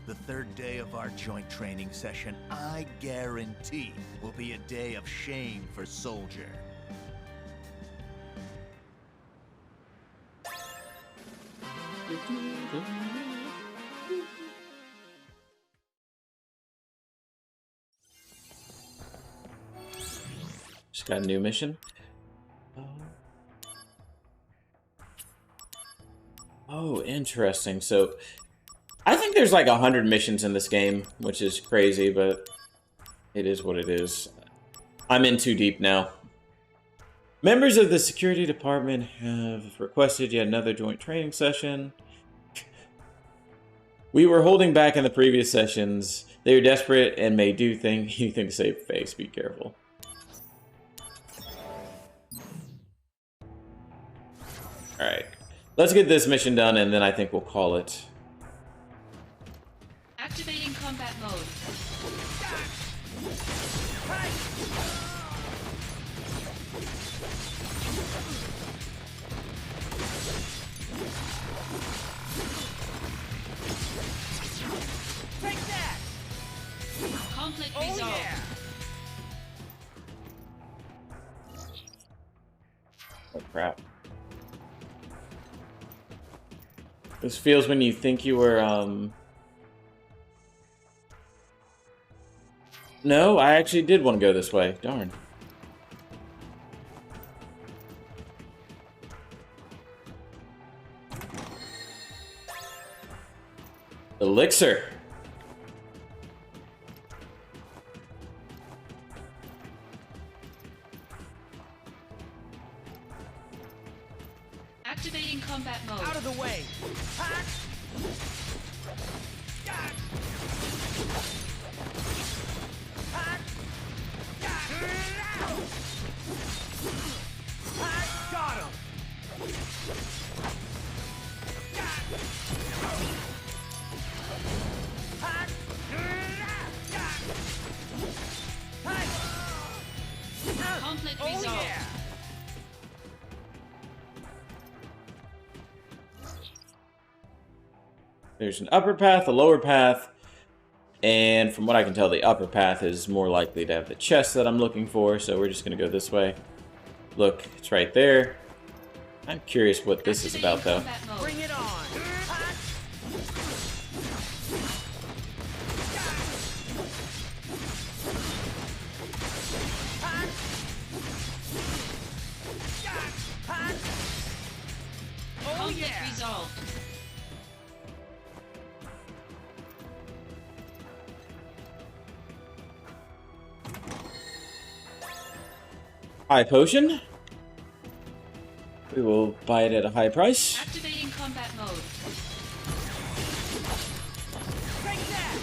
The third day of our joint training session, I guarantee, will be a day of shame for Soldier. Just got a new mission. Oh, interesting. So, I think there's like 100 missions in this game, which is crazy, but it is what it is. I'm in too deep now. Members of the security department have requested yet another joint training session. We were holding back in the previous sessions. They are desperate and may do anything to save face. Be careful. Alright. Let's get this mission done, and then I think we'll call it. Activating combat mode. Take that! Conflict Oh, resolved. yeah! Oh, crap. This feels when you think you were, No, I actually did want to go this way. Darn. Elixir. Activating combat mode. Out of the way! Hack! Got him! Conflict Oh, resolved. yeah! There's an upper path, a lower path, and from what I can tell, the upper path is more likely to have the chest that I'm looking for, so we're just going to go this way. Look, it's right there. I'm curious what this is about, though. Bring it on! Oh, Conflict yeah! resolved. High potion. We will buy it at a high price. Activating combat mode. Take that!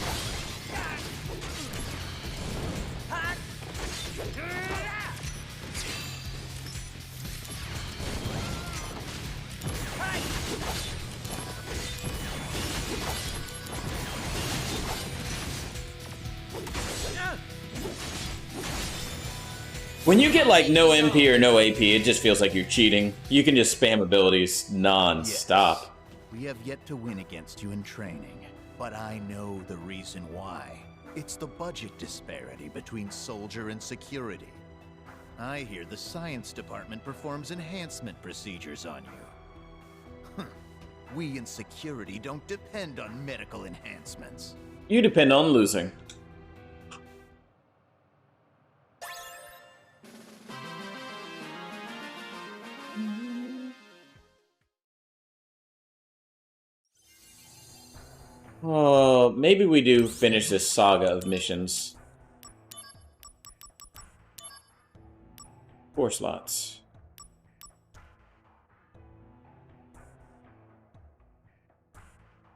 When you get like no MP or no AP, it just feels like you're cheating. You can just spam abilities non-stop. Yes, we have yet to win against you in training, but I know the reason why. It's the budget disparity between soldier and security. I hear the science department performs enhancement procedures on you. We in security don't depend on medical enhancements. You depend on losing. Oh, maybe we do finish this saga of missions. 4 slots.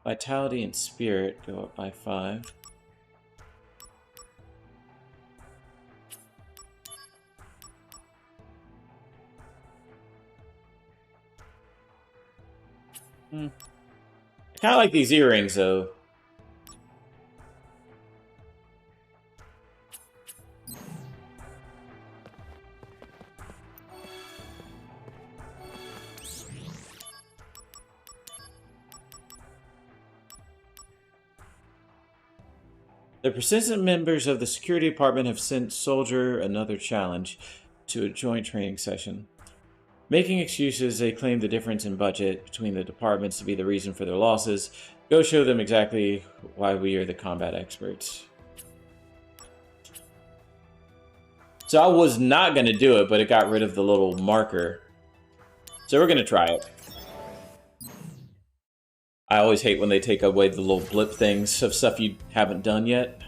Vitality and spirit go up by 5. I kind of like these earrings, though. The persistent members of the security department have sent Soldier another challenge to a joint training session. Making excuses, they claim the difference in budget between the departments to be the reason for their losses. Go show them exactly why we are the combat experts. So I was not going to do it, but it got rid of the little marker. So we're going to try it. I always hate when they take away the little blip things of stuff you haven't done yet.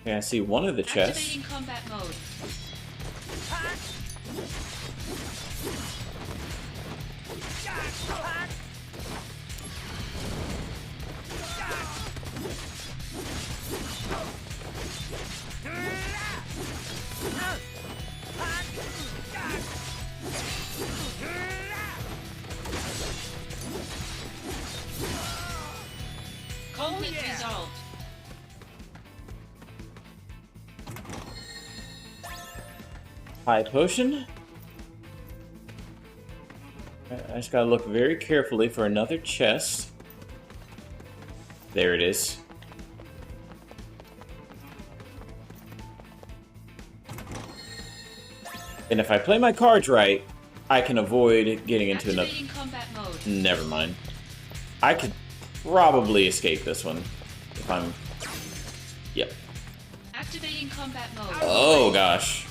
Okay, I see one of the chests. Activating combat mode. Conflict resolved. High potion. I just gotta look very carefully for another chest. There it is. And if I play my cards right, I can avoid getting into another. Combat mode. Never mind. I could probably escape this one if I'm. Yep. Activating combat mode. Oh gosh.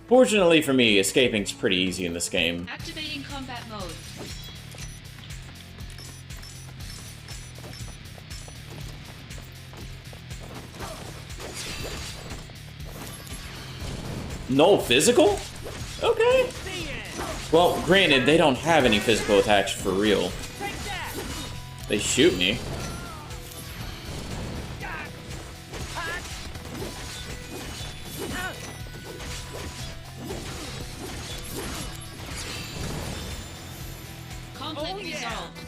Fortunately for me, escaping's pretty easy in this game. Activating combat mode. No physical? Okay. Well, granted, they don't have any physical attacks for real. They shoot me. Conflict resolved.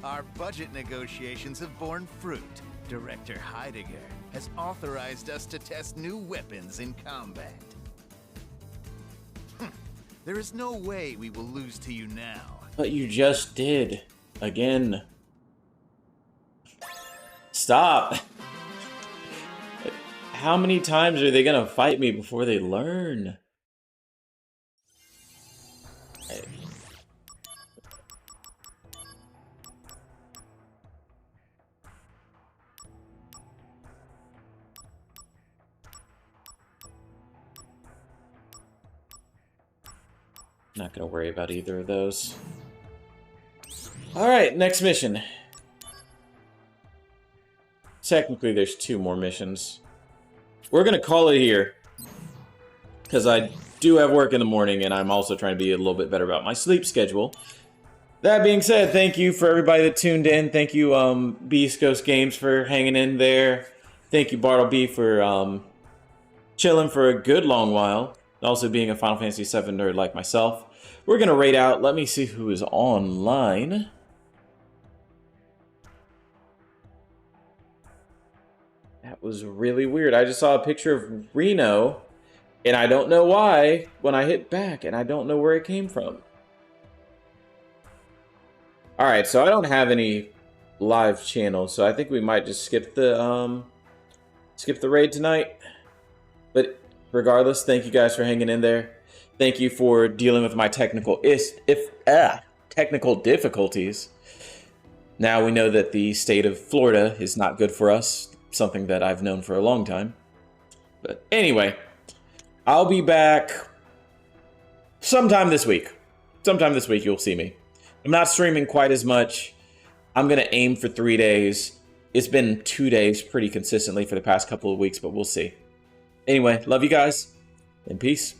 Our budget negotiations have borne fruit. Director Heidegger has authorized us to test new weapons in combat. There is no way we will lose to you now. But you just did. Again. Stop. How many times are they gonna fight me before they learn? Not gonna worry about either of those. Alright, next mission. Technically, there's 2 more missions. We're gonna call it here. Because I do have work in the morning, and I'm also trying to be a little bit better about my sleep schedule. That being said, thank you for everybody that tuned in. Thank you, Beast Ghost Games, for hanging in there. Thank you, Bartleby, for chilling for a good long while. Also being a Final Fantasy VII nerd like myself. We're going to raid out. Let me see who is online. That was really weird. I just saw a picture of Reno, and I don't know why when I hit back, and I don't know where it came from. Alright, so I don't have any live channels, so I think we might just skip the raid tonight. But regardless, thank you guys for hanging in there. Thank you for dealing with my technical difficulties. Now we know that the state of Florida is not good for us, something that I've known for a long time. But anyway, I'll be back sometime this week. Sometime this week you'll see me. I'm not streaming quite as much. I'm going to aim for 3 days. It's been 2 days pretty consistently for the past couple of weeks, but we'll see. Anyway, love you guys, and peace.